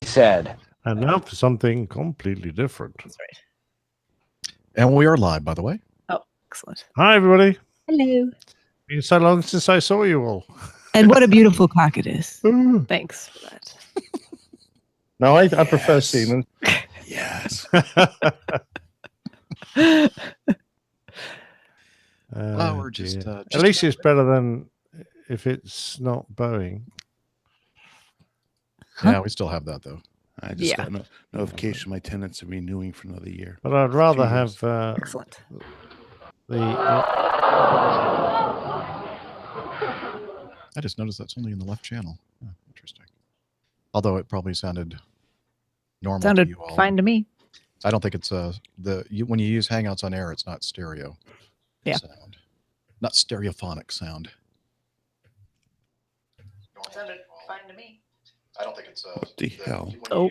said. And now for something completely different. That's right. And we are live, by the way. Oh, excellent. Hi, everybody. Hello. Been so long since I saw you all. And what a beautiful clock it is. Oh, Thanks for that. No, I prefer Siemens. Yes. well, we're just at least it's better than if it's not Boeing. Yeah, we still have that, though. I just got notification my tenants are renewing for another year. But I'd rather 2 years. have Excellent. I just noticed that's only in the left channel. Oh, interesting. Although it probably sounded normal Sounded to you all. fine to me. I don't think it's when you use Hangouts on air, it's not stereo sound. Not stereophonic sound. Sounded fine to me. I don't think it's What the hell? Oh.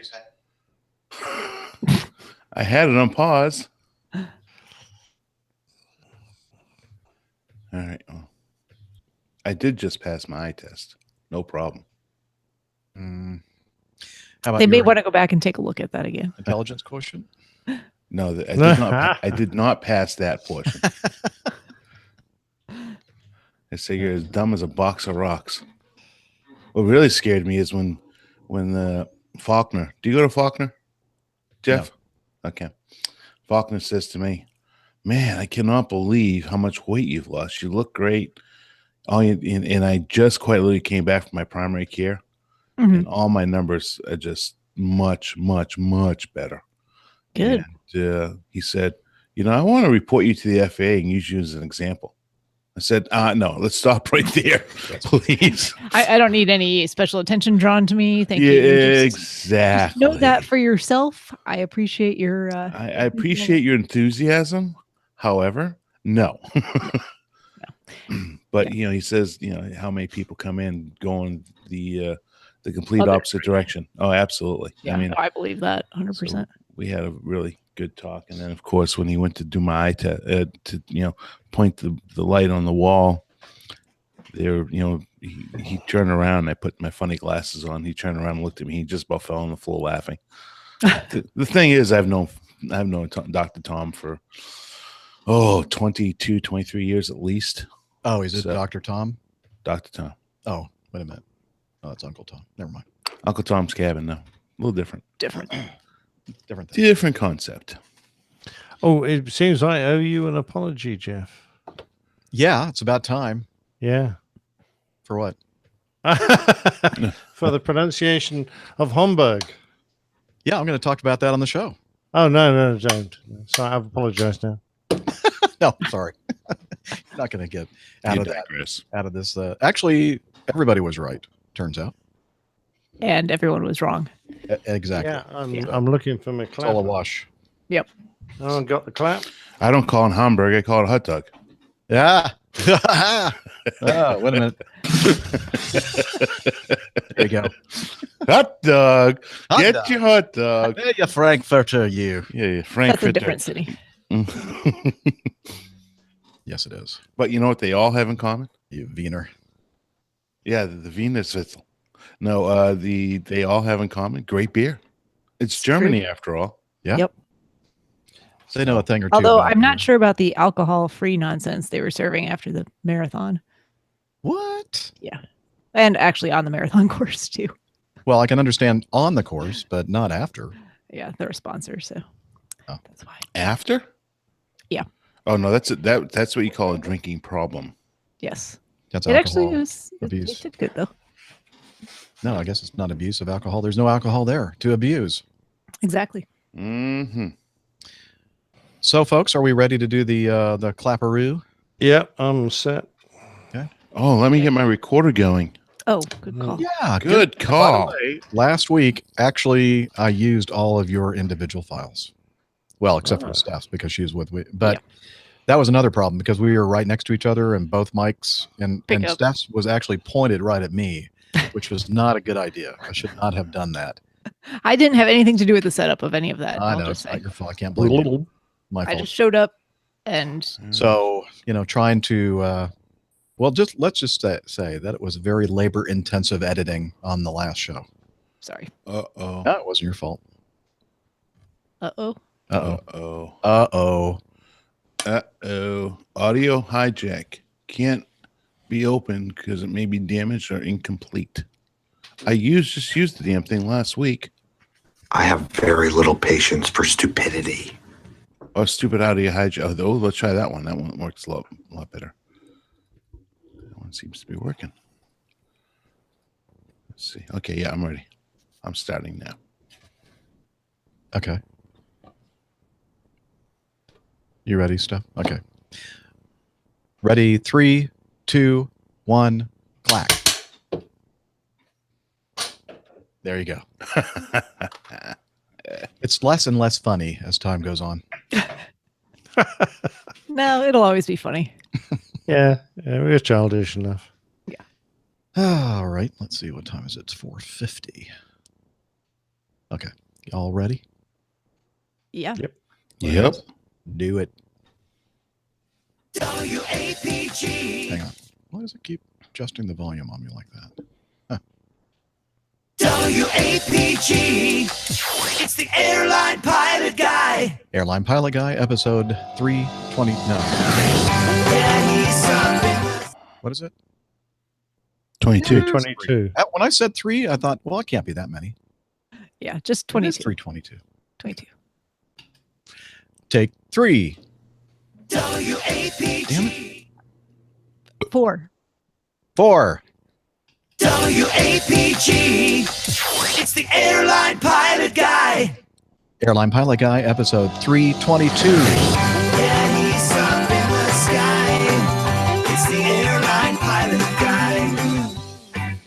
I had it on pause. All right. Well, I did just pass my eye test. No problem. How about They may your want to go back and take a look at that again. intelligence quotient? No, I did not. I did not pass that portion. I say you're as dumb as a box of rocks. What really scared me is when Faulkner. Do you go to Faulkner, Jeff? No. Okay. Faulkner says to me, "Man, I cannot believe how much weight you've lost. You look great." And I just quite literally came back from my primary care, and all my numbers are just much, much, much better. Good. And he said, I want to report you to the FAA and use you as an example. I said, no, let's stop right there, please. I don't need any special attention drawn to me. Thank you. Exactly. Know that for yourself. I appreciate your. I appreciate your enthusiasm. However, no. But he says, how many people come in going the complete opposite direction. Oh, absolutely. Yeah, I believe that 100%. So we had a really good talk, and then of course when he went to do my eye test to point the light on the wall, there he turned around. I put my funny glasses on. He turned around and looked at me. He just about fell on the floor laughing. The thing is, I've known Dr. Tom for 22, 23 years at least. Oh, is it Dr. Tom? Dr. Tom. Oh, wait a minute. Oh, that's Uncle Tom. Never mind. Uncle Tom's Cabin, no. A little different. Different thing. Different concept. Oh, it seems I owe you an apology, Jeff. Yeah, it's about time. Yeah. For what? For the pronunciation of Hamburg. Yeah, I'm going to talk about that on the show. Oh, no, don't. Sorry, I've apologized now. No, I'm sorry. You're not going to get out of this. Actually, everybody was right, turns out. And everyone was wrong. Exactly. Yeah, I'm looking for my clap. It's all a wash. Yep. No one got the clap? I don't call it Hamburg. I call it a hot dog. Yeah. Oh, wait a minute. There you go. Hot dog. Get your hot dog. Hey, you Frankfurter, you. Yeah, Frankfurter. That's a different city. Yes, it is. But you know what they all have in common? You Wiener. Yeah, the Venus Witzel. No, they all have in common great beer. It's Germany after all. Yeah. Yep. They know a thing or two. Although I'm not sure about the alcohol-free nonsense they were serving after the marathon. What? Yeah. And actually on the marathon course too. Well, I can understand on the course, but not after. Yeah, they're a sponsor, so that's why. After? Yeah. Oh no, that's what you call a drinking problem. Yes. That's it actually was abuse. It tasted good though. No, I guess it's not abuse of alcohol. There's no alcohol there to abuse. Exactly. Mm-hmm. So, folks, are we ready to do the clapperoo? Yep, I'm set. Okay. Oh, let me get my recorder going. Oh, good call. Yeah, good call. By the way, last week, actually, I used all of your individual files. Well, except for Steph's because she was with me. But that was another problem because we were right next to each other and both mics and Steph's was actually pointed right at me, which was not a good idea. I should not have done that. I didn't have anything to do with the setup of any of that. I know, it's not your fault. I can't blame you. My fault. I just showed up and so, trying to let's just say that it was very labor intensive editing on the last show. Sorry. Uh-oh. No, it wasn't your fault. Uh-oh. Uh-oh. Uh-oh. Uh-oh. Uh-oh. Audio hijack. Can't be opened because it may be damaged or incomplete. I just used the damn thing last week. I have very little patience for stupidity. Oh, stupid audio hijack. Oh, let's try that one. That one works a lot better. That one seems to be working. Let's see. Okay, yeah, I'm ready. I'm starting now. Okay. You ready, Steph? Okay. Ready, 3, 2, 1, clack. There you go. It's less and less funny as time goes on. No, it'll always be funny. Yeah, we're childish enough. All right, let's see. What time is it? It's 4:50. Okay. Y'all ready? Yeah. Yep. Yep. Do it. WAPG. Hang on. Why does it keep adjusting the volume on me like that? WAPG. It's the airline pilot guy. Airline Pilot Guy, episode 329. Yeah, he's something. What is it? 22. 22. When I said 3, I thought, well, it can't be that many. Yeah, just It is 22. 322. 22. Take 3. WAPG. 4. 4. WAPG. It's the airline pilot guy. Airline Pilot Guy, episode 322. Yeah, he's up in the sky. It's the airline pilot guy.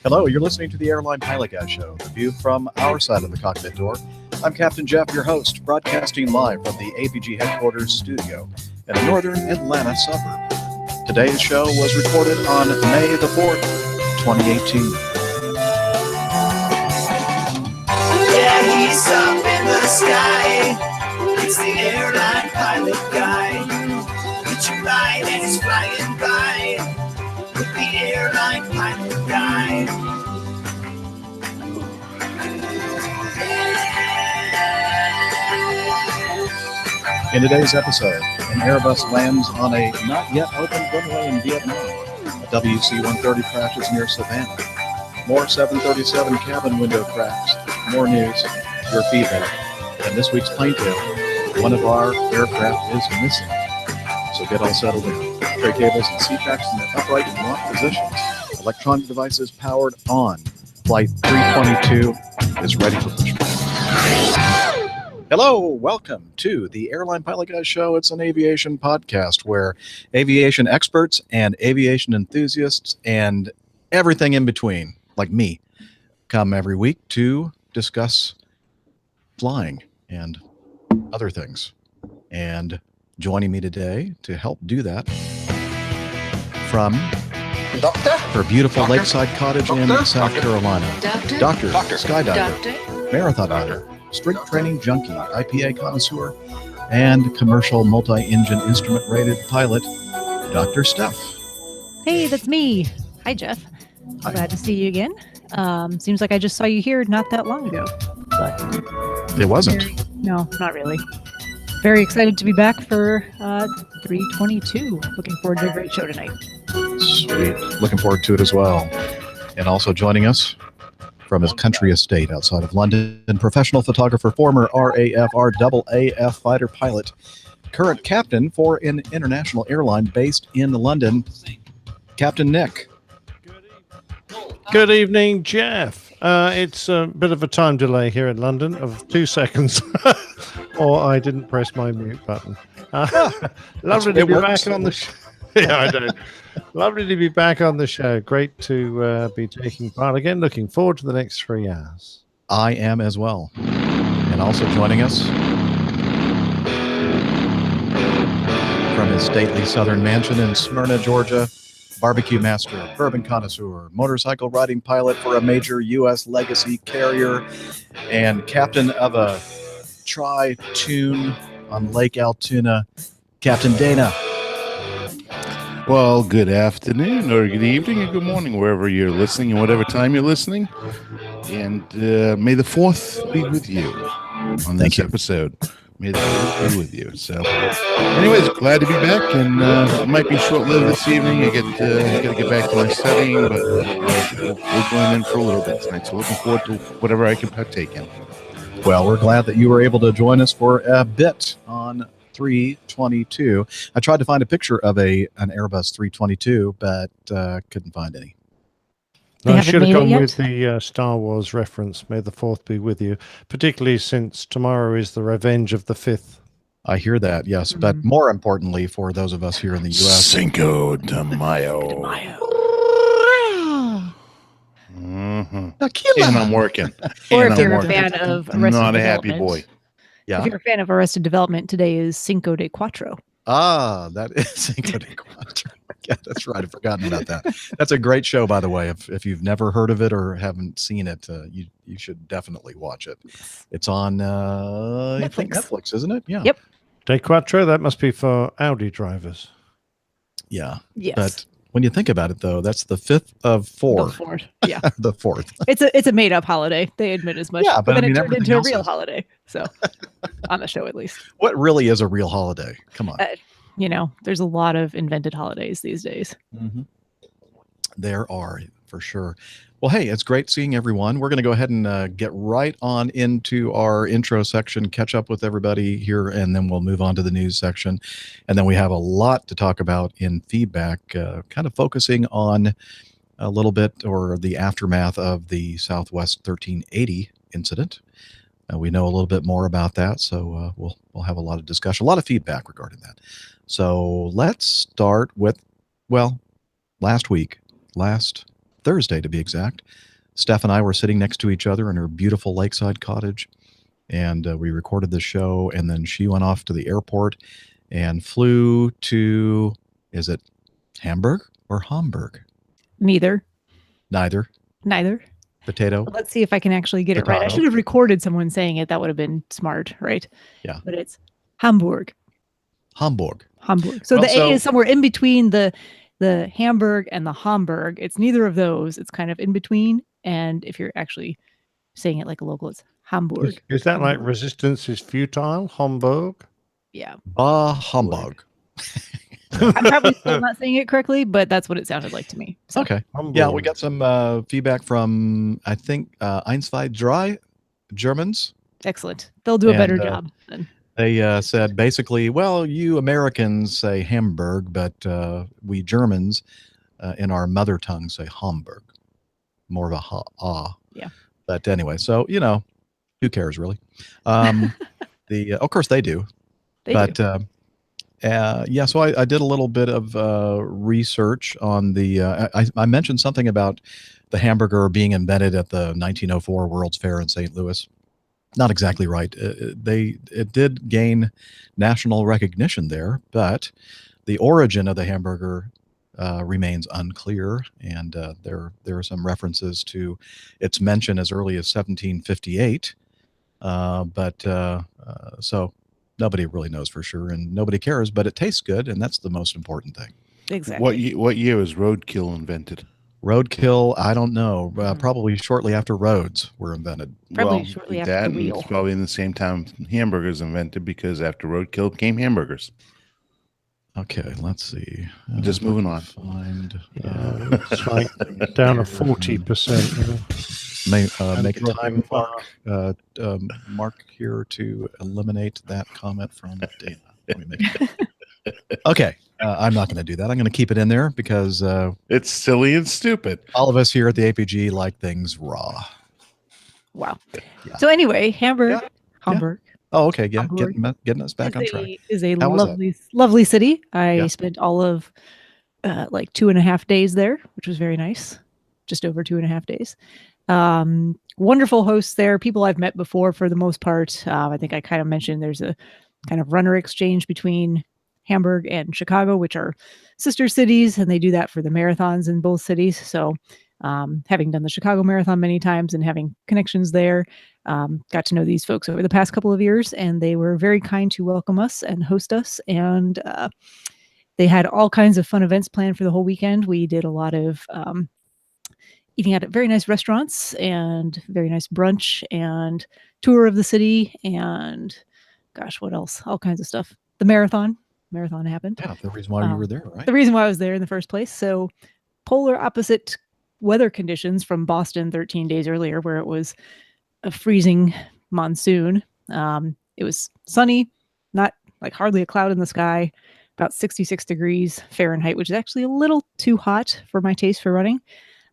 Hello, you're listening to the Airline Pilot Guy Show, the view from our side of the cockpit door. I'm Captain Jeff, your host, broadcasting live from the APG headquarters studio in a northern Atlanta suburb. Today's show was recorded on May the 4th, 2018. Yeah, he's up in the sky. It's the airline pilot guy. Get your ride and it's flying by. With the airline pilot guy. In today's episode, an Airbus lands on a not yet open runway in Vietnam. A WC-130 crashes near Savannah. More 737 cabin window cracks. More news, your feedback. And this week's plane tale, one of our aircraft is missing. So get all settled in. Tray tables and seat backs in their upright and locked positions. Electronic devices powered on. Flight 322 is ready for push. Hello, welcome to the Airline Pilot Guy Show. It's an aviation podcast where aviation experts and aviation enthusiasts and everything in between, like me, come every week to discuss flying and other things. And joining me today to help do that from her beautiful lakeside cottage in South Carolina, Doctor, Skydiver, Marathon Rider, Strength Training Junkie, IPA Connoisseur, and Commercial Multi-Engine Instrument Rated Pilot, Dr. Steph. Hey, that's me. Hi, Jeff. Hi. Glad to see you again. Seems like I just saw you here not that long ago. But It wasn't. no, not really. Very excited to be back for 322. Looking forward to a great show tonight. Sweet. Looking forward to it as well. And also joining us from his country estate outside of London, professional photographer, former RAF RAAF fighter pilot, current captain for an international airline based in London, Captain Nick. Good evening, Jeff. It's a bit of a time delay here in London of 2 seconds, or I didn't press my mute button. Lovely to It be works. back on the show. Yeah, I know. Lovely to be back on the show. Great to be taking part again. Looking forward to the next 3 hours. I am as well. And also joining us from his stately southern mansion in Smyrna, Georgia, barbecue master, bourbon connoisseur, motorcycle riding pilot for a major U.S. legacy carrier, and captain of a tri-tune on Lake Altoona, Captain Dana. Well, good afternoon or good evening or good morning, wherever you're listening and whatever time you're listening. And may the 4th be with you on this episode. May the 4th be with you. So, anyways, glad to be back. And it might be short-lived this evening. I got to get back to my studying, but we'll join in for a little bit tonight. So, looking forward to whatever I can partake in. Well, we're glad that you were able to join us for a bit on 322. I tried to find a picture of an Airbus 322, but couldn't find any. They I haven't should have made it gone yet? with the Star Wars reference. May the 4th be with you, particularly since tomorrow is the revenge of the 5th. I hear that, yes. But more importantly, for those of us here in the U.S., Cinco de Mayo. And I'm working. Or And if I'm you're a working. fan of I'm Arrested not a happy Development. boy. yeah. If you're a fan of Arrested Development, today is Cinco de Cuatro. That is Cinco de Cuatro. Yeah, that's right. I've forgotten about that. That's a great show, by the way. If you've never heard of it or haven't seen it, you should definitely watch it. It's on I think Netflix, isn't it? Yeah. Yep. De Quattro, that must be for Audi drivers. Yeah. Yes. But when you think about it, though, that's the 5th of 4. The 4th. Yeah. The 4th. It's a made up holiday. They admit as much. Yeah, but I then mean, it turned everything into a else real is. holiday. So on the show, at least. What really is a real holiday? Come on. There's a lot of invented holidays these days. Mm-hmm. There are, for sure. Well, hey, it's great seeing everyone. We're going to go ahead and get right on into our intro section, catch up with everybody here, and then we'll move on to the news section. And then we have a lot to talk about in feedback, kind of focusing on a little bit or the aftermath of the Southwest 1380 incident. We know a little bit more about that, so we'll have a lot of discussion, a lot of feedback regarding that. So let's start with, last Thursday to be exact, Steph and I were sitting next to each other in her beautiful lakeside cottage, and we recorded the show, and then she went off to the airport and flew to, is it Hamburg or Hamburg? Neither. Neither. Potato. But let's see if I can actually get it right. I Potato. should have recorded someone saying it. That would have been smart, right? Yeah. But it's Hamburg. Hamburg. So Well, the A is somewhere in between the Hamburg and the Hamburg. It's neither of those. It's kind of in between. And if you're actually saying it like a local, it's Hamburg. Is that like resistance is futile? Hamburg? Yeah. Hamburg. I'm probably still not saying it correctly, but that's what it sounded like to me. So. Okay. Hamburg. Yeah, we got some feedback from, I think, 1, 2, 3 Germans. Excellent. They'll do a better And, job then. They said basically, well, you Americans say Hamburg, but we Germans in our mother tongue say Hamburg. More of a ha-ah. Yeah. But anyway, so, who cares really? Of course they do. They but do. so I did a little bit of research on I mentioned something about the hamburger being invented at the 1904 World's Fair in St. Louis. Not exactly right. It did gain national recognition there, but the origin of the hamburger remains unclear, and there are some references to its mention as early as 1758. So nobody really knows for sure, and nobody cares, but it tastes good, and that's the most important thing. Exactly. What year was roadkill invented? Roadkill, I don't know. Probably shortly after roads were invented. Probably shortly after that, the wheel. It's probably in the same time hamburgers invented, because after roadkill came hamburgers. Okay, let's see. Just moving on. Find. It's like down to 40%. Make a time mark here to eliminate that comment from data. Let me make it. Okay, I'm not going to do that. I'm going to keep it in there because It's silly and stupid. all of us here at the APG like things raw. Wow. Yeah. So anyway, Hamburg. Yeah. Hamburg. Oh, okay. Yeah, Hamburg getting us back on track. Is a How was lovely city. I Yeah. spent all of like 2.5 days there, which was very nice. Just over 2.5 days. Wonderful hosts there. People I've met before for the most part. I think I kind of mentioned there's a kind of runner exchange between Hamburg and Chicago, which are sister cities, and they do that for the marathons in both cities. So having done the Chicago Marathon many times and having connections there, got to know these folks over the past couple of years, and they were very kind to welcome us and host us. And they had all kinds of fun events planned for the whole weekend. We did a lot of eating out at very nice restaurants and very nice brunch and tour of the city and gosh, what else? All kinds of stuff. The marathon happened. Yeah, the reason why you were there, right? The reason why I was there in the first place. So polar opposite weather conditions from Boston 13 days earlier, where it was a freezing monsoon. It was sunny, not like hardly a cloud in the sky, about 66 degrees Fahrenheit, which is actually a little too hot for my taste for running.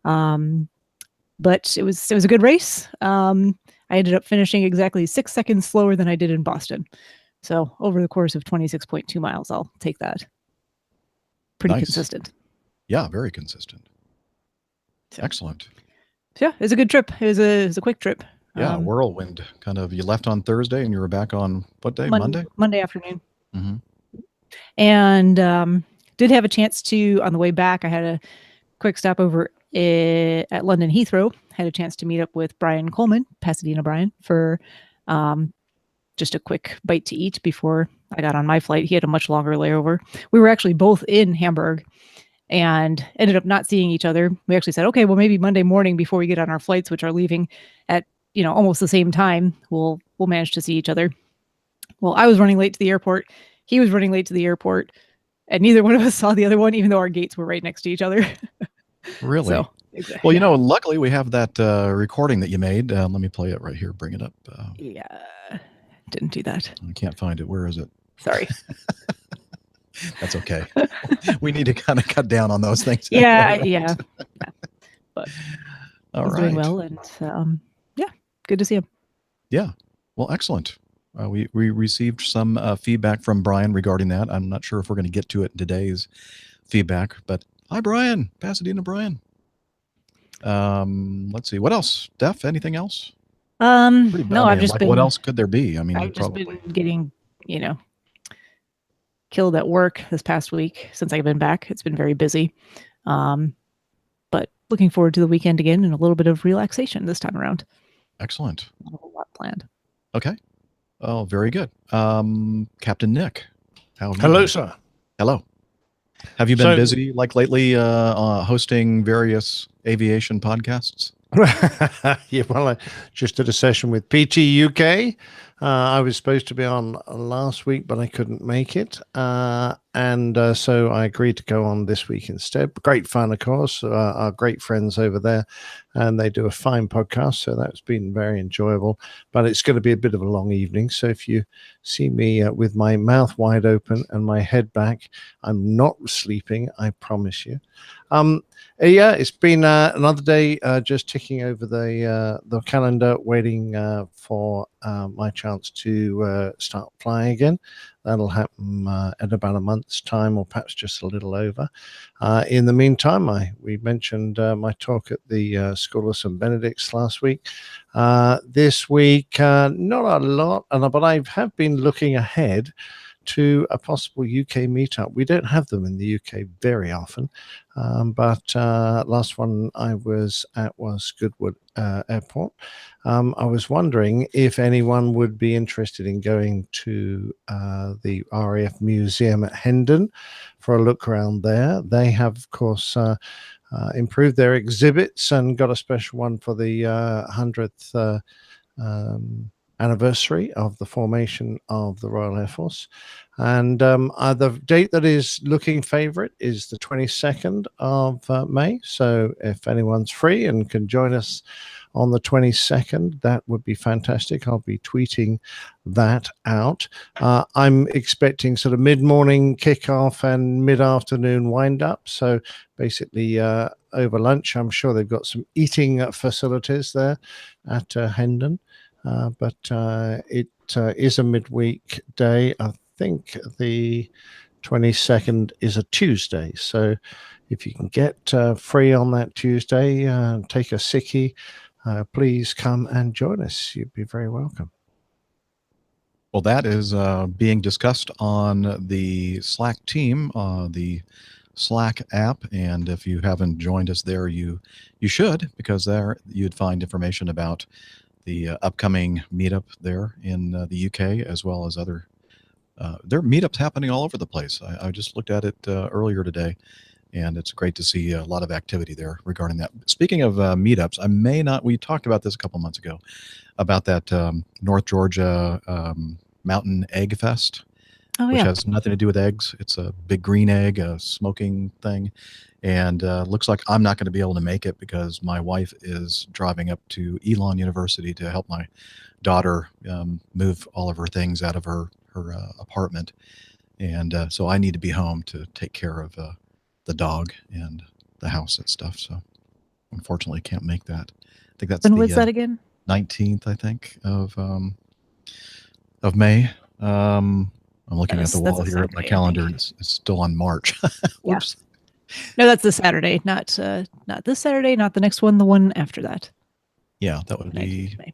But it was a good race. I ended up finishing exactly 6 seconds slower than I did in Boston. So over the course of 26.2 miles, I'll take that. Pretty Nice. consistent. Yeah, very consistent. So- Excellent. So yeah, it was a good trip. It was a quick trip. Yeah, whirlwind. Kind of, you left on Thursday and you were back on what day? Monday? Monday afternoon. Mm-hmm. And did have a chance to, on the way back, I had a quick stopover at London Heathrow. Had a chance to meet up with Brian Coleman, Pasadena Brian, for just a quick bite to eat before I got on my flight. He had a much longer layover. We were actually both in Hamburg and ended up not seeing each other. We actually said, okay, well, maybe Monday morning before we get on our flights, which are leaving at, almost the same time, we'll manage to see each other. Well, I was running late to the airport. He was running late to the airport, and neither one of us saw the other one, even though our gates were right next to each other. Really? So, exactly. Well, luckily we have that recording that you made. Let me play it right here. Bring it up. Yeah, didn't do that. I can't find it. Where is it? Sorry. That's okay. We need to kind of cut down on those things. Yeah. But All he's right. doing well, and good to see him. Yeah. Well, excellent. We received some feedback from Brian regarding that. I'm not sure if we're going to get to it in today's feedback, but hi, Brian. Pasadena Brian. Let's see. What else? Steph, anything else? No, I've just been. What else could there be? I mean, I've just probably. been getting, killed at work this past week since I've been back. It's been very busy. But looking forward to the weekend again and a little bit of relaxation this time around. Excellent. Not a whole lot planned. Okay. Oh, very good. Captain Nick. How have you Hello, been? sir. Hello. Have you been So- busy like lately hosting various aviation podcasts? Yeah, well, I just did a session with PTUK. I was supposed to be on last week, but I couldn't make it. And so I agreed to go on this week instead. Great fun, of course. Our great friends over there, and they do a fine podcast. So that's been very enjoyable. But it's going to be a bit of a long evening. So if you see me with my mouth wide open and my head back, I'm not sleeping, I promise you. Yeah, it's been another day just ticking over the calendar, waiting for my chance to start flying again. That'll happen in about a month's time, or perhaps just a little over. In the meantime, we mentioned my talk at the School of St. Benedict's last week. This week, not a lot, but I have been looking ahead to a possible UK meetup. We don't have them in the UK very often, but last one I was at was Goodwood Airport. I was wondering if anyone would be interested in going to the RAF Museum at Hendon for a look around there. They have, of course, improved their exhibits and got a special one for the 100th anniversary of the formation of the Royal Air Force. And the date that is looking favorite is the 22nd of May. So if anyone's free and can join us on the 22nd, that would be fantastic. I'll be tweeting that out. I'm expecting sort of mid-morning kickoff and mid-afternoon wind-up. So basically over lunch, I'm sure they've got some eating facilities there at Hendon. But it is a midweek day. I think the 22nd is a Tuesday. So if you can get free on that Tuesday, take a sickie, please come and join us. You'd be very welcome. Well, that is being discussed on the Slack team, the Slack app. And if you haven't joined us there, you should, because there you'd find information about the upcoming meetup there in the UK, as well as other. There are meetups happening all over the place. I just looked at it earlier today. and it's great to see a lot of activity there regarding that. Speaking of meetups, we talked about this a couple months ago about that North Georgia Mountain Egg Fest, Oh which yeah. has nothing to do with eggs. It's a big green egg, a smoking thing. And looks like I'm not going to be able to make it because my wife is driving up to Elon University to help my daughter move all of her things out of her apartment. And so I need to be home to take care of the dog and the house and stuff. So unfortunately, can't make that. I think that's When the was that again? 19th, I think, of May. I'm looking at the That's wall a here at my Saturday, I calendar, think. and it's still on March. Whoops. No, that's the Saturday, not this Saturday, not the next one, the one after that. Yeah, that would 19th be of May.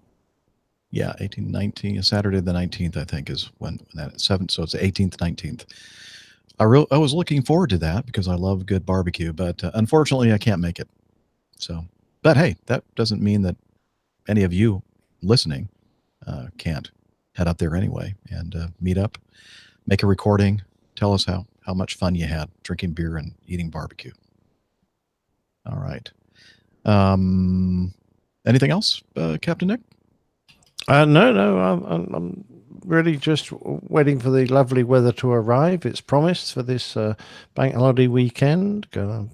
18, 19, Saturday the 19th, I think, is when that is 7th. So it's the 18th, 19th. I was looking forward to that because I love good barbecue, but unfortunately I can't make it. So, but hey, that doesn't mean that any of you listening can't head up there anyway and meet up, make a recording, tell us how much fun you had drinking beer and eating barbecue. All right. Anything else, Captain Nick? No. I'm really just waiting for the lovely weather to arrive. It's promised for this bank holiday weekend. Gonna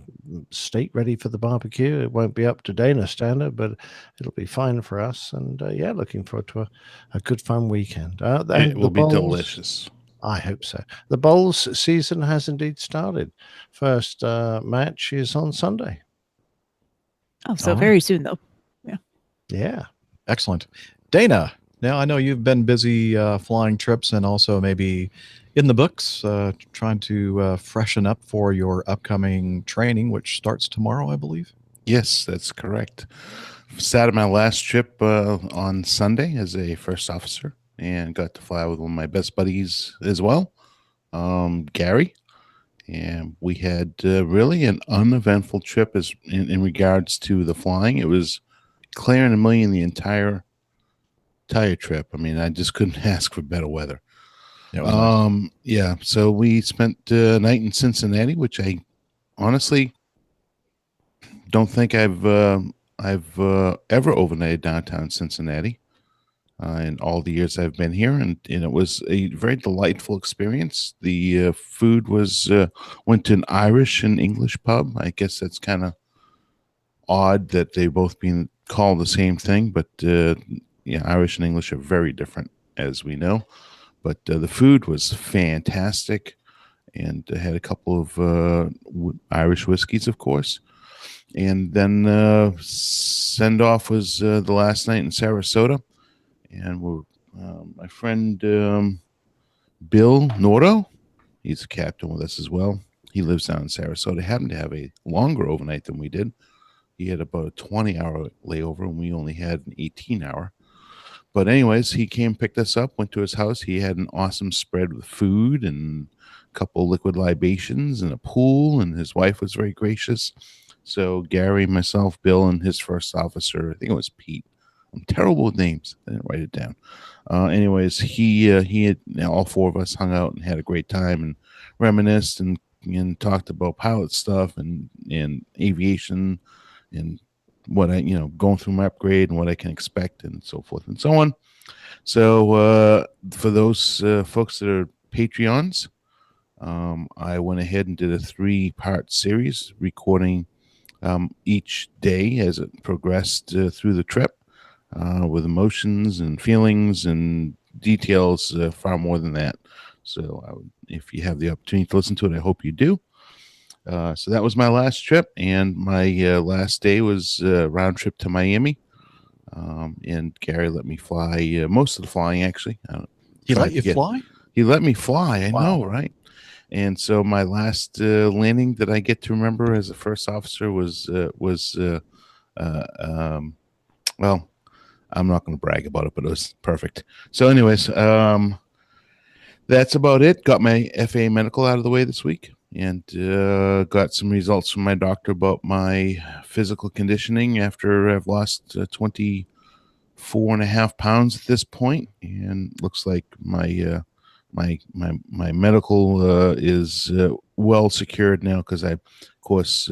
state ready for the barbecue. It won't be up to Dana standard, but it'll be fine for us. And yeah, looking forward to a good fun weekend. It will be delicious. I hope so. The bowls season has indeed started. First match is on Sunday. Oh, so All right. very soon though. Yeah. Excellent. Dana, now I know you've been busy flying trips and also maybe in the books, trying to freshen up for your upcoming training, which starts tomorrow, I believe. Yes, that's correct. Started my last trip on Sunday as a first officer and got to fly with one of my best buddies as well, Gary. And we had really an uneventful trip as in regards to the flying. It was clear and a million the entire trip. I mean, I just couldn't ask for better weather. Yeah, it was nice. Yeah. So we spent a night in Cincinnati, which I honestly don't think I've ever overnighted downtown Cincinnati in all the years I've been here, and it was a very delightful experience. The food was went to an Irish and English pub. I guess that's kind of odd that they both being called the same thing, but yeah, Irish and English are very different, as we know. But the food was fantastic, and I had a couple of Irish whiskeys, of course. And then send off was the last night in Sarasota, and my friend Bill Nordo, he's a captain with us as well. He lives down in Sarasota. Happened to have a longer overnight than we did. He had about a 20-hour layover, and we only had an 18-hour. But anyways, he came, picked us up, went to his house. He had an awesome spread with food and a couple liquid libations and a pool, and his wife was very gracious. So Gary, myself, Bill, and his first officer, I think it was Pete. I'm terrible with names. I didn't write it down. Anyways, he had all four of us hung out and had a great time and reminisced and talked about pilot stuff and aviation and what I going through my upgrade and what I can expect and so forth and so on. So for those folks that are Patreons, I went ahead and did a 3-part series recording each day as it progressed through the trip with emotions and feelings and details far more than that. So if you have the opportunity to listen to it, I hope you do. So that was my last trip, and my last day was round trip to Miami. And Gary let me fly most of the flying, actually. He let you fly? He let me fly. I Wow. know, right? And so my last landing that I get to remember as a first officer was well, I'm not going to brag about it, but it was perfect. So anyways, that's about it. Got my FAA medical out of the way this week and got some results from my doctor about my physical conditioning after I've lost 24.5 pounds at this point. And looks like my my medical is well secured now because I, of course,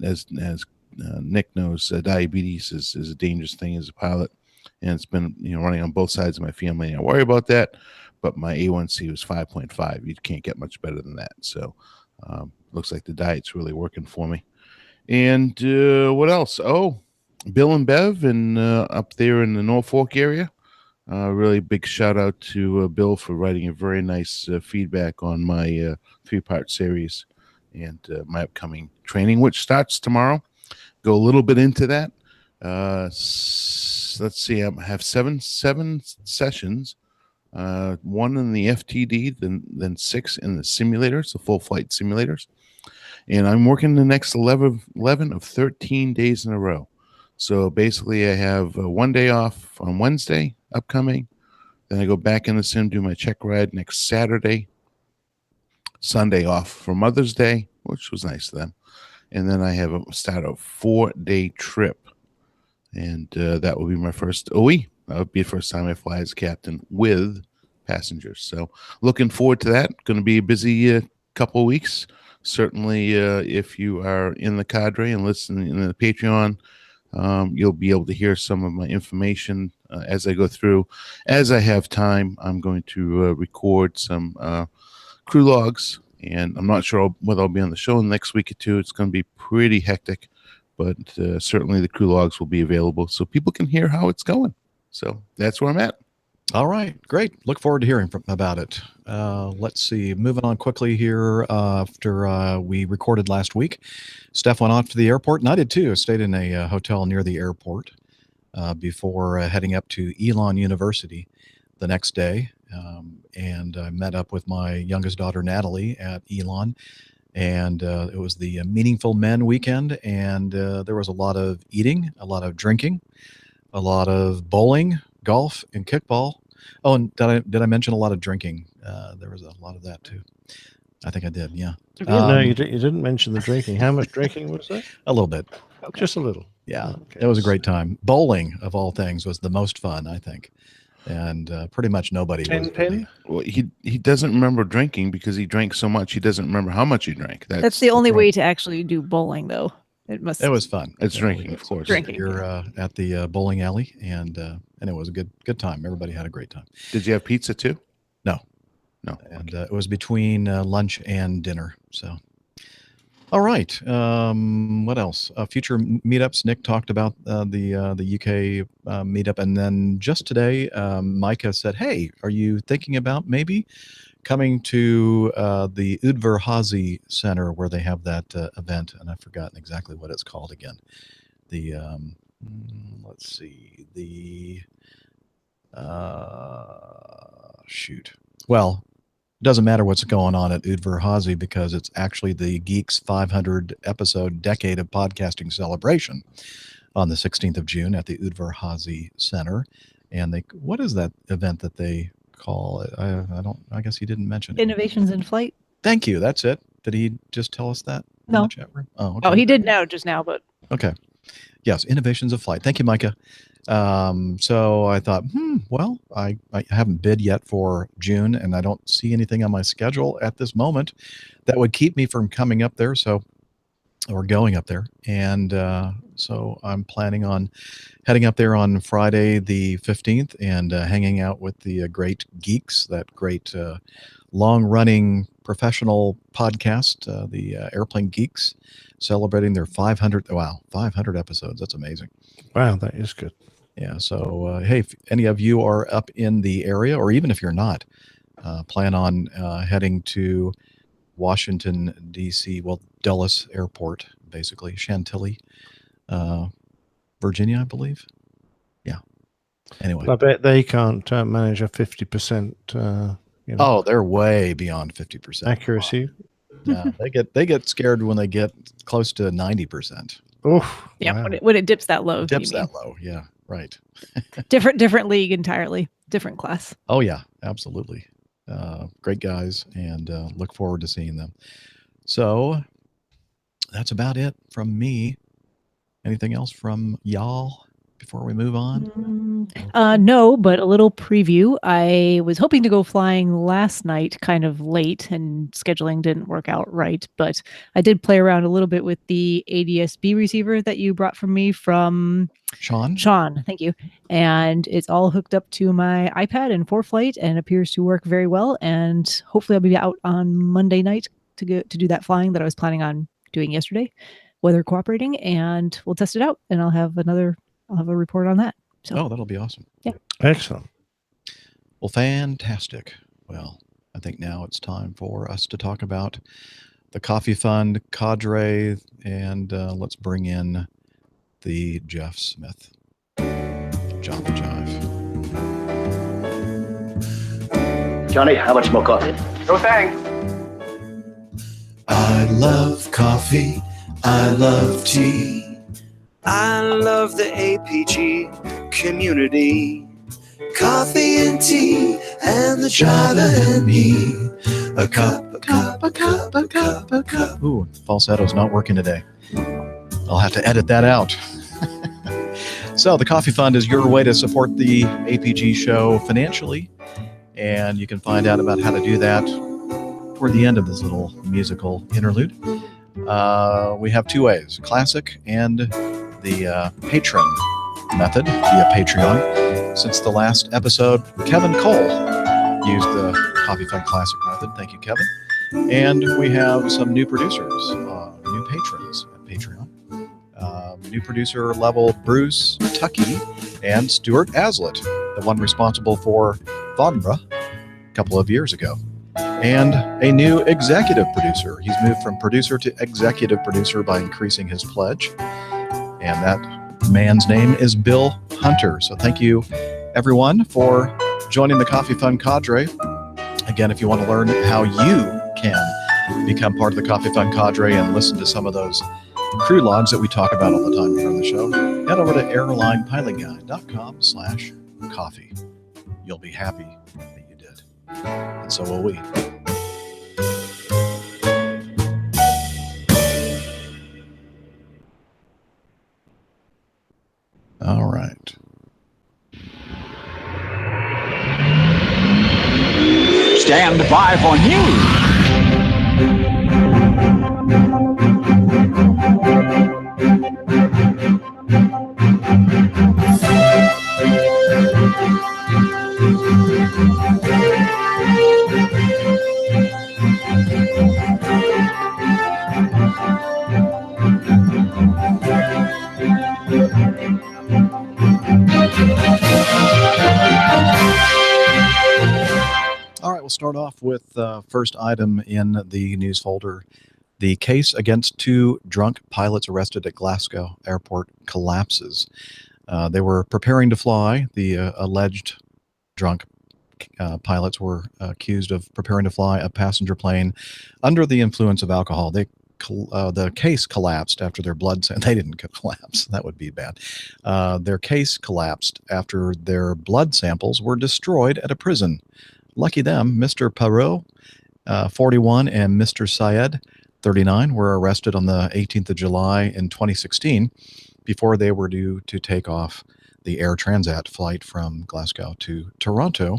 as Nick knows, diabetes is a dangerous thing as a pilot, and it's been running on both sides of my family. And I worry about that, but my A1C was 5.5. You can't get much better than that. So looks like the diet's really working for me. And what else? Oh, Bill and Bev and up there in the Norfolk area. Really big shout out to Bill for writing a very nice feedback on my 3-part series and my upcoming training, which starts tomorrow. Go a little bit into that. Let's see. I have seven sessions. 1 in the FTD, then 6 in the simulators, the full flight simulators. And I'm working the next 11 of 13 days in a row. So basically, I have 1 day off on Wednesday upcoming. Then I go back in the sim, do my check ride next Saturday. Sunday off for Mother's Day, which was nice of them. And then I have a 4-day trip. And that will be my first OE. That would be the first time I fly as a captain with passengers. So looking forward to that. Going to be a busy couple of weeks. Certainly, if you are in the cadre and listening in the Patreon, you'll be able to hear some of my information as I go through. As I have time, I'm going to record some crew logs, and I'm not sure whether I'll be on the show in the next week or two. It's going to be pretty hectic, but certainly the crew logs will be available so people can hear how it's going. So that's where I'm at. All right, great. Look forward to hearing about it. Let's see. Moving on quickly here. After we recorded last week, Steph went off to the airport, and I did too. I stayed in a hotel near the airport before heading up to Elon University the next day. And I met up with my youngest daughter, Natalie, at Elon. And it was the Meaningful Men weekend. And there was a lot of eating, a lot of drinking, a lot of bowling, golf, and kickball. Oh, and did I mention a lot of drinking? There was a lot of that too. I think I did. Yeah. No, you didn't mention the drinking. How much drinking was there? A little bit. Okay. Just a little. Yeah. Okay. It was a great time. Bowling, of all things, was the most fun, I think. And pretty much nobody was. Pin? Well, he doesn't remember drinking because he drank so much. He doesn't remember how much he drank. That's the only way to actually do bowling, though. It was fun. It's drinking, of course. Drinking. You're at the bowling alley, and it was a good time. Everybody had a great time. Did you have pizza too? No. And it was between lunch and dinner. So, all right. What else? Future meetups. Nick talked about the UK meetup, and then just today, Micah said, "Hey, are you thinking about maybe coming to the Udvar-Hazy Center where they have that event?" And I've forgotten exactly what it's called again. The let's see. The shoot. Well, it doesn't matter what's going on at Udvar-Hazy because it's actually the Geeks 500 episode decade of podcasting celebration on the 16th of June at the Udvar-Hazy Center. And what is that event that they call it? I guess he didn't mention it. Innovations in Flight. Thank you. That's it. Did he just tell us that? In No. the chat room? Oh, okay. Oh, he did just now, but Okay. Yes, Innovations of Flight. Thank you, Micah. So I thought, well, I haven't bid yet for June, and I don't see anything on my schedule at this moment that would keep me from coming up there. Or going up there. And so I'm planning on heading up there on Friday the 15th and hanging out with the great geeks, that great long-running professional podcast, the Airplane Geeks, celebrating their 500 episodes. That's amazing. Wow, that is good. Yeah. So, hey, if any of you are up in the area, or even if you're not, plan on heading to Washington, D.C., well, Dulles Airport, basically, Chantilly, Virginia, I believe. Yeah. Anyway. I bet they can't manage a 50%. Oh, they're way beyond 50% accuracy. Yeah, they get scared when they get close to 90%. Oh, yeah, wow. when it dips that low. Dips that low, yeah, right. different league entirely, different class. Oh yeah, absolutely. Great guys, and look forward to seeing them. So that's about it from me. Anything else from y'all? before we move on? No, but a little preview. I was hoping to go flying last night, kind of late, and scheduling didn't work out right. But I did play around a little bit with the ADS-B receiver that you brought from me from Sean? Sean, thank you. And it's all hooked up to my iPad in ForeFlight and appears to work very well. And hopefully I'll be out on Monday night to do that flying that I was planning on doing yesterday, weather cooperating, and we'll test it out. And I'll have a report on that. So. Oh, that'll be awesome. Yeah. Excellent. Well, fantastic. Well, I think now it's time for us to talk about the Coffee Fund cadre, and let's bring in the Jeff Smith. John the Jive. Johnny, how much more coffee? No thanks. I love coffee. I love tea. I love the APG community. Coffee and tea and the driver and me. A cup, a cup, a cup, a cup, a cup. Ooh, falsetto's not working today. I'll have to edit that out. So the Coffee Fund is your way to support the APG show financially. And you can find out about how to do that toward the end of this little musical interlude. We have two ways, classic and the patron method via Patreon. Since the last episode, Kevin Cole used the Coffee Fund Classic method. Thank you, Kevin. And we have some new producers, new patrons at Patreon. New producer level Bruce Tuckey and Stuart Aslett, the one responsible for Vonbra a couple of years ago. And a new executive producer. He's moved from producer to executive producer by increasing his pledge. And that man's name is Bill Hunter. So thank you, everyone, for joining the Coffee Fund cadre. Again, if you want to learn how you can become part of the Coffee Fund cadre and listen to some of those crew logs that we talk about all the time here on the show, head over to airlinepilotguide.com/coffee. You'll be happy that you did. And so will we. All right. Stand by for news. All right, we'll start off with the first item in the news folder. The case against two drunk pilots arrested at Glasgow Airport collapses. They were preparing to fly. The alleged drunk pilots were accused of preparing to fly a passenger plane under the influence of alcohol. The case collapsed after their blood they didn't collapse. That would be bad. Their case collapsed after their blood samples were destroyed at a prison. Lucky them, Mr. Perot, 41, and Mr. Syed, 39, were arrested on the 18th of July in 2016 before they were due to take off the Air Transat flight from Glasgow to Toronto.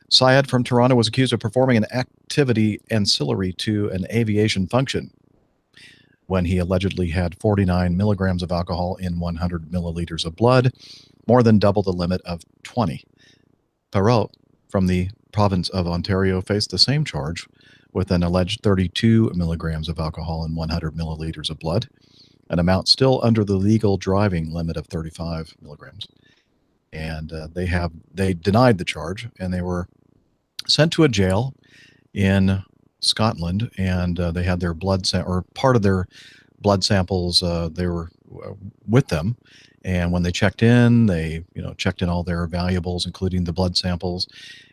Syed from Toronto was accused of performing an activity ancillary to an aviation function when he allegedly had 49 milligrams of alcohol in 100 milliliters of blood, more than double the limit of 20. Perot from the province of Ontario faced the same charge with an alleged 32 milligrams of alcohol in 100 milliliters of blood, an amount still under the legal driving limit of 35 milligrams. And they denied the charge, and they were sent to a jail in Scotland, and they had their part of their blood samples. They were with them, and when they checked in, they checked in all their valuables, including the blood samples.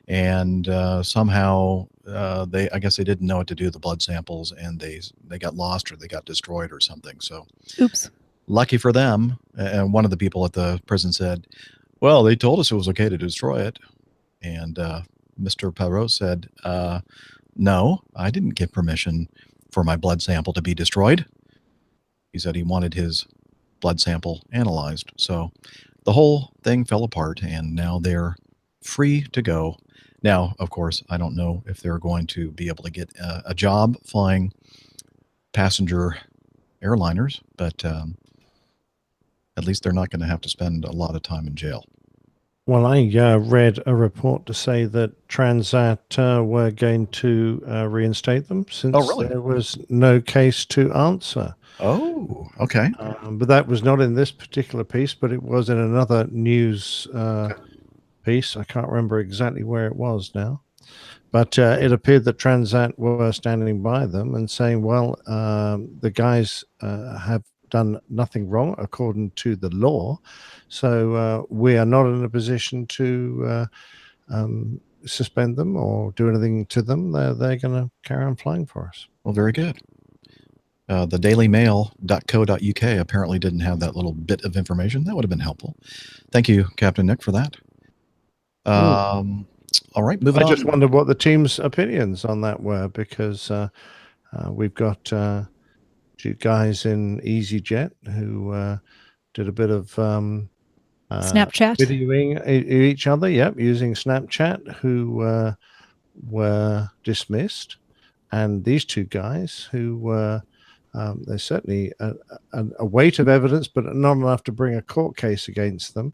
And somehow I guess they didn't know what to do with the blood samples, and they got lost or they got destroyed or something. So, oops. Lucky for them. And one of the people at the prison said, "Well, they told us it was okay to destroy it." And Mr. Perot said, "No, I didn't give permission for my blood sample to be destroyed." He said he wanted his blood sample analyzed. So the whole thing fell apart, and now they're free to go. Now, of course, I don't know if they're going to be able to get a job flying passenger airliners, but at least they're not going to have to spend a lot of time in jail. Well, I read a report to say that Transat were going to reinstate them since really? there was no case to answer. Oh, okay. But that was not in this particular piece, but it was in another news piece. I can't remember exactly where it was now. But it appeared that Transat were standing by them and saying, well, the guys have done nothing wrong according to the law. So we are not in a position to suspend them or do anything to them. They're going to carry on flying for us. Well, very good. The dailymail.co.uk apparently didn't have that little bit of information. That would have been helpful. Thank you, Captain Nick, for that. All right, moving on. I just wondered what the team's opinions on that were, because we've got two guys in EasyJet who did a bit of Snapchat videoing each other, using Snapchat, who were dismissed. And these two guys who were, there's certainly a weight of evidence, but not enough to bring a court case against them,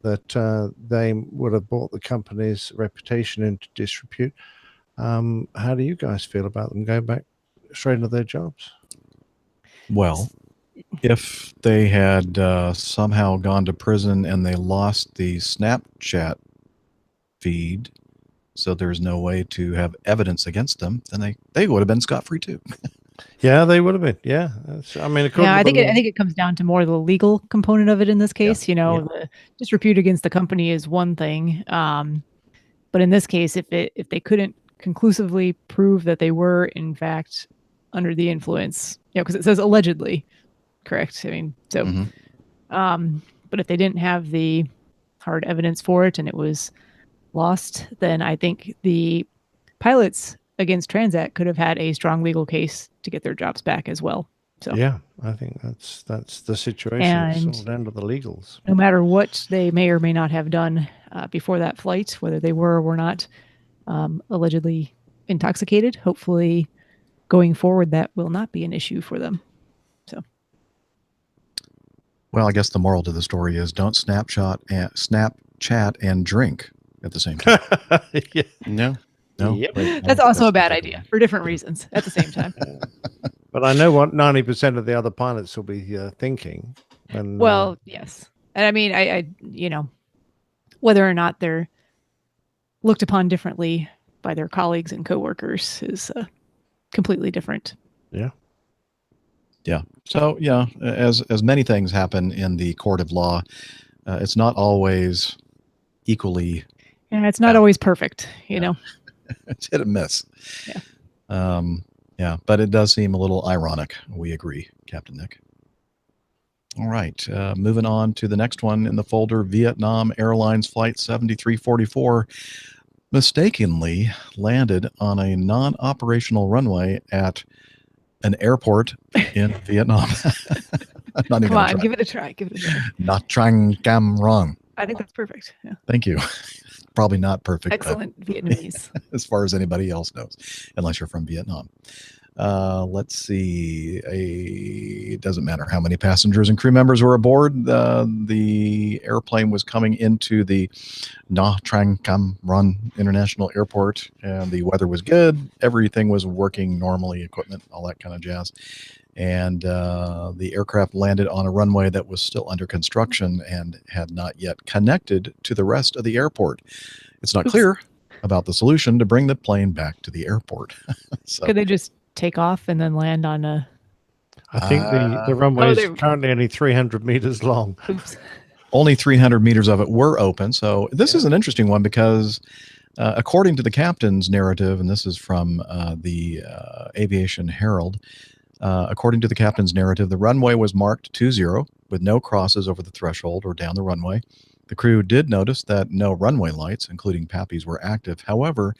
that they would have brought the company's reputation into disrepute. How do you guys feel about them going back straight into their jobs? Well, if they had somehow gone to prison and they lost the Snapchat feed, so there's no way to have evidence against them, then they would have been scot-free too. Yeah, they would have been. Yeah, I mean, I think it comes down to more the legal component of it in this case. Yeah. The disrepute against the company is one thing, but in this case, if they couldn't conclusively prove that they were in fact under the influence, because it says allegedly, correct? I mean, so, but if they didn't have the hard evidence for it and it was lost, then I think the pilots against Transat could have had a strong legal case to get their jobs back as well. So yeah, I think that's the situation. And it's all down to the legals. No matter what they may or may not have done before that flight, whether they were or were not allegedly intoxicated, hopefully going forward that will not be an issue for them. So, well, I guess the moral to the story is don't Snapchat and drink at the same time. No. Yep. That's also a bad idea for different reasons at the same time. But I know what 90% of the other pilots will be thinking. And, well, yes. And I mean, I whether or not they're looked upon differently by their colleagues and coworkers is completely different. Yeah. Yeah. So, yeah, as many things happen in the court of law, it's not always equally. And it's not always perfect, you know. It's hit and miss. Yeah. Yeah, but it does seem a little ironic. We agree, Captain Nick. All right, moving on to the next one in the folder. Vietnam Airlines Flight 7344 mistakenly landed on a non-operational runway at an airport in Vietnam. I'm not even Come on, try. give it a try. Give it a try. Not trying cam wrong. I think that's perfect. Yeah. Thank you. Probably not perfect. Excellent Vietnamese. As far as anybody else knows, unless you're from Vietnam. Let's see. It doesn't matter how many passengers and crew members were aboard. The airplane was coming into the Nha Trang Cam Ranh International Airport, and the weather was good. Everything was working normally, equipment, all that kind of jazz. And the aircraft landed on a runway that was still under construction and had not yet connected to the rest of the airport. It's not clear about the solution to bring the plane back to the airport. So, could they just take off and then land on a... I think the runway is currently only 300 meters long. Oops. Only 300 meters of it were open. So this is an interesting one because according to the captain's narrative, and this is from the Aviation Herald, according to the captain's narrative, the runway was marked 20 with no crosses over the threshold or down the runway. The crew did notice that no runway lights, including PAPIs, were active. However,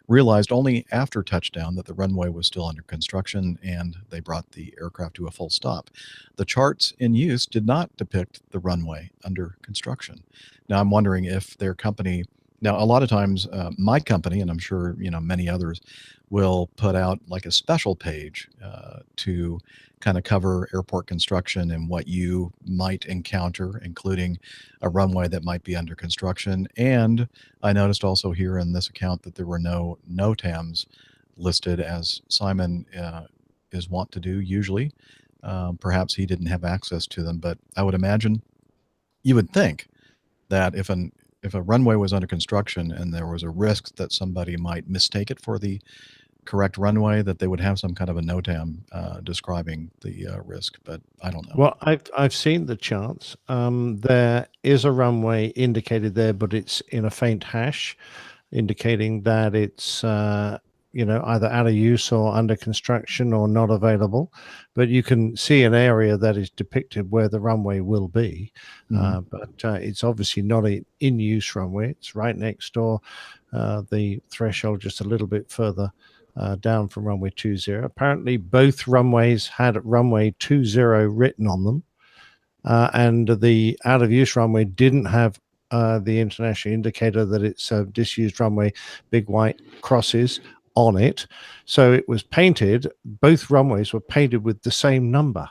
realized only after touchdown that the runway was still under construction, and they brought the aircraft to a full stop. The charts in use did not depict the runway under construction. Now, I'm wondering if their company, now a lot of times my company, and I'm sure many others, will put out like a special page to kind of cover airport construction and what you might encounter, including a runway that might be under construction. And I noticed also here in this account that there were no NOTAMs listed, as Simon is wont to do usually. Perhaps he didn't have access to them, but I would imagine, you would think that if a runway was under construction and there was a risk that somebody might mistake it for the correct runway, that they would have some kind of a NOTAM describing the risk, but I don't know. Well, I've seen the charts. There is a runway indicated there, but it's in a faint hash, indicating that it's either out of use or under construction or not available. But you can see an area that is depicted where the runway will be, but it's obviously not an in-use runway. It's right next door, the threshold just a little bit further down from runway 20. Apparently both runways had runway 20 written on them, and the out of use runway didn't have the international indicator that it's a disused runway, big white crosses on it. So it was painted, both runways were painted with the same number.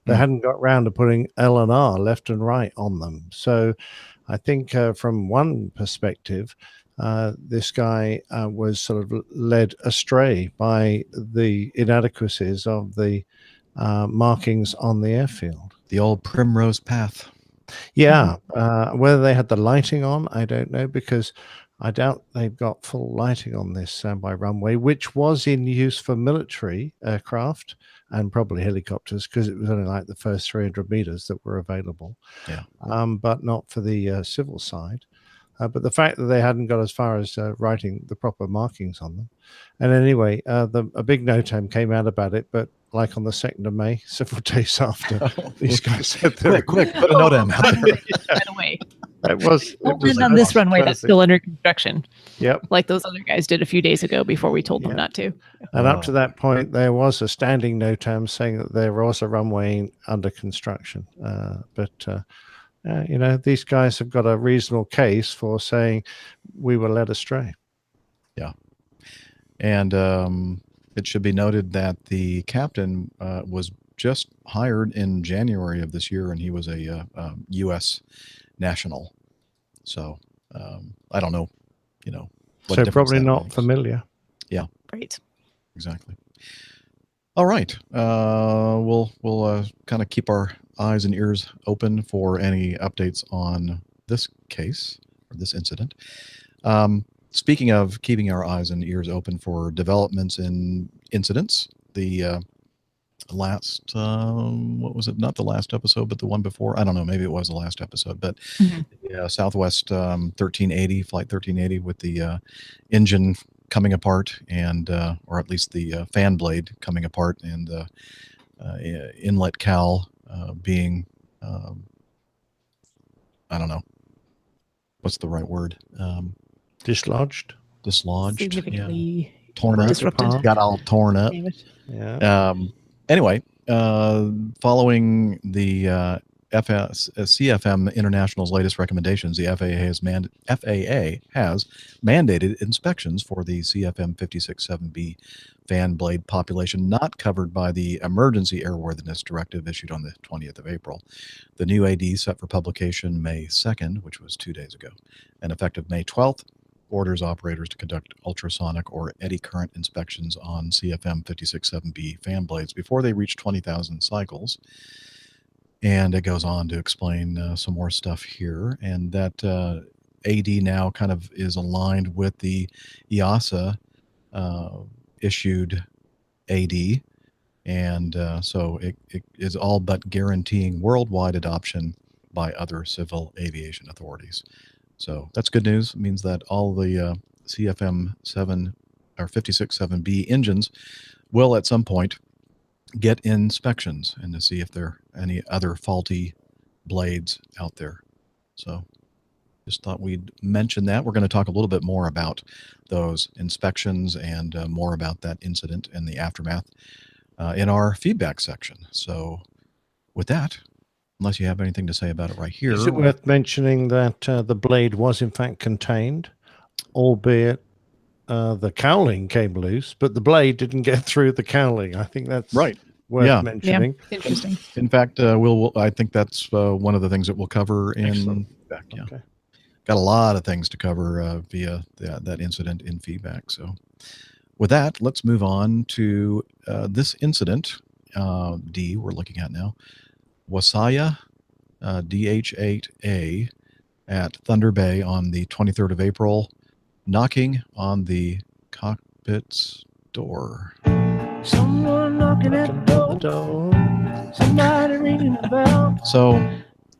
They hadn't got round to putting L and R left and right on them. So I think from one perspective, this guy was sort of led astray by the inadequacies of the markings on the airfield. The old primrose path. Yeah. Whether they had the lighting on, I don't know, because I doubt they've got full lighting on this standby runway, which was in use for military aircraft and probably helicopters, because it was only like the first 300 meters that were available. Yeah. But not for the civil side. But the fact that they hadn't got as far as writing the proper markings on them. And anyway, a big NOTAM came out about it, but like on the 2nd of May, several days after, these guys said quick, put a NOTAM out there. By the way, it was on this runway that's still under construction. Yep. Like those other guys did a few days ago before we told them Yep. not to. And up to that point, there was a standing NOTAM saying that there was a runway under construction. These guys have got a reasonable case for saying we were led astray. Yeah. And it should be noted that the captain was just hired in January of this year, and he was a U.S. national. So I don't know, what So difference probably that not makes. familiar. Yeah. Right. Exactly. All right. We'll kind of keep our eyes and ears open for any updates on this case or this incident. Speaking of keeping our eyes and ears open for developments in incidents, the last, what was it? Not the last episode, but the one before. I don't know. Maybe it was the last episode, but yeah, Southwest 1380, Flight 1380 with the engine coming apart and, or at least the fan blade coming apart and inlet cowl being, I don't know. What's the right word? Dislodged. Significantly torn up, disrupted. got all torn up. Yeah. Anyway, following the CFM International's latest recommendations, the FAA has mandated inspections for the CFM 56-7B fan blade population not covered by the Emergency Airworthiness Directive issued on the 20th of April. The new AD set for publication May 2nd, which was 2 days ago, and effective May 12th, orders operators to conduct ultrasonic or eddy current inspections on CFM 56-7B fan blades before they reach 20,000 cycles. And it goes on to explain some more stuff here, and that AD now kind of is aligned with the EASA issued AD, and so it is all but guaranteeing worldwide adoption by other civil aviation authorities. So that's good news. It means that all the CFM 7 or 56-7B engines will at some point get inspections and to see if there are any other faulty blades out there. So just thought we'd mention that. We're going to talk a little bit more about those inspections and more about that incident and the aftermath in our feedback section. So with that, unless you have anything to say about it right here. Is it worth mentioning that the blade was in fact contained, albeit the cowling came loose, but the blade didn't get through the cowling? I think that's right. worth mentioning. Yeah, interesting. In fact, I think that's one of the things that we'll cover in Excellent. feedback. Yeah. Okay. Got a lot of things to cover via that incident in feedback. So with that, let's move on to this incident. D we're looking at now. Wasaya DH-8A at Thunder Bay on the 23rd of April, knocking on the cockpit's door. Someone knocking at the door. Somebody ringing the bell. So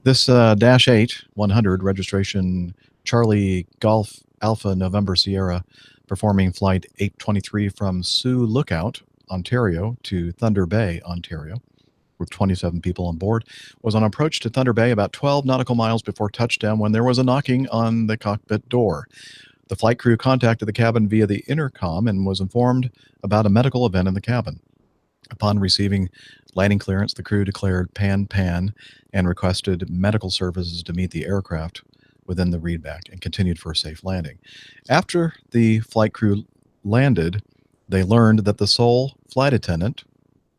this Dash 8 100 registration Charlie Golf Alpha November Sierra performing flight 823 from Sioux Lookout, Ontario to Thunder Bay, Ontario, with 27 people on board, was on approach to Thunder Bay about 12 nautical miles before touchdown when there was a knocking on the cockpit door. The flight crew contacted the cabin via the intercom and was informed about a medical event in the cabin. Upon receiving landing clearance, the crew declared pan and requested medical services to meet the aircraft within the readback and continued for a safe landing. After the flight crew landed, they learned that the sole flight attendant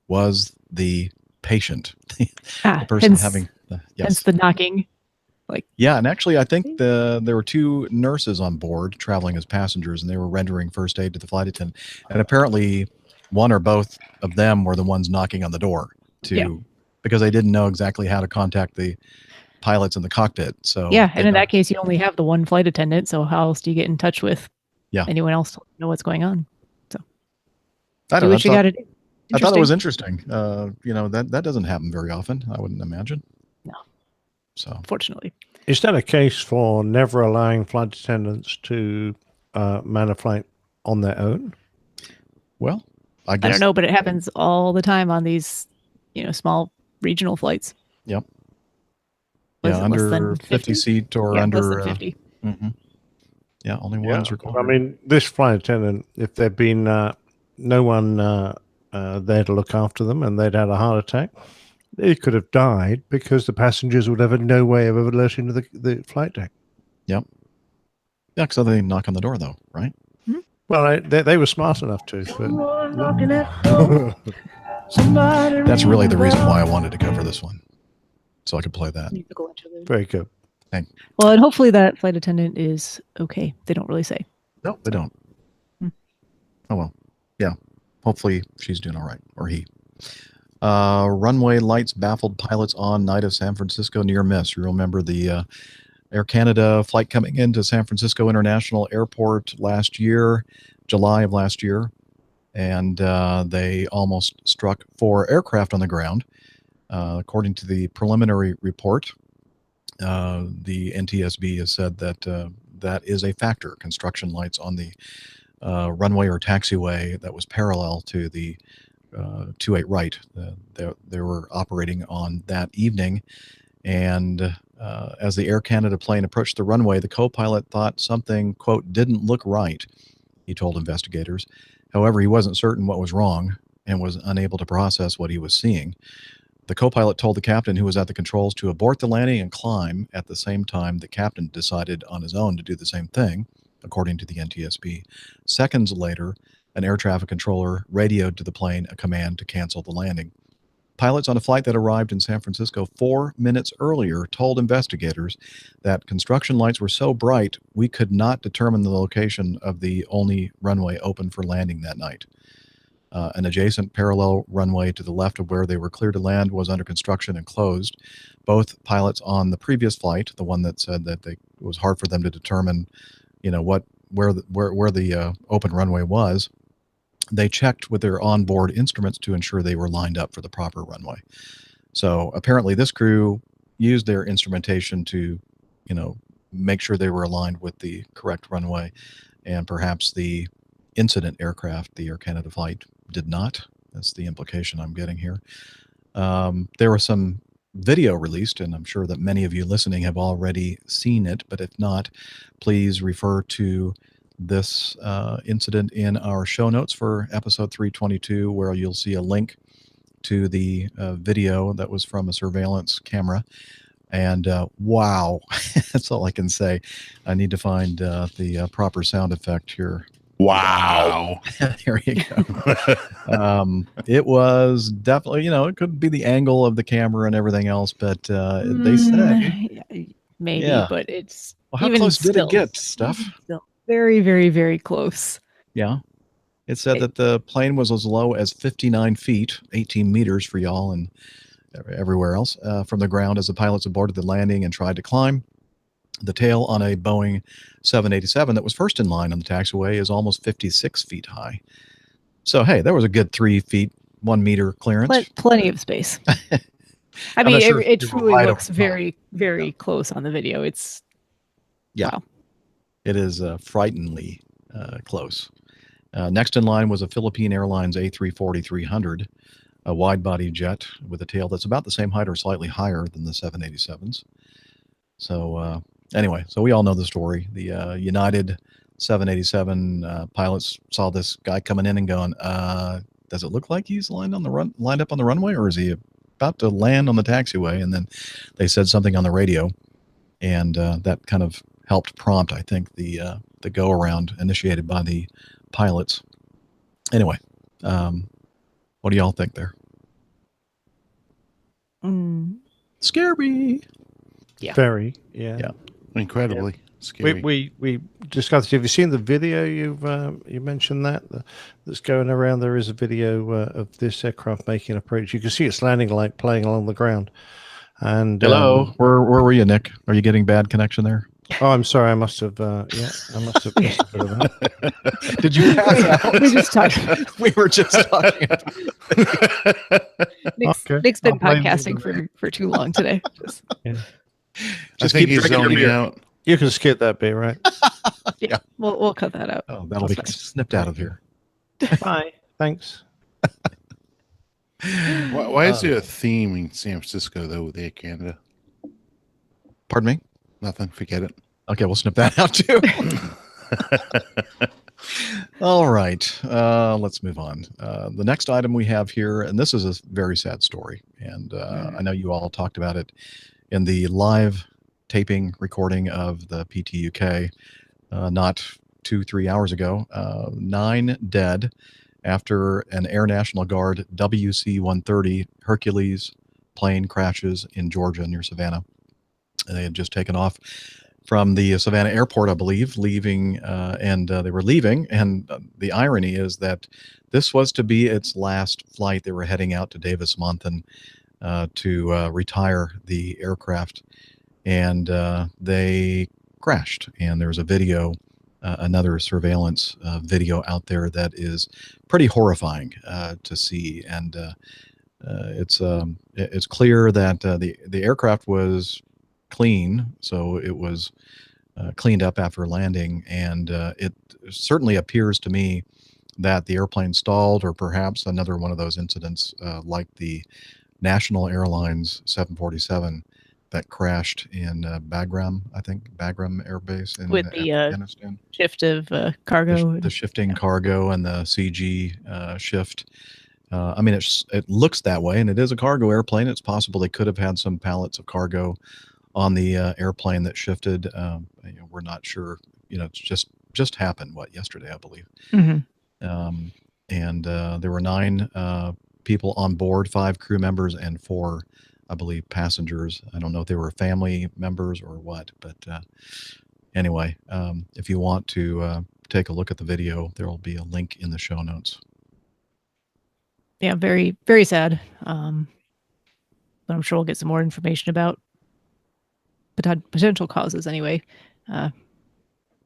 was the patient. The person hence, having hence the knocking. Yeah, and actually I think there were two nurses on board traveling as passengers, and they were rendering first aid to the flight attendant. And apparently one or both of them were the ones knocking on the door because they didn't know exactly how to contact the pilots in the cockpit. So and in that case you only have the one flight attendant, so how else do you get in touch with anyone else to know what's going on? So I don't do know. what you got to do. I thought it was interesting. That doesn't happen very often, I wouldn't imagine. No. So fortunately. Is that a case for never allowing flight attendants to man a flight on their own? Well, I guess. I don't know, but it happens all the time on these, small regional flights. Yep. Was yeah, it less under than 50 seat or less under than 50. Yeah, only one's required. I mean, this flight attendant, if there'd been no one there to look after them and they'd had a heart attack, they could have died because the passengers would have had no way of alerting the flight deck. Yep. Yeah, because they knock on the door, though, right? Well, they were smart enough to. But that's really the reason why I wanted to cover this one, so I could play that. Musical interlude. Very good. Thanks. Well, and hopefully that flight attendant is okay. They don't really say. No, they don't. Oh, well. Yeah. Hopefully she's doing all right, or he. Runway lights baffled pilots on night of San Francisco near miss. You remember the Air Canada flight coming into San Francisco International Airport last year, July of last year, and they almost struck 4 aircraft on the ground. According to the preliminary report, the NTSB has said that that is a factor. Construction lights on the runway or taxiway that was parallel to the 28 right. They were operating on that evening, and as the Air Canada plane approached the runway, the co-pilot thought something, quote, didn't look right, he told investigators. However, he wasn't certain what was wrong and was unable to process what he was seeing. The co-pilot told the captain, who was at the controls, to abort the landing and climb. At the same time, the captain decided on his own to do the same thing, according to the NTSB. Seconds later, an air traffic controller radioed to the plane a command to cancel the landing. Pilots on a flight that arrived in San Francisco 4 minutes earlier told investigators that construction lights were so bright we could not determine the location of the only runway open for landing that night. An adjacent parallel runway to the left of where they were cleared to land was under construction and closed. Both pilots on the previous flight, the one that said that it was hard for them to determine, where the open runway was, they checked with their onboard instruments to ensure they were lined up for the proper runway. So apparently this crew used their instrumentation to, make sure they were aligned with the correct runway, and perhaps the incident aircraft, the Air Canada flight, did not. That's the implication I'm getting here. There were some video released, and I'm sure that many of you listening have already seen it. But if not, please refer to this incident in our show notes for episode 322, where you'll see a link to the video that was from a surveillance camera. And wow, that's all I can say. I need to find the proper sound effect here. Wow. There you go. It was definitely, it could be the angle of the camera and everything else, but they say maybe, yeah. but it's Well, how even close did still, it get, Steph? Still very, very, very close. Yeah. It said that the plane was as low as 59 feet, 18 meters for y'all and everywhere else, from the ground as the pilots aborted the landing and tried to climb. The tail on a Boeing 787 that was first in line on the taxiway is almost 56 feet high. So, hey, there was a good 3 feet, 1 meter clearance. Plenty of space. I mean, it truly looks very, very close on the video. It's, wow. It is frighteningly close. Next in line was a Philippine Airlines A340-300, a wide-body jet with a tail that's about the same height or slightly higher than the 787s. So anyway, so we all know the story. The United 787 pilots saw this guy coming in and going, does it look like he's lined up on the runway, or is he about to land on the taxiway? And then they said something on the radio, and that kind of helped prompt, I think, the go-around initiated by the pilots. Anyway, what do y'all think there? Scary. Yeah. Very. Yeah. Incredibly scary. We discussed. Have you seen the video? You mentioned that's going around. There is a video of this aircraft making approach. You can see it's landing like playing along the ground. And hello, where were you, Nick? Are you getting bad connection there? Oh, I'm sorry. I must have. I must have missed a bit of that. Did you pass out? We just talked. We were just talking. Nick's been podcasting for too long today. Just I think keep he's drinking your zoning beer. out. You can skip that bit, right? Yeah, we'll cut that out. Oh, that'll be snipped out of here. Bye. Thanks. Why is there a theme in San Francisco, though, with Air Canada? Pardon me? Nothing. Forget it. Okay, we'll snip that out too. All right, let's move on. The next item we have here, and this is a very sad story, and I know you all talked about it in the live taping recording of the PTUK not 2-3 hours ago. 9 dead after an Air National Guard WC-130 Hercules plane crashes in Georgia near Savannah. They had just taken off from the Savannah airport, I believe, leaving, and they were leaving. And the irony is that this was to be its last flight. They were heading out to Davis-Monthan to retire the aircraft, and they crashed. And there's a video, another surveillance video out there that is pretty horrifying to see. And it's clear that the aircraft was clean, so it was cleaned up after landing, and it certainly appears to me that the airplane stalled, or perhaps another one of those incidents like the National Airlines 747 that crashed in Bagram, I think Bagram Air Base in with the Afghanistan. Shift of cargo, the shifting cargo and the CG shift. I mean, it looks that way, and it is a cargo airplane. It's possible they could have had some pallets of cargo on the airplane that shifted. We're not sure. It's just happened. Yesterday, I believe. Mm-hmm. And there were 9 people on board, 5 crew members and 4, I believe, passengers. I don't know if they were family members or what, but anyway, if you want to take a look at the video, there will be a link in the show notes. Yeah, very, very sad. But I'm sure we'll get some more information about potential causes anyway,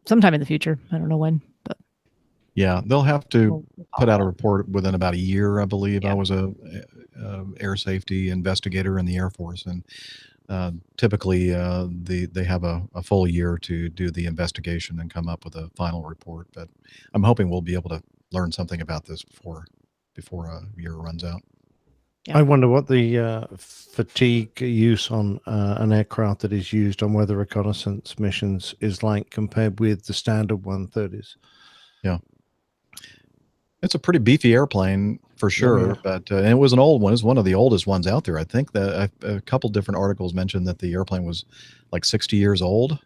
sometime in the future. I don't know when, but yeah, they'll have to put out a report within about a year, I believe. Yeah. I was a air safety investigator in the Air Force, and typically they have a full year to do the investigation and come up with a final report. But I'm hoping we'll be able to learn something about this before a year runs out. I wonder what the fatigue use on an aircraft that is used on weather reconnaissance missions is like compared with the standard 130s. Yeah. It's a pretty beefy airplane for sure, yeah. but and it was an old one. It's one of the oldest ones out there. I think that a couple different articles mentioned that the airplane was like 60 years old.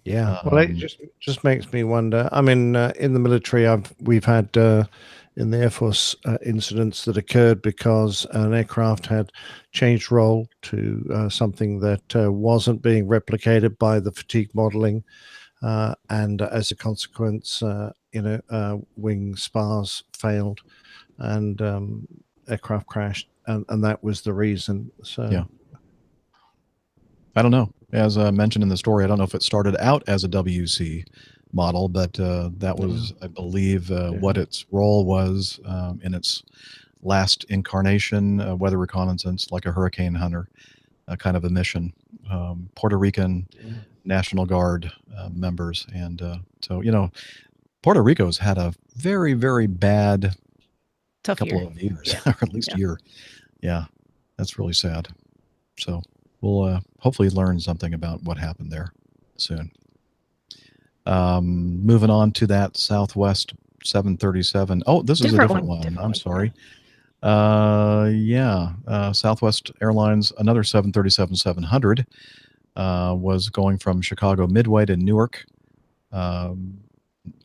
Yeah, well, it just makes me wonder. I mean, in the military, we've had in the Air Force incidents that occurred because an aircraft had changed role to something that wasn't being replicated by the fatigue modeling, and as a consequence, wing spars failed, and aircraft crashed, and that was the reason. So yeah. I don't know. As I mentioned in the story, I don't know if it started out as a WC model, but that was, I believe, what its role was in its last incarnation, weather reconnaissance, like a hurricane hunter kind of a mission. Puerto Rican National Guard members. And so, Puerto Rico's had a very, very bad Tough couple year. of years, or at least year. Yeah, that's really sad. So we'll hopefully learn something about what happened there soon. Moving on to that Southwest 737. Oh, this is a different one. I'm sorry. Southwest Airlines, another 737-700 was going from Chicago Midway to Newark.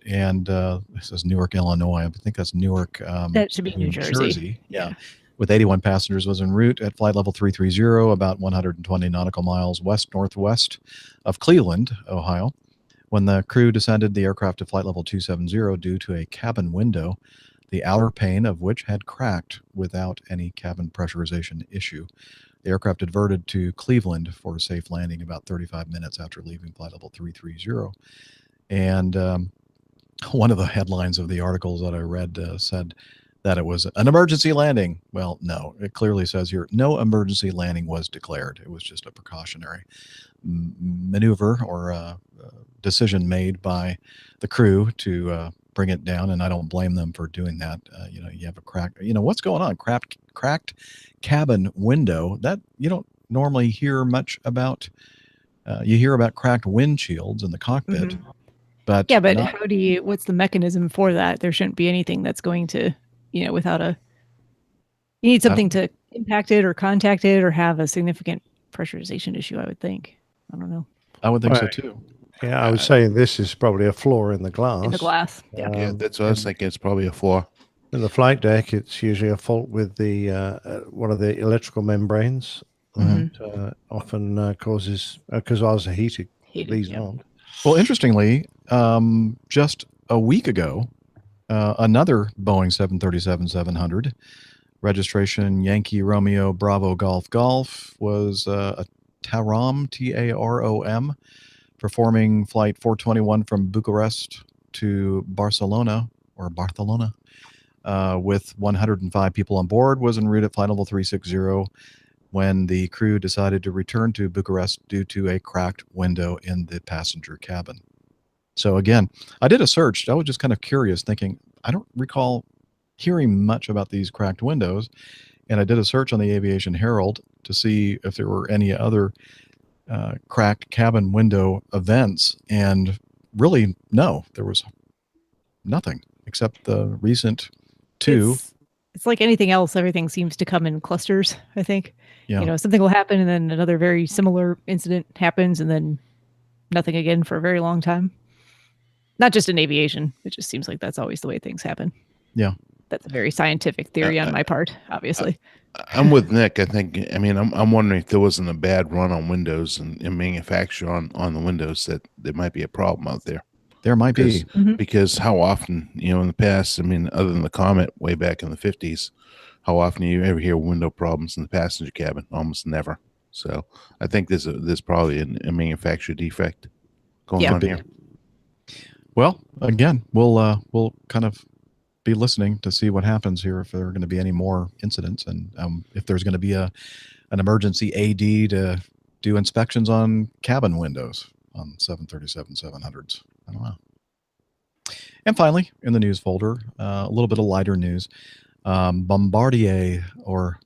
And this is Newark, Illinois. I think that's Newark. That should be New Jersey. Yeah. With 81 passengers, was en route at flight level 330, about 120 nautical miles west-northwest of Cleveland, Ohio, when the crew descended the aircraft to flight level 270 due to a cabin window, the outer pane of which had cracked without any cabin pressurization issue. The aircraft diverted to Cleveland for a safe landing about 35 minutes after leaving flight level 330. And one of the headlines of the articles that I read said that it was an emergency landing. Well, no, it clearly says here, no emergency landing was declared. It was just a precautionary maneuver or decision made by the crew to bring it down. And I don't blame them for doing that. You have a crack, what's going on? Cracked cabin window that you don't normally hear much about. You hear about cracked windshields in the cockpit. Mm-hmm. But what's the mechanism for that? There shouldn't be anything that's going to, without you need something to impact it or contact it or have a significant pressurization issue, I would think. I don't know. I would think so too. Yeah, I would say this is probably a flaw in the glass. In the glass, yeah. Yeah, that's what I was thinking. It's probably a flaw. In the flight deck, it's usually a fault with the one of the electrical membranes. That often causes, because ours are heated. These aren't. Well, interestingly, just a week ago, another Boeing 737-700, registration Yankee Romeo Bravo Golf Golf, was a Tarom, Tarom, performing flight 421 from Bucharest to Barcelona with 105 people on board, was en route at flight level 360 when the crew decided to return to Bucharest due to a cracked window in the passenger cabin. So again, I did a search. I was just kind of curious, thinking, I don't recall hearing much about these cracked windows. And I did a search on the Aviation Herald to see if there were any other cracked cabin window events. And really, no, there was nothing except the recent two. It's like anything else. Everything seems to come in clusters, I think. Yeah. Something will happen and then another very similar incident happens and then nothing again for a very long time. Not just in aviation. It just seems like that's always the way things happen. Yeah. That's a very scientific theory on my part, obviously. I'm with Nick. I'm wondering if there wasn't a bad run on Windows and manufacture on the Windows, that there might be a problem out there. There might be. Because how often, in the past, other than the Comet way back in the 50s, how often do you ever hear window problems in the passenger cabin? Almost never. So I think there's probably a manufacturer defect going on here. Well, again, we'll kind of be listening to see what happens here, if there are going to be any more incidents, and if there's going to be an emergency AD to do inspections on cabin windows on 737-700s. I don't know. And finally, in the news folder, a little bit of lighter news. Bombardier, or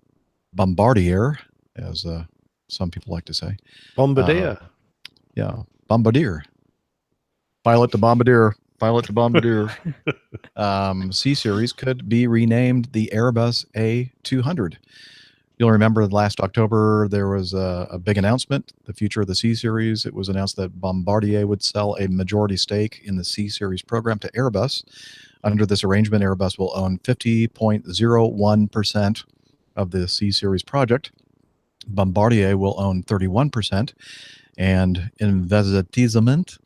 Bombardier, as some people like to say. Bombardier. Yeah, Bombardier. Pilot to Bombardier. Pilot to Bombardier. C-Series could be renamed the Airbus A200. You'll remember last October, there was a big announcement, the future of the C-Series. It was announced that Bombardier would sell a majority stake in the C-Series program to Airbus. Under this arrangement, Airbus will own 50.01% of the C-Series project. Bombardier will own 31%. And Investissement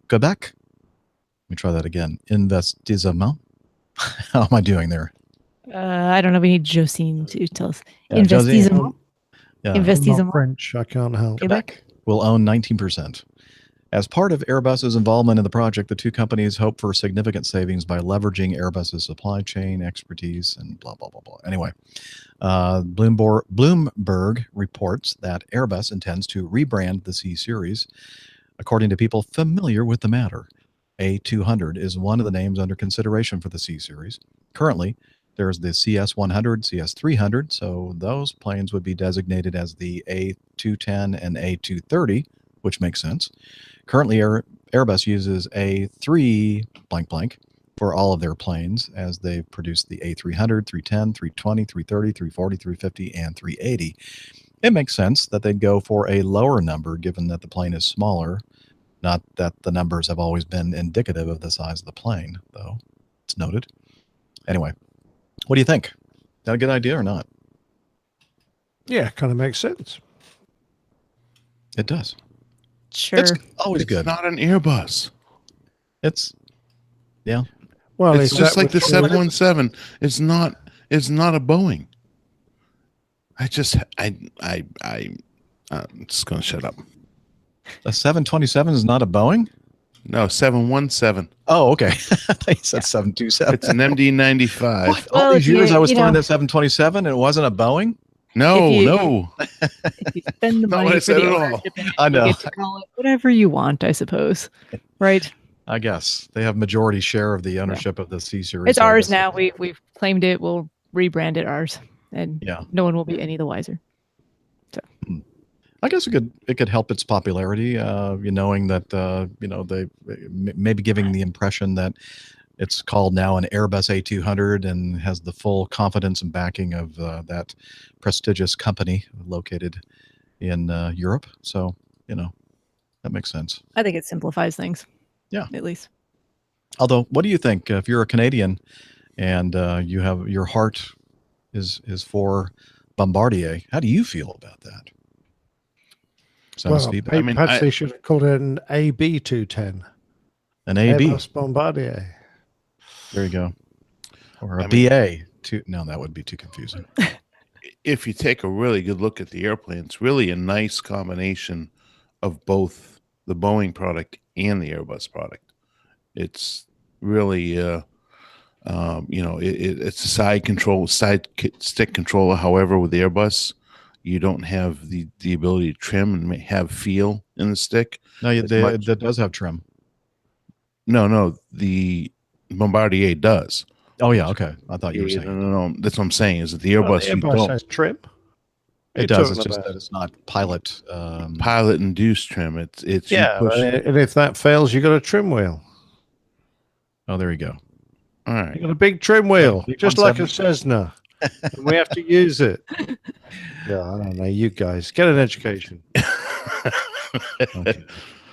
Quebec. Let me try that again. Investissement. How am I doing there? I don't know. We need Josine to tell us. Yeah, Josine. Investissement. Yeah. I'm not Investissement. French. I can't help. Quebec. Will own 19%. As part of Airbus's involvement in the project, the two companies hope for significant savings by leveraging Airbus's supply chain expertise and blah, blah, blah, blah. Anyway, Bloomberg reports that Airbus intends to rebrand the C-Series. According to people familiar with the matter, A200 is one of the names under consideration for the C-Series. Currently, there's the CS100, CS300, so those planes would be designated as the A210 and A230, which makes sense. Currently, Airbus uses A3 blank blank for all of their planes, as they've produced the A300, 310, 320, 330, 340, 350, and 380. It makes sense that they'd go for a lower number, given that the plane is smaller. Not that the numbers have always been indicative of the size of the plane, though. It's noted. Anyway, what do you think? Is that a good idea or not? Yeah, kind of makes sense. It does. Sure. It's always It's good. not an Airbus. It's, yeah. Well, It's is just that like the what- 717. It's not a Boeing. I'm just gonna shut up. A 727 is not a Boeing? No, 717. Oh, okay. I thought you said 727. It's an MD-95. What? Well, All these if years you- I was you flying know- that 727 and it wasn't a Boeing? No, If you- no. If you spend the Not what money I for said the at all. ownership, and I you know. get to call it whatever you want, I suppose. Right? I guess. They have majority share of the ownership of the C-Series. It's so I ours guess- now. We've claimed it. We'll rebrand it ours, and Yeah. no one will be any the wiser. I guess it could help its popularity, knowing that they maybe giving the impression that it's called now an Airbus A200 and has the full confidence and backing of that prestigious company located in Europe. So that makes sense. I think it simplifies things. Yeah. At least. Although, what do you think if you're a Canadian and you have your heart is for Bombardier? How do you feel about that? Send us Well, feedback. perhaps they should have called it an AB210. An AB. Airbus Bombardier. There you go. Or a I mean- BA. No, that would be too confusing. If you take a really good look at the airplane, it's really a nice combination of both the Boeing product and the Airbus product. It's really, it's a side stick controller. However, with the Airbus, you don't have the ability to trim and have feel in the stick. No, As much- that does have trim. No, the Bombardier does. Oh yeah, okay. I thought you were saying No. That's what I'm saying. Is that the Well, Airbus, the you Airbus don't has trim. it You're does. It's talking just about- that it's not pilot. pilot induced trim. It's you Yeah, push. and if that fails, you got a trim wheel. Oh, there you go. All You right. got a big trim wheel, big just like a 170. Cessna. And we have to use it. Yeah, I don't know. You guys get an education. Okay.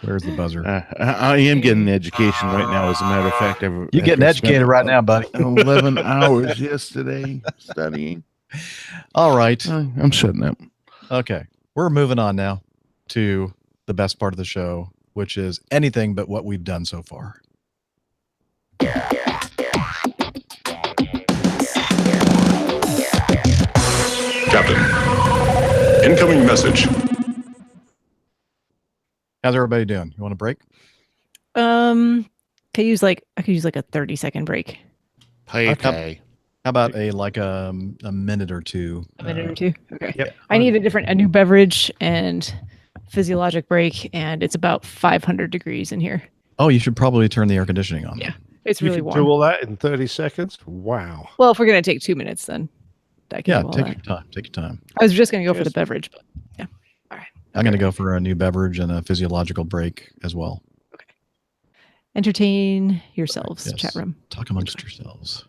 Where's the buzzer? I am getting an education right now. As a matter of fact, You're getting educated right now, buddy. 11 hours yesterday studying. All right. I'm shutting up. Okay. We're moving on now to the best part of the show, which is anything but what we've done so far. Captain, incoming message. How's everybody doing? You want a break? I could use like a 30-second break. Pay. How about a minute or two? A minute or two. Okay. Yep. I need a new beverage and physiologic break, and it's about 500 degrees in here. Oh, you should probably turn the air conditioning on. Yeah. It's You really can warm. do all that in 30 seconds? Wow. Well, if we're gonna take 2 minutes, then I can Yeah, do all take that. your time. Take your time. I was just going to go for the Cheers. beverage, but yeah. All right. I'm going to go for a new beverage and a physiological break as well. Entertain yourselves, Yes. chat room. Talk amongst yourselves.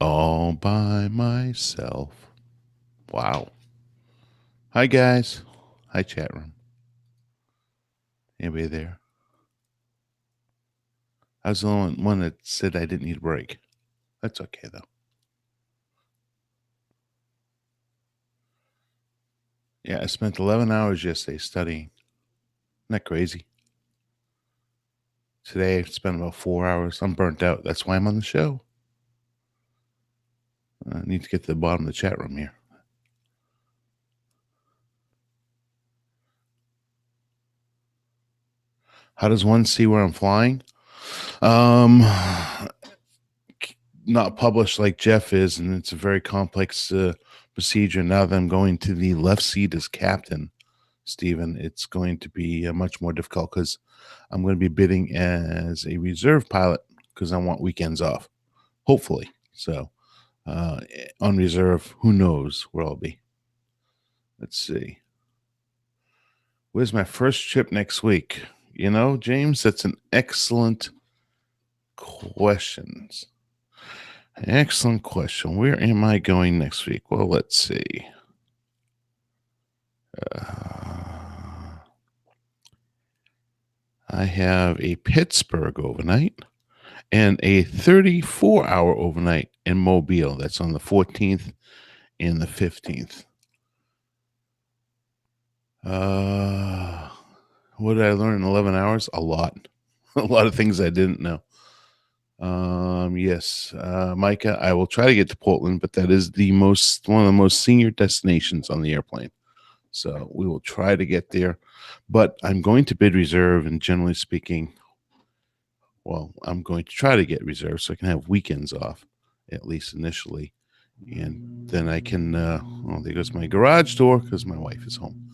All by myself. Wow. Hi, guys. Hi, chat room. Anybody there? I was the only one that said I didn't need a break. That's okay, though. Yeah, I spent 11 hours yesterday studying. Isn't that crazy? Today, I spent about 4 hours. I'm burnt out. That's why I'm on the show. I need to get to the bottom of the chat room here. How does one see where I'm flying? Not published like Jeff is, and it's a very complex procedure. Now that I'm going to the left seat as captain, Stephen, it's going to be much more difficult because I'm going to be bidding as a reserve pilot because I want weekends off, hopefully. So on reserve, who knows where I'll be. Let's see. Where's my first trip next week? You know, James, that's an excellent question. Excellent question. Where am I going next week? Well, let's see. I have a Pittsburgh overnight and a 34-hour overnight in Mobile. That's on the 14th and the 15th. What did I learn in 11 hours? A lot. A lot of things I didn't know. Yes, Micah, I will try to get to Portland, but that is one of the most senior destinations on the airplane. So we will try to get there, but I'm going to bid reserve, and generally speaking, well, I'm going to try to get reserve so I can have weekends off, at least initially. And then I can, there goes my garage door because my wife is home.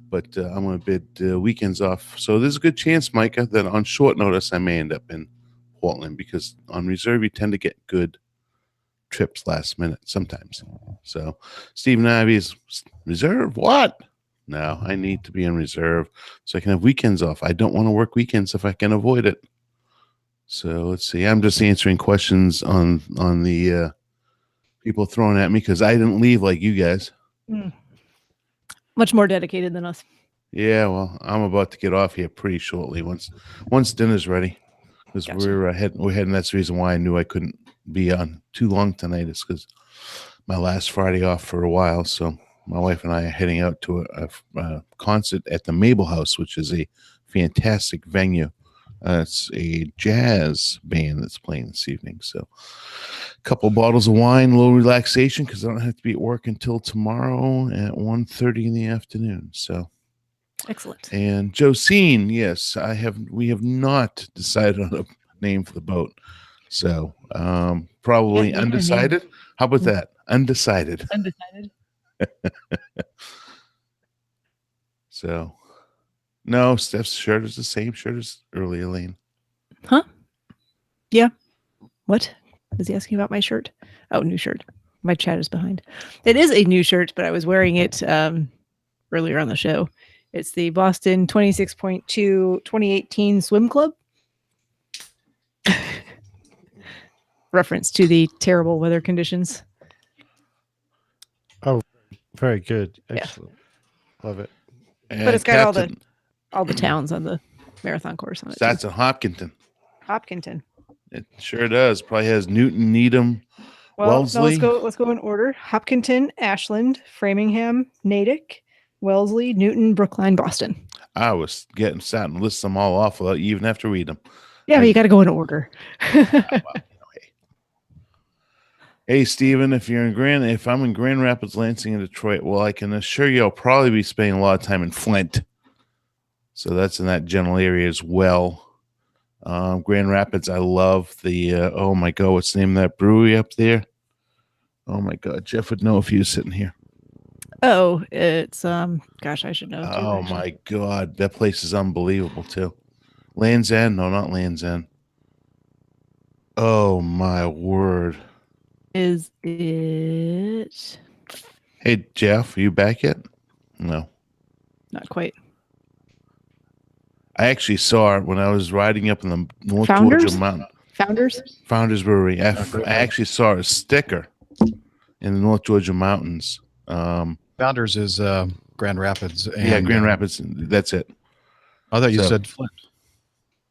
But I'm going to bid weekends off. So there's a good chance, Micah, that on short notice I may end up in Portland because on reserve you tend to get good trips last minute sometimes. So Stephen Ivy's reserve, what? No, I need to be in reserve so I can have weekends off. I don't want to work weekends if I can avoid it. So let's see. I'm just answering questions on the people throwing at me because I didn't leave like you guys. Much more dedicated than us. Yeah, well, I'm about to get off here pretty shortly once dinner's ready because Gotcha. we're heading. That's the reason why I knew I couldn't be on too long tonight is because my last Friday off for a while. So my wife and I are heading out to a concert at the Mabel House, which is a fantastic venue. It's a jazz band that's playing this evening. So a couple bottles of wine, a little relaxation because I don't have to be at work until tomorrow at 1:30 in the afternoon. So excellent. And Josine, yes, we have not decided on a name for the boat. So probably undecided. How about that? Undecided. Undecided. So no, Steph's shirt is the same shirt as earlier, Elaine. Huh? Yeah. What? Was he asking about my shirt? Oh, new shirt. My chat is behind. It is a new shirt, but I was wearing it earlier on the show. It's the Boston 26.2 2018 Swim Club. Reference to the terrible weather conditions. Oh, very good. Excellent. Love it. But it's got all the towns on the marathon course on it. That's in Hopkinton. Hopkinton. It sure does. Probably has Newton, Needham, Well, Wellesley. no, let's go in order. Hopkinton, Ashland, Framingham, Natick, Wellesley, Newton, Brookline, Boston. I was getting sat and list them all off without you even have to read them. Yeah, but you got to go in order. Hey, Stephen, if I'm in Grand Rapids, Lansing, and Detroit, well, I can assure you I'll probably be spending a lot of time in Flint. So that's in that general area as well. Grand Rapids, I love the, oh my God, what's the name of that brewery up there? Oh my God, Jeff would know if he was sitting here. Oh, it's, gosh, I should know. Oh my God, that place is unbelievable too. Land's End? No, not Land's End. Oh my word! Is it? Hey Jeff, are you back yet? No. Not quite. I actually saw it when I was riding up in the North Founders? Georgia mountain. Founders Brewery. I actually saw a sticker in the North Georgia mountains. Founders is Grand Rapids. And, yeah, Grand Rapids. That's it. I thought you said Flint.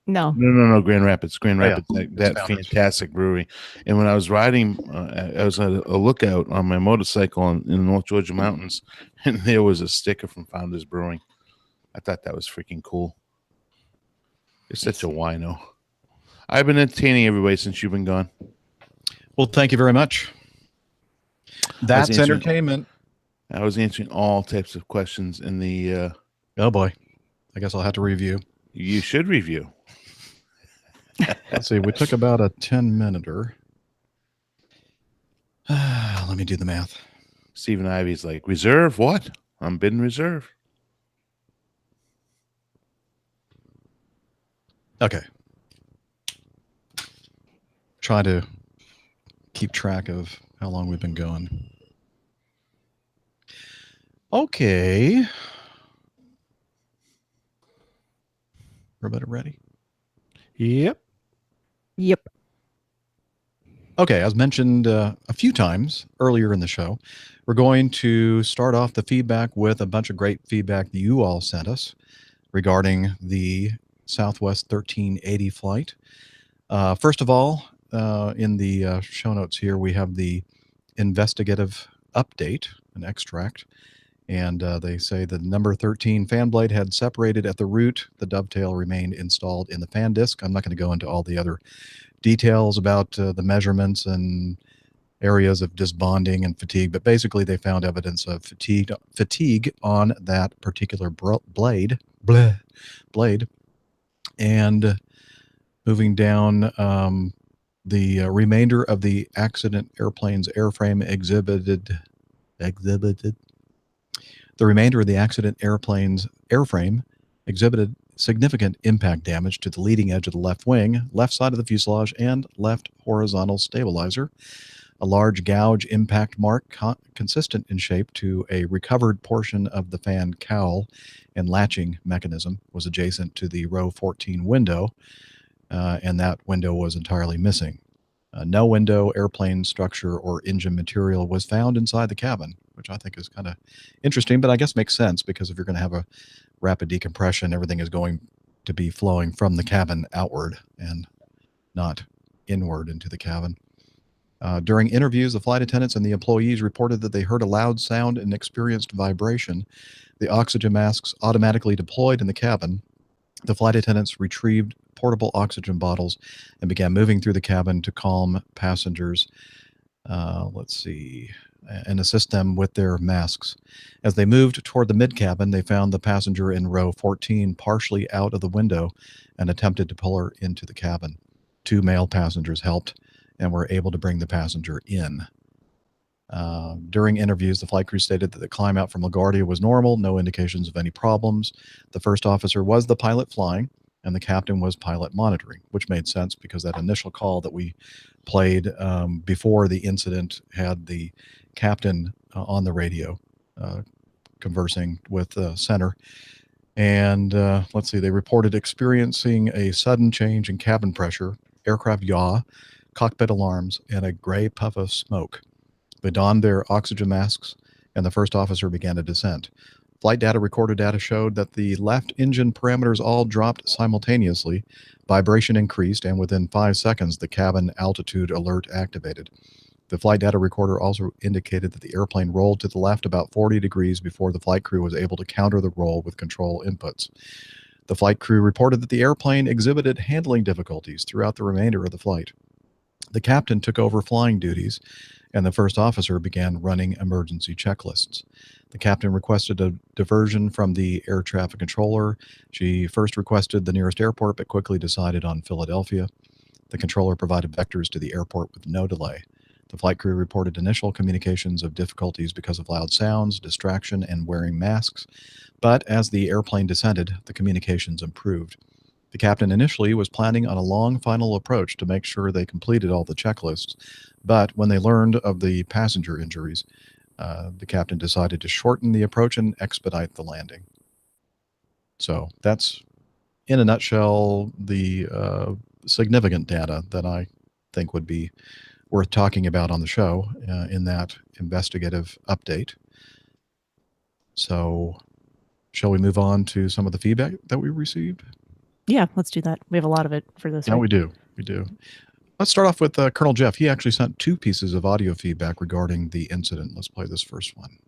No. No, Grand Rapids. Grand Oh, yeah. Rapids, that Founders. fantastic brewery. And when I was riding, I was at a lookout on my motorcycle in the North Georgia mountains, and there was a sticker from Founders Brewing. I thought that was freaking cool. It's such a wino. I've been entertaining everybody since you've been gone. Well, thank you very much. That's entertainment. I was answering all types of questions in the... oh, boy. I guess I'll have to review. You should review. Let's see. We took about a 10-minuter. Let me do the math. Stephen Ivy's like, reserve what? I'm bidding reserve. Okay. Try to keep track of how long we've been going. Okay. Everybody ready? Yep. Yep. Okay, as mentioned a few times earlier in the show, we're going to start off the feedback with a bunch of great feedback that you all sent us regarding the Southwest 1380 flight. First of all, in the show notes here, we have the investigative update, an extract, and they say the number 13 fan blade had separated at the root. The dovetail remained installed in the fan disc. I'm not going to go into all the other details about the measurements and areas of disbonding and fatigue, but basically they found evidence of fatigue on that particular blade. And moving down, the remainder of the accident airplane's airframe exhibited. The remainder of the accident airplane's airframe exhibited significant impact damage to the leading edge of the left wing, left side of the fuselage, and left horizontal stabilizer. A large gouge impact mark consistent in shape to a recovered portion of the fan cowl and latching mechanism was adjacent to the row 14 window, and that window was entirely missing. No window, airplane structure, or engine material was found inside the cabin, which I think is kind of interesting, but I guess makes sense because if you're going to have a rapid decompression, everything is going to be flowing from the cabin outward and not inward into the cabin. During interviews, the flight attendants and the employees reported that they heard a loud sound and experienced vibration. The oxygen masks automatically deployed in the cabin. The flight attendants retrieved portable oxygen bottles and began moving through the cabin to calm passengers. And assist them with their masks. As they moved toward the mid-cabin, they found the passenger in row 14 partially out of the window and attempted to pull her into the cabin. 2 male passengers helped and were able to bring the passenger in. During interviews, the flight crew stated that the climb out from LaGuardia was normal, no indications of any problems. The first officer was the pilot flying, and the captain was pilot monitoring, which made sense because that initial call that we played before the incident had the captain on the radio conversing with the center. And they reported experiencing a sudden change in cabin pressure, aircraft yaw, cockpit alarms, and a gray puff of smoke. They donned their oxygen masks, and the first officer began a descent. Flight data recorder data showed that the left engine parameters all dropped simultaneously. Vibration increased, and within 5 seconds, the cabin altitude alert activated. The flight data recorder also indicated that the airplane rolled to the left about 40 degrees before the flight crew was able to counter the roll with control inputs. The flight crew reported that the airplane exhibited handling difficulties throughout the remainder of the flight. The captain took over flying duties, and the first officer began running emergency checklists. The captain requested a diversion from the air traffic controller. She first requested the nearest airport, but quickly decided on Philadelphia. The controller provided vectors to the airport with no delay. The flight crew reported initial communications of difficulties because of loud sounds, distraction, and wearing masks, but as the airplane descended, the communications improved. The captain initially was planning on a long final approach to make sure they completed all the checklists, but when they learned of the passenger injuries, the captain decided to shorten the approach and expedite the landing. So that's, in a nutshell, the significant data that I think would be worth talking about on the show in that investigative update. So shall we move on to some of the feedback that we received? Yeah, let's do that. We have a lot of it for this. Yeah, week. we do. We do. Let's start off with Colonel Jeff. He actually sent 2 pieces of audio feedback regarding the incident. Let's play this first one.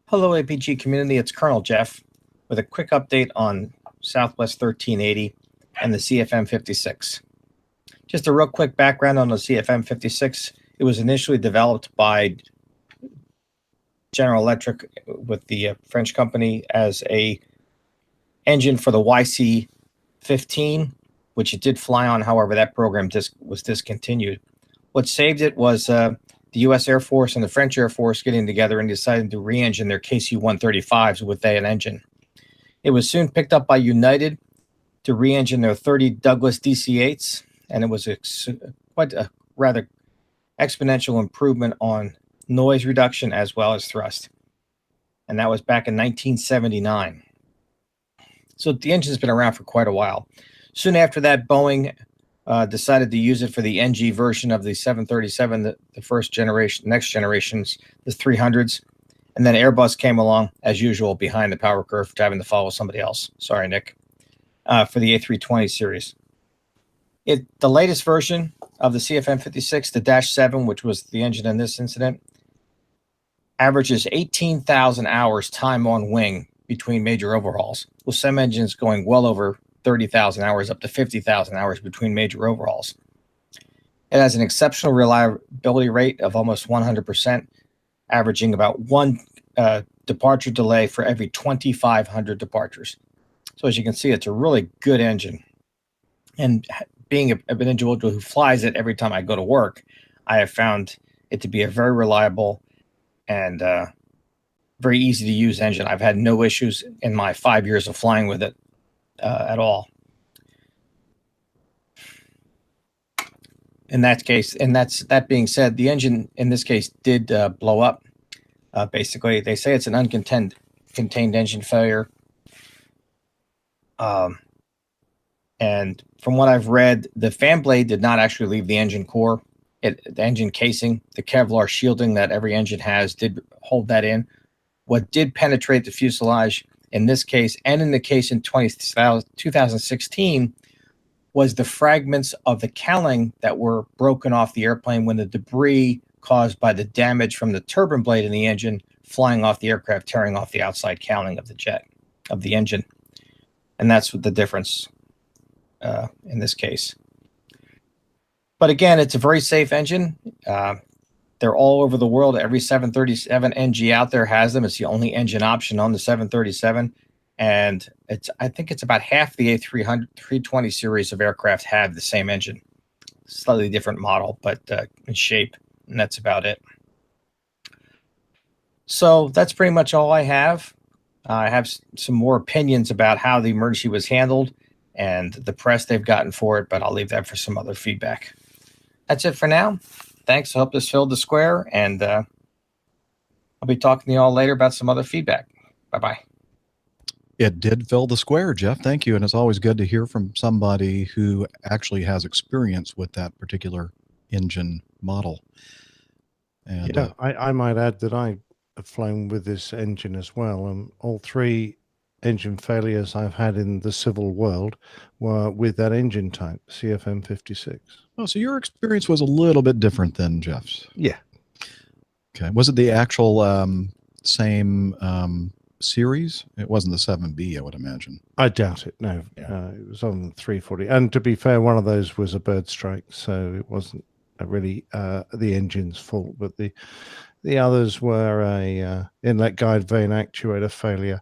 Hello, APG community. It's Colonel Jeff with a quick update on Southwest 1380 and the CFM56. Just a real quick background on the CFM56. It was initially developed by General Electric with the French company as a engine for the YC-15, which it did fly on. However, that program was discontinued. What saved it was the U.S. Air Force and the French Air Force getting together and deciding to re-engine their KC-135s with that engine. It was soon picked up by United to re-engine their 30 Douglas DC-8s, and it was quite a rather exponential improvement on noise reduction as well as thrust. And that was back in 1979. So the engine's been around for quite a while. Soon after that, Boeing decided to use it for the NG version of the 737, the first generation, next generations, the 300s. And then Airbus came along, as usual, behind the power curve, having to follow somebody else. Sorry, Nick. For the A320 series. The latest version of the CFM56, the -7, which was the engine in this incident, averages 18,000 hours time on wing between major overhauls, with some engines going well over 30,000 hours, up to 50,000 hours between major overhauls. It has an exceptional reliability rate of almost 100%, averaging about 1 departure delay for every 2,500 departures. So as you can see, it's a really good engine. And being an individual who flies it every time I go to work, I have found it to be a very reliable and very easy to use engine. I've had no issues in my 5 years of flying with it at all. In that case, and that being said, the engine in this case did blow up. Basically, they say it's an uncontained engine failure. And from what I've read, the fan blade did not actually leave the engine core. The engine casing, the Kevlar shielding that every engine has, did hold that in. What did penetrate the fuselage in this case, and in the case in 2016, was the fragments of the cowling that were broken off the airplane when the debris caused by the damage from the turbine blade in the engine flying off the aircraft, tearing off the outside cowling of the engine. And that's what the difference in this case. But again, it's a very safe engine. They're all over the world. Every 737 NG out there has them. It's the only engine option on the 737. And I think it's about half the A320 series of aircraft have the same engine. Slightly different model, but in shape. And that's about it. So that's pretty much all I have. I have some more opinions about how the emergency was handled and the press they've gotten for it, but I'll leave that for some other feedback. That's it for now. Thanks. I hope this filled the square, and I'll be talking to you all later about some other feedback. Bye-bye. It did fill the square, Jeff. Thank you. And it's always good to hear from somebody who actually has experience with that particular engine model. And yeah, I might add that I have flown with this engine as well. All 3 engine failures I've had in the civil world were with that engine type, CFM56. Oh, so your experience was a little bit different than Jeff's. Yeah. Okay. Was it the actual same series? It wasn't the 7B, I would imagine. I doubt it. No, Yeah. it was on the 340. And to be fair, one of those was a bird strike, so it wasn't really the engine's fault. But the others were a inlet guide vane actuator failure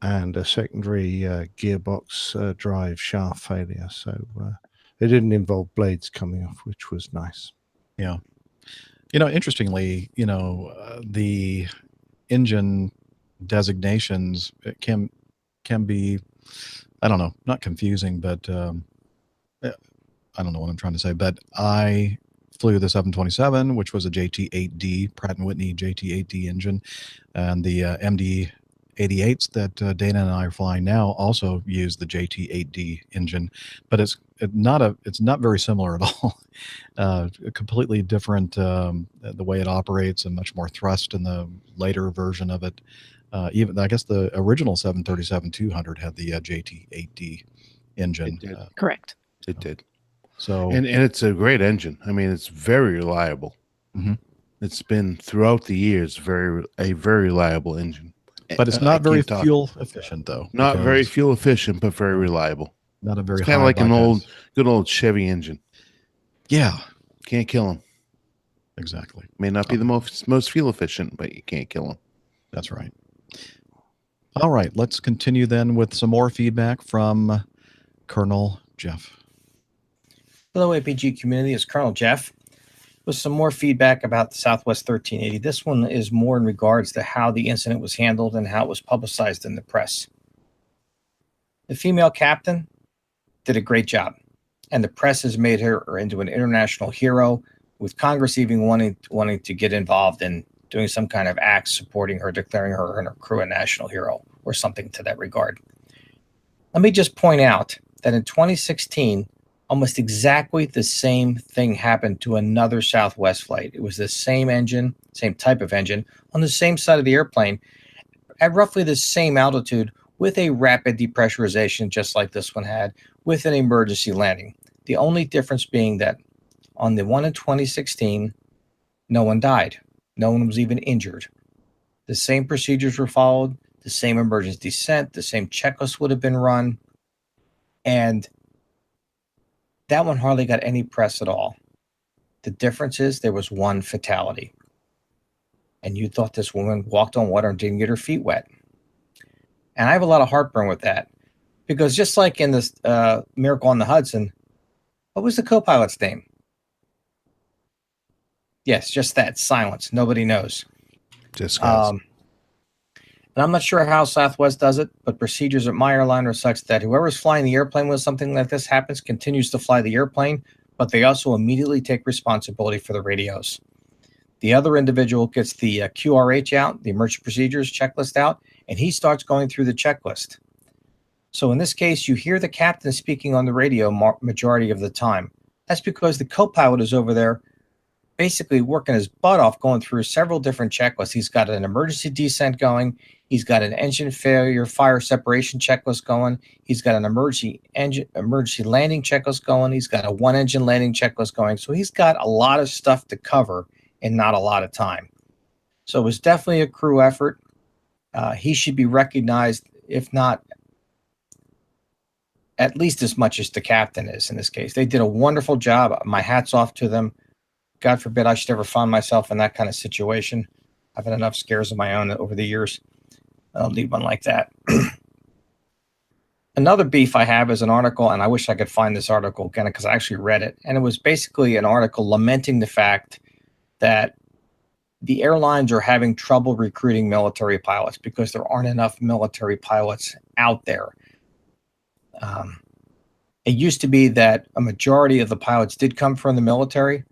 and a secondary gearbox drive shaft failure. So it didn't involve blades coming off, which was nice. Yeah. Interestingly, the engine designations can be I don't know, not confusing, but I don't know what I'm trying to say. But I flew the 727, which was a JT8D, Pratt & Whitney JT8D engine, and the MD-88s that Dana and I are flying now also use the JT8D engine, but it's not very similar at all. A completely different the way it operates, and much more thrust in the later version of it. Even I guess the original 737-200 had the JT8D engine. It did. Correct. It did. So and it's a great engine. I mean, it's very reliable. Mhm. It's been throughout the years a very reliable engine. but it's I not very can't talk. fuel efficient, though. Not very because fuel efficient, but very reliable. Not a very It's kind high of like an bypass. good old Chevy engine. Yeah, Can't kill them. exactly. May not be the most fuel efficient, but you can't kill them. That's right. All right, let's continue then with some more feedback from Colonel Jeff. Hello, APG community. It's Colonel Jeff with some more feedback about the Southwest 1380. This one is more in regards to how the incident was handled and how it was publicized in the press. The female captain did a great job, and the press has made her into an international hero, with Congress even wanting to get involved in doing some kind of act supporting her, declaring her and her crew a national hero or something to that regard. Let me just point out that in 2016, almost exactly the same thing happened to another Southwest flight. It was the same engine, same type of engine, on the same side of the airplane at roughly the same altitude with a rapid depressurization, just like this one had, with an emergency landing. The only difference being that on the one in 2016, no one died. No one was even injured. The same procedures were followed, the same emergency descent, the same checklist would have been run, and that one hardly got any press at all. The difference is there was one fatality. And you thought this woman walked on water and didn't get her feet wet. And I have a lot of heartburn with that, because just like in this Miracle on the Hudson, what was the co-pilot's name? Yes, just that, silence. Nobody knows. Just guys. And I'm not sure how Southwest does it, but procedures at my airline are such that whoever's flying the airplane when something like this happens continues to fly the airplane, but they also immediately take responsibility for the radios. The other individual gets the QRH out, the emergency procedures checklist out, and he starts going through the checklist. So in this case, you hear the captain speaking on the radio majority of the time. That's because the co-pilot is over there basically working his butt off, going through several different checklists. He's got an emergency descent going. He's got an engine failure, fire separation checklist going. He's got an emergency landing checklist going. He's got a one engine landing checklist going. So he's got a lot of stuff to cover in not a lot of time. So it was definitely a crew effort. He should be recognized, if not at least as much as the captain is in this case. They did a wonderful job. My hat's off to them. God forbid I should ever find myself in that kind of situation. I've had enough scares of my own over the years. I don't need one like that. Another beef I have is an article, and I wish I could find this article again because I actually read it. And it was basically an article lamenting the fact that the airlines are having trouble recruiting military pilots because there aren't enough military pilots out there. It used to be that a majority of the pilots did come from the military.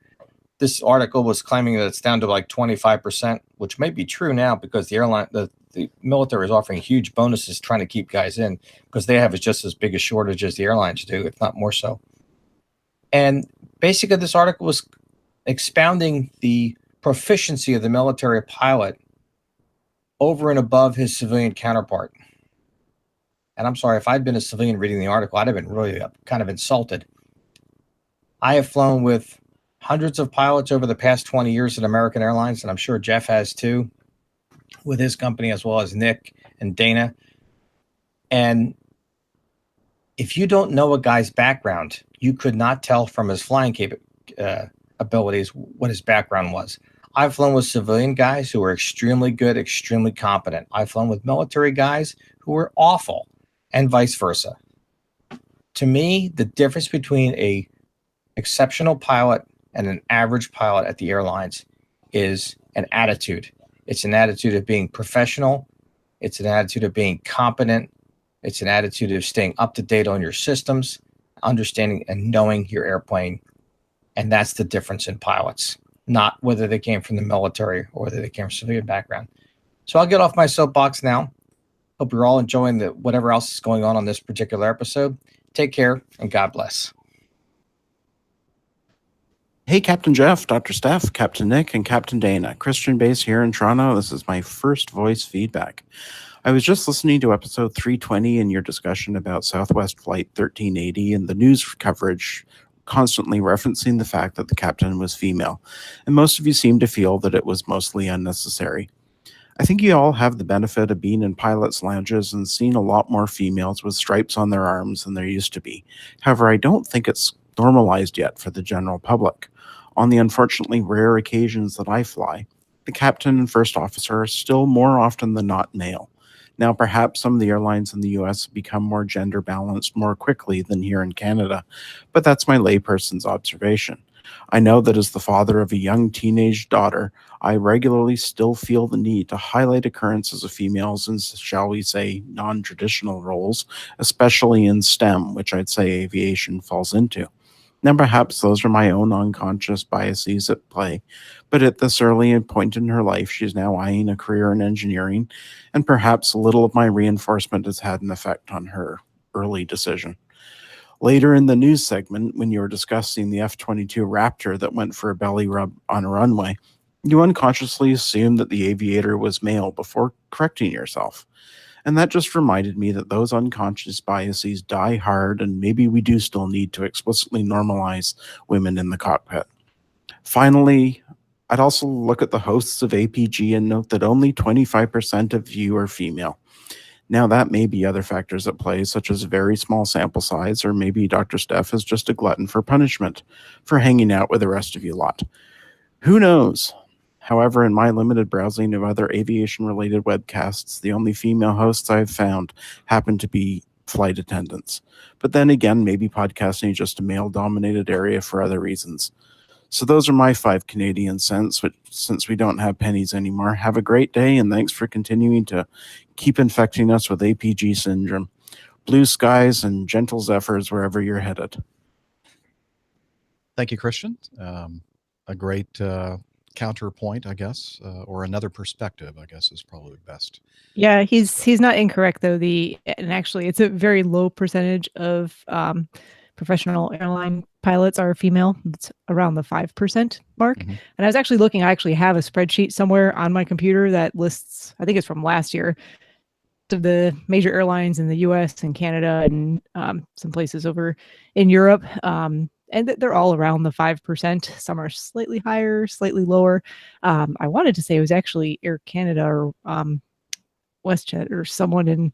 This article was claiming that it's down to like 25%, which may be true now because the military is offering huge bonuses trying to keep guys in because they have just as big a shortage as the airlines do, if not more so. And basically this article was expounding the proficiency of the military pilot over and above his civilian counterpart. And I'm sorry, if I'd been a civilian reading the article, I'd have been really kind of insulted. I have flown with hundreds of pilots over the past 20 years at American Airlines, and I'm sure Jeff has too, with his company, as well as Nick and Dana. And if you don't know a guy's background, you could not tell from his flying abilities what his background was. I've flown with civilian guys who are extremely good, extremely competent. I've flown with military guys who are awful, and vice versa. To me, the difference between an exceptional pilot and an average pilot at the airlines is an attitude. It's an attitude of being professional. It's an attitude of being competent. It's an attitude of staying up to date on your systems, understanding and knowing your airplane. And that's the difference in pilots, not whether they came from the military or whether they came from civilian background. So I'll get off my soapbox now. Hope you're all enjoying whatever else is going on this particular episode. Take care and God bless. Hey, Captain Jeff, Dr. Steph, Captain Nick, and Captain Dana. Christian Base here in Toronto. This is my first voice feedback. I was just listening to episode 320 and your discussion about Southwest Flight 1380 and the news coverage constantly referencing the fact that the captain was female, and most of you seem to feel that it was mostly unnecessary. I think you all have the benefit of being in pilots' lounges and seeing a lot more females with stripes on their arms than there used to be. However, I don't think it's normalized yet for the general public. On the unfortunately rare occasions that I fly, the captain and first officer are still more often than not male. Now, perhaps some of the airlines in the US have become more gender balanced more quickly than here in Canada, but that's my layperson's observation. I know that as the father of a young teenage daughter, I regularly still feel the need to highlight occurrences of females in, shall we say, non-traditional roles, especially in STEM, which I'd say aviation falls into. Now, perhaps those are my own unconscious biases at play, but at this early point in her life, she's now eyeing a career in engineering, and perhaps a little of my reinforcement has had an effect on her early decision. Later in the news segment, when you were discussing the F-22 Raptor that went for a belly rub on a runway, you unconsciously assumed that the aviator was male before correcting yourself. And that just reminded me that those unconscious biases die hard, and maybe we do still need to explicitly normalize women in the cockpit. Finally, I'd also look at the hosts of APG and note that only 25% of you are female. Now, that may be other factors at play, such as a very small sample size, or maybe Dr. Steph is just a glutton for punishment for hanging out with the rest of you lot. Who knows? However, in my limited browsing of other aviation-related webcasts, the only female hosts I've found happen to be flight attendants. But then again, maybe podcasting is just a male-dominated area for other reasons. So those are my 5 Canadian cents, which, since we don't have pennies anymore. Have a great day, and thanks for continuing to keep infecting us with APG syndrome. Blue skies and gentle zephyrs wherever you're headed. Thank you, Christian. A great counterpoint, I guess, or another perspective, I guess, is probably best. Yeah, he's not incorrect though. And actually, it's a very low percentage of professional airline pilots are female. It's around the 5% mark. Mm-hmm. And I was actually looking. I actually have a spreadsheet somewhere on my computer that lists, I think it's from last year, of the major airlines in the U.S. and Canada and some places over in Europe. And they're all around the 5%. Some are slightly higher, slightly lower. I wanted to say it was actually Air Canada or WestJet or someone in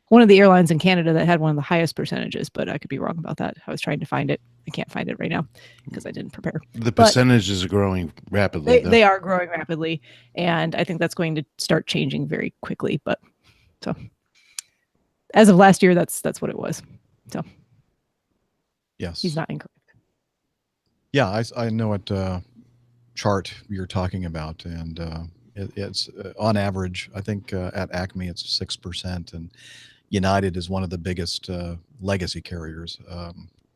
one of the airlines in Canada that had one of the highest percentages, but I could be wrong about that. I was trying to find it. I can't find it right now because I didn't prepare. The percentages are growing rapidly. They are growing rapidly, and I think that's going to start changing very quickly. But so as of last year, that's what it was. So yes, he's not incorrect. Yeah, I know what chart you're talking about, and it's on average, I think at Acme it's 6%, and United is one of the biggest legacy carriers.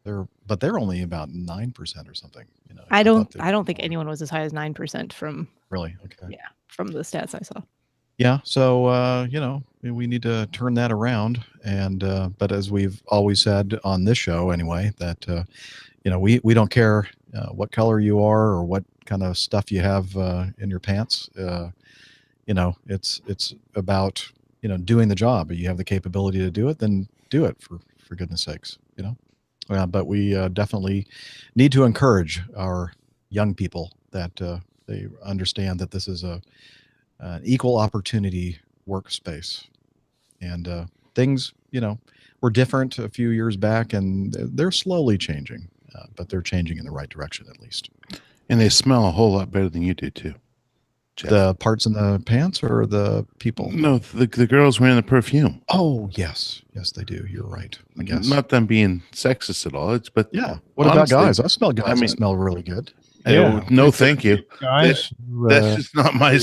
They're only about 9% or something. You know, I don't think anyone was as high as 9% from. Really? Okay. Yeah, from the stats I saw. Yeah, so you know, we need to turn that around, and but as we've always said on this show, anyway, that you know, we don't care what color you are or what kind of stuff you have in your pants. You know, it's about, you know, doing the job. You have the capability to do it, then do it for goodness sakes. You know, but we definitely need to encourage our young people that they understand that this is an equal opportunity workspace, and things, you know, were different a few years back, and they're slowly changing, but they're changing in the right direction at least. And they smell a whole lot better than you do too, Jeff. The parts in the pants or the people? No, the girls wearing the perfume. Oh yes, they do. You're right. I guess not them being sexist at all. But yeah. What honestly, about guys? I smell guys that smell really good. No, thank you. Guys, That's just not my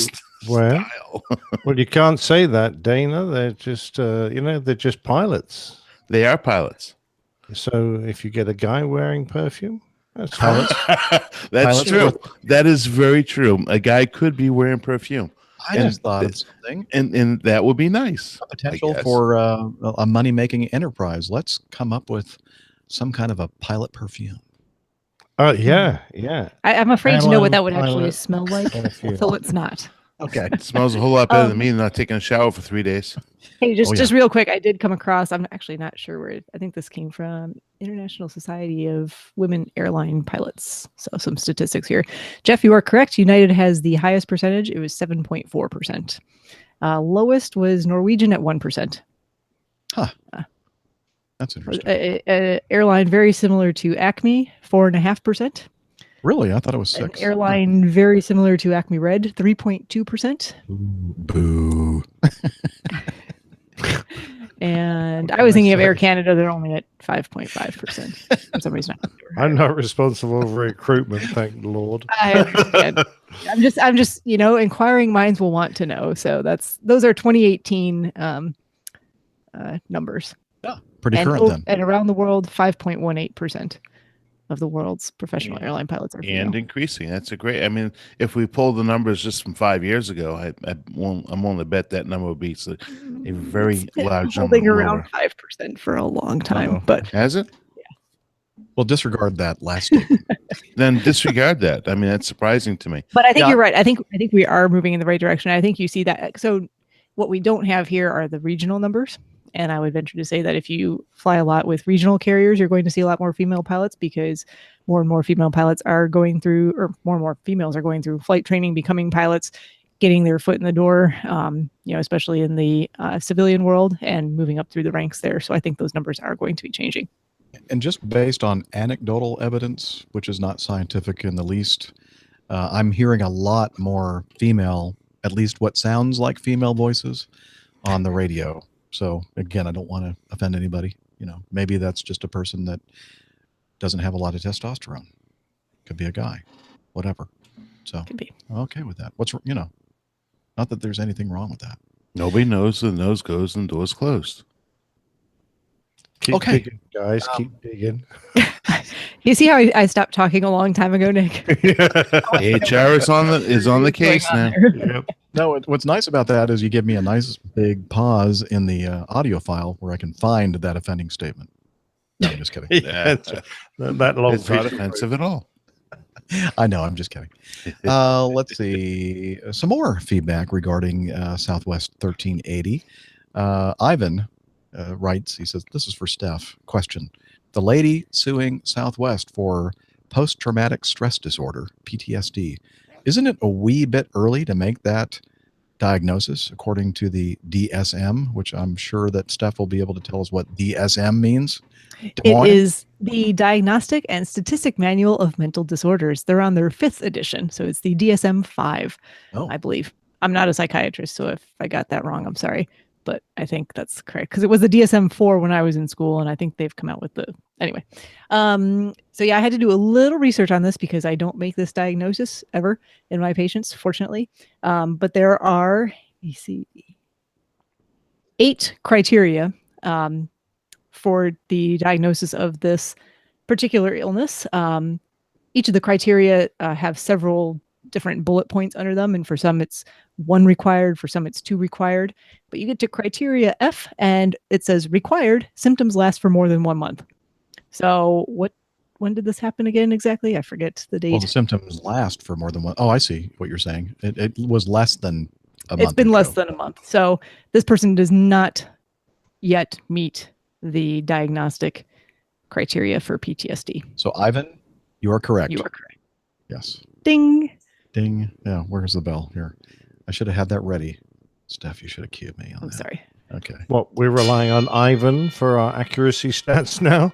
well, style. well, you can't say that, Dana. They're just, they're just pilots. They are pilots. So if you get a guy wearing perfume, that's fine. That's Pilots true. with- That is very true. A guy could be wearing perfume. I just thought of something. And that would be nice. A potential for a money-making enterprise. Let's come up with some kind of a pilot perfume. Yeah. I'm afraid to know what that would Airline actually pilot smell like, perfume. so let's not. Okay. It smells a whole lot better than me not taking a shower for 3 days. Hey, just real quick, I did come across, I'm actually not sure where, I think this came from International Society of Women Airline Pilots. So some statistics here. Jeff, you are correct. United has the highest percentage. It was 7.4%. Lowest was Norwegian at 1%. Huh. That's interesting. Airline very similar to Acme, 4.5%. Really? I thought it was 6. An airline very similar to Acme Red, 3.2%. Boo. And I was thinking of Air Canada, they're only at 5.5% for some reason. I'm not responsible for recruitment, thank the Lord. I'm just, inquiring minds will want to know. So those are 2018 numbers. Yeah, pretty current then. And around the world, 5.18% of the world's professional airline pilots are female. And increasing. That's a great. I mean, if we pull the numbers just from 5 years ago, I'm willing to bet that number would be a very large number. Holding around 5% for a long time, but has it? Well, disregard that last statement. Then disregard that. I mean, that's surprising to me. But I think you're right. I think we are moving in the right direction. I think you see that. So what we don't have here are the regional numbers. And I would venture to say that if you fly a lot with regional carriers, you're going to see a lot more female pilots because more and more female pilots are going through, or more and more females are going through flight training, becoming pilots, getting their foot in the door, especially in the civilian world and moving up through the ranks there. So I think those numbers are going to be changing. And just based on anecdotal evidence, which is not scientific in the least, I'm hearing a lot more female, at least what sounds like female voices on the radio. So again, I don't want to offend anybody. Maybe that's just a person that doesn't have a lot of testosterone. Could be a guy, whatever. So could be. I'm okay with that. Not that there's anything wrong with that. Nobody knows the nose goes and the door's closed. Keep digging, guys. Keep digging. You see how I stopped talking a long time ago, Nick? HR is on the case now. Yep. No, what's nice about that is you give me a nice big pause in the audio file where I can find that offending statement. No, I'm just kidding. That long It's not offensive at all. I know, I'm just kidding. Let's see. Some more feedback regarding Southwest 1380. Ivan writes, he says, this is for Steph. Question. The lady suing Southwest for post-traumatic stress disorder, PTSD. Isn't it a wee bit early to make that diagnosis according to the DSM, which I'm sure that Steph will be able to tell us what DSM means? It is the Diagnostic and Statistic Manual of Mental Disorders. They're on their 5th edition. So it's the DSM-5, I believe. I'm not a psychiatrist, so if I got that wrong, I'm sorry. But I think that's correct because it was the DSM-4 when I was in school, and I think they've come out with anyway. So yeah, I had to do a little research on this because I don't make this diagnosis ever in my patients, fortunately. But there are, 8 criteria for the diagnosis of this particular illness. Each of the criteria have several different bullet points under them, and for some it's 1 required, for some it's 2 required. But you get to criteria F and it says required, symptoms last for more than 1 month. So when did this happen again exactly? I forget the date. Well, the symptoms last for more than 1. Oh, I see what you're saying. It was less than a month. It's been less than a month. So this person does not yet meet the diagnostic criteria for PTSD. So Ivan, you are correct. You are correct. Yes. Ding. Ding. Yeah, where's the bell here? I should have had that ready. Steph, you should have cued me on I'm that. sorry. Okay. Well, we're relying on Ivan for our accuracy stats now.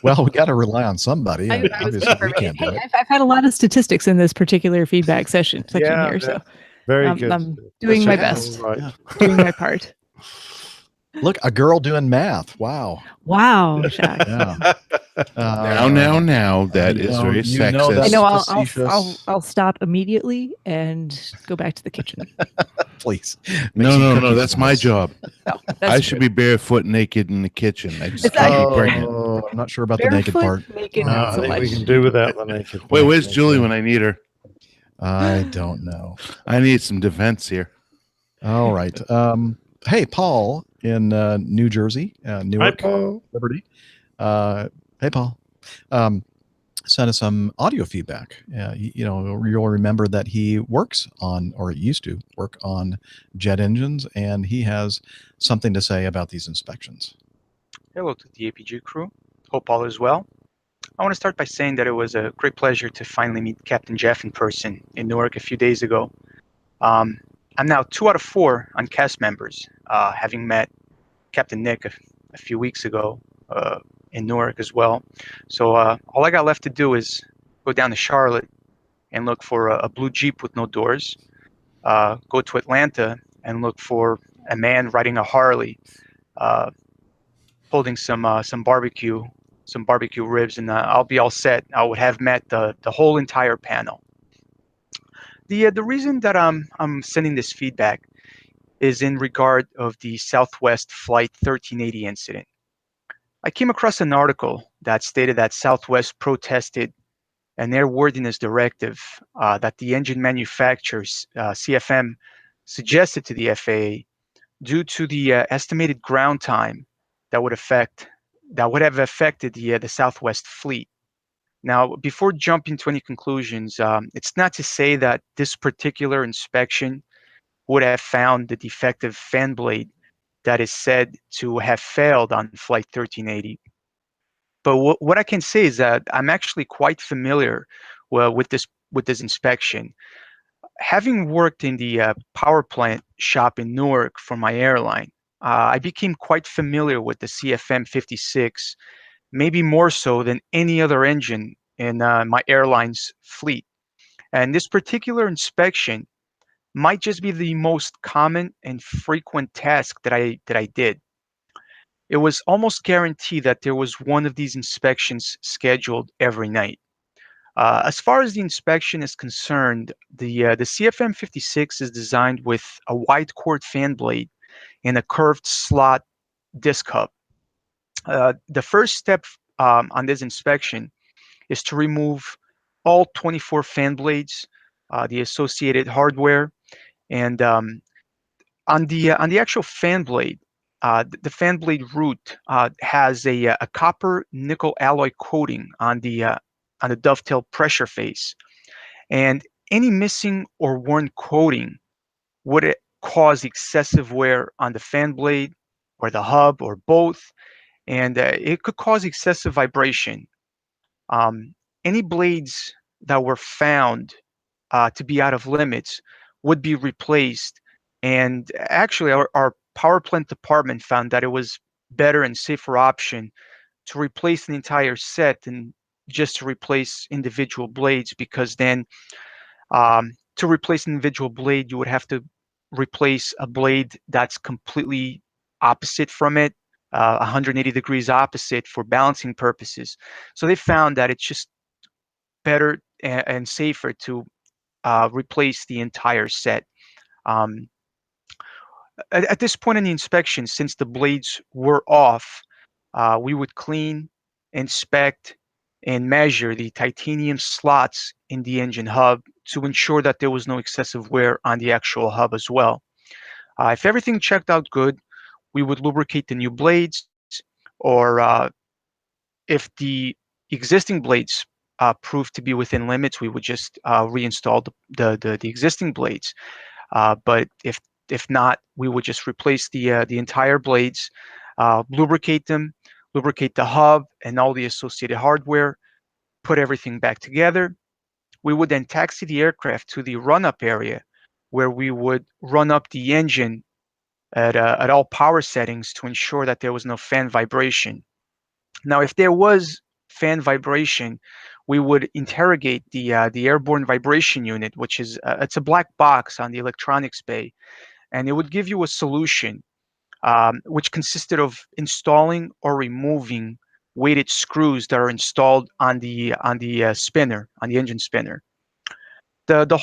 Well, we got to rely on somebody. Obviously, we can't do Hey, it. I've had a lot of statistics in this particular feedback section Yeah, here. So very good. I'm doing my best. Right. Doing my part. Look, a girl doing math. Wow. Wow, Shaq. Yeah. Now, that is very sexist. I know. I'll facetious. I'll stop immediately and go back to the kitchen. Please. No, that's my job. No, I should be barefoot, naked in the kitchen. I just can't be pregnant. Oh, I'm not sure about the naked part. Barefoot, naked, No, not I so think we much. can do without the naked. Wait, part, where's I Julie think. when I need her? I don't know. I need some defense here. All right. Hey, Paul in New Jersey, Hi, Newark, Paul. Liberty. Hey, Paul. Sent us some audio feedback. You'll remember that he works on, or used to work on, jet engines, and he has something to say about these inspections. Hello to the APG crew. Hope all is well. I want to start by saying that it was a great pleasure to finally meet Captain Jeff in person in Newark a few days ago. I'm now 2 out of 4 on cast members, having met Captain Nick a few weeks ago in Newark as well. So all I got left to do is go down to Charlotte and look for a blue Jeep with no doors, go to Atlanta and look for a man riding a Harley, holding some barbecue ribs, and I'll be all set. I would have met the whole entire panel. The reason that I'm sending this feedback is in regard of the Southwest Flight 1380 incident. I came across an article that stated that Southwest protested an airworthiness directive that the engine manufacturers, CFM, suggested to the FAA due to the estimated ground time that would have affected the Southwest fleet. Now, before jumping to any conclusions, it's not to say that this particular inspection would have found the defective fan blade that is said to have failed on Flight 1380. But what I can say is that I'm actually quite familiar with this inspection. Having worked in the power plant shop in Newark for my airline, I became quite familiar with the CFM 56, maybe more so than any other engine in my airline's fleet. And this particular inspection might just be the most common and frequent task that I did. It was almost guaranteed that there was one of these inspections scheduled every night. As far as the inspection is concerned, the CFM 56 is designed with a wide chord fan blade and a curved slot disc hub. The first step on this inspection is to remove all 24 fan blades, the associated hardware, and on the actual fan blade, the fan blade root has a copper nickel alloy coating on the dovetail pressure face, and any missing or worn coating would cause excessive wear on the fan blade or the hub or both, and it could cause excessive vibration. Any blades that were found to be out of limits would be replaced. And actually, our power plant department found that it was better and safer option to replace an entire set than just to replace individual blades, because then to replace an individual blade, you would have to replace a blade that's completely opposite from it, 180 degrees opposite for balancing purposes. So they found that it's just better and safer to replace the entire set. At this point in the inspection, since the blades were off, we would clean, inspect, and measure the titanium slots in the engine hub to ensure that there was no excessive wear on the actual hub as well. If everything checked out good, we would lubricate the new blades, or if the existing blades proved to be within limits, we would just reinstall the existing blades. But if not, we would just replace the entire blades, lubricate them, lubricate the hub and all the associated hardware, put everything back together. We would then taxi the aircraft to the run-up area, where we would run up the engine at all power settings to ensure that there was no fan vibration. Now, if there was fan vibration, we would interrogate the airborne vibration unit, which is it's a black box on the electronics bay, and it would give you a solution which consisted of installing or removing weighted screws that are installed on the spinner, on the engine spinner. The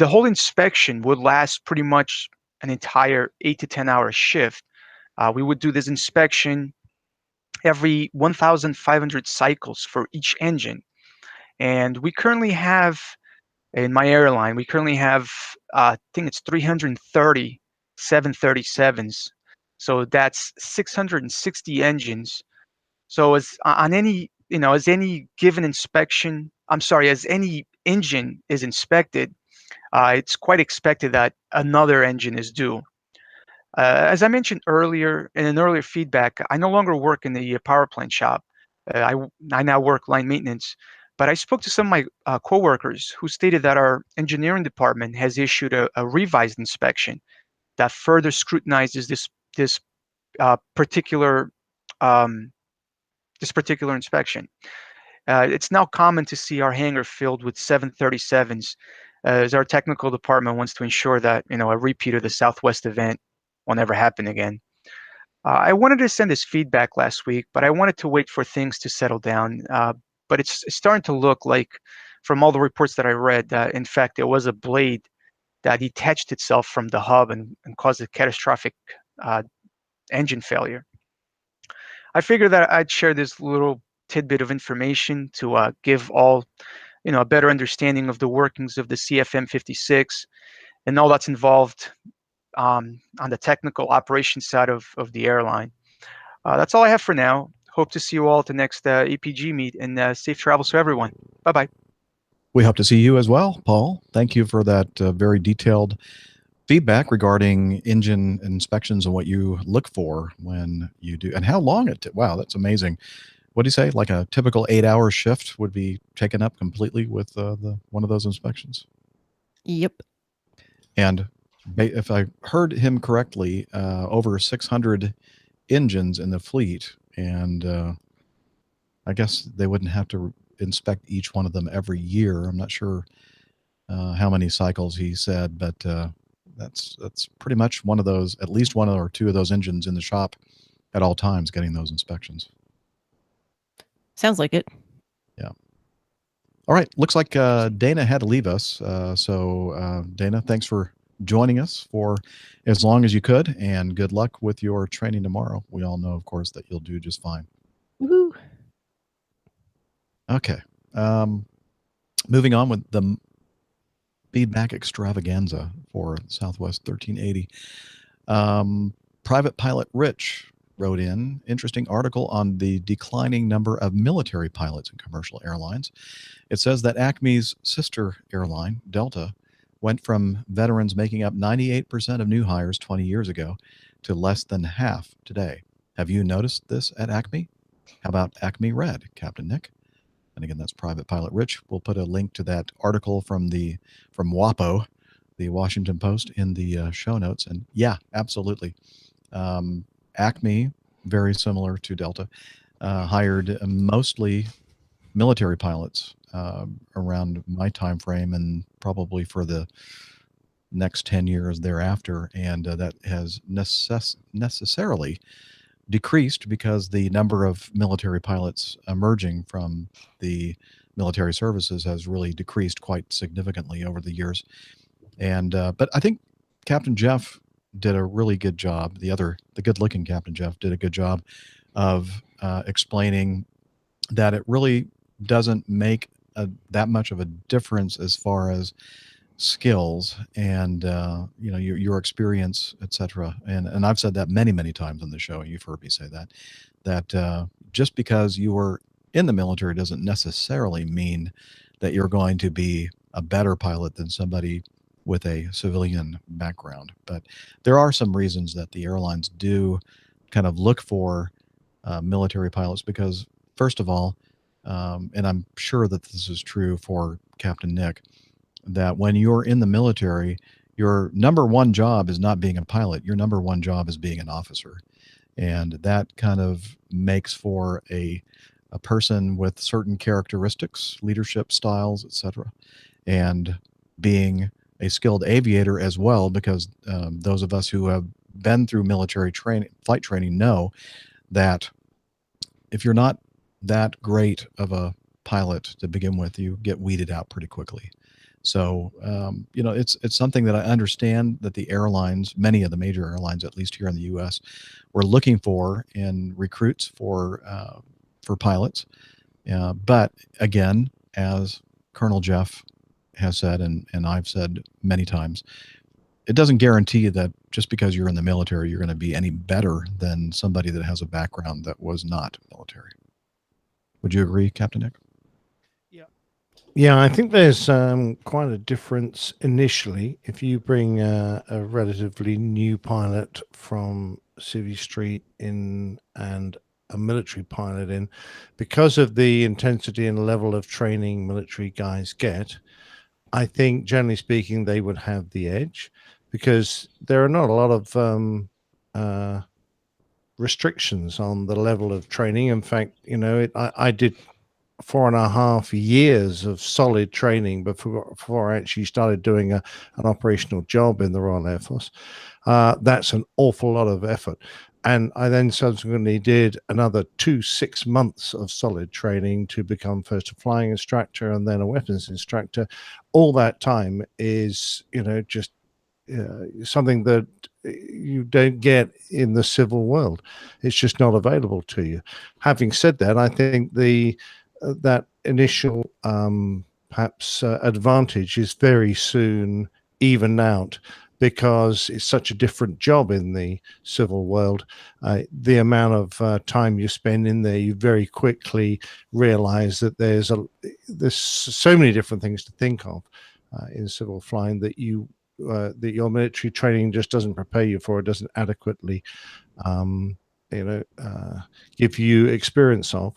whole inspection would last pretty much an entire 8 to 10 hour shift. We would do this inspection every 1,500 cycles for each engine. And we currently have, in my airline, we currently have, I think it's 330 737s. So that's 660 engines. So as on any, as any given inspection, as any engine is inspected, it's quite expected that another engine is due. As I mentioned earlier in an earlier feedback, I no longer work in the power plant shop. I now work line maintenance. But I spoke to some of my coworkers who stated that our engineering department has issued a revised inspection that further scrutinizes this particular inspection. It's now common to see our hangar filled with 737s, as our technical department wants to ensure that a repeat of the Southwest event will never happen again. I wanted to send this feedback last week, but I wanted to wait for things to settle down. But it's starting to look like, from all the reports that I read, that in fact it was a blade that detached itself from the hub and caused a catastrophic engine failure. I figured that I'd share this little tidbit of information to give all a better understanding of the workings of the CFM56 and all that's involved on the technical operations side of the airline. That's all I have for now. Hope to see you all at the next APG meet, and safe travels to everyone. Bye-bye. We hope to see you as well, Paul. Thank you for that very detailed feedback regarding engine inspections and what you look for when you do, and how long it took. Wow, that's amazing. What do you say? Like a typical 8-hour shift would be taken up completely with one of those inspections? Yep. And if I heard him correctly, over 600 engines in the fleet, and I guess they wouldn't have to inspect each one of them every year. I'm not sure how many cycles he said, but that's pretty much one of those, at least one or two of those engines in the shop at all times getting those inspections. Sounds like it. Yeah. All right. Looks like Dana had to leave us. So Dana, thanks for joining us for as long as you could, and good luck with your training tomorrow. We all know, of course, that you'll do just fine. Woohoo. Okay. Moving on with the feedback extravaganza for Southwest 1380. Private Pilot Rich wrote in interesting article on the declining number of military pilots in commercial airlines. It says that Acme's sister airline, Delta, went from veterans making up 98% of new hires 20 years ago to less than half today. Have you noticed this at Acme? How about Acme Red, Captain Nick? And again, that's Private Pilot Rich. We'll put a link to that article from WAPO, the Washington Post, in the show notes. And yeah, absolutely. Acme, very similar to Delta, hired mostly military pilots around my time frame, and probably for the next 10 years thereafter. And that has necessarily decreased because the number of military pilots emerging from the military services has really decreased quite significantly over the years. And but I think Captain Jeff did a really good job. The good-looking Captain Jeff did a good job of explaining that it really doesn't make that much of a difference as far as skills and your experience, etc. And I've said that many times on the show. You've heard me say that just because you were in the military doesn't necessarily mean that you're going to be a better pilot than somebody with a civilian background. But there are some reasons that the airlines do kind of look for military pilots, because first of all, and I'm sure that this is true for Captain Nick, that when you're in the military, your number one job is not being a pilot. Your number one job is being an officer. And that kind of makes for a person with certain characteristics, leadership styles, etc. And being a skilled aviator as well, because those of us who have been through military training, flight training, know that if you're not that great of a pilot to begin with, you get weeded out pretty quickly. So, it's something that I understand that the airlines, many of the major airlines, at least here in the U.S., were looking for in recruits for pilots. But again, as Colonel Jeff has said, and I've said many times, it doesn't guarantee that just because you're in the military, you're going to be any better than somebody that has a background that was not military. Would you agree, Captain Nick? Yeah, I think there's quite a difference initially if you bring a relatively new pilot from Civvy Street in and a military pilot in, because of the intensity and level of training military guys get. I think, generally speaking, they would have the edge because there are not a lot of restrictions on the level of training. In fact, I did 4.5 years of solid training before I actually started doing an operational job in the Royal Air Force. That's an awful lot of effort. And I then subsequently did another 6 months of solid training to become first a flying instructor and then a weapons instructor. All that time is, just something that you don't get in the civil world. It's just not available to you. Having said that, I think that initial perhaps advantage is very soon evened out because it's such a different job in the civil world. The amount of time you spend in there, you very quickly realize that there's so many different things to think of in civil flying that that your military training just doesn't prepare you for. It doesn't adequately give you experience of.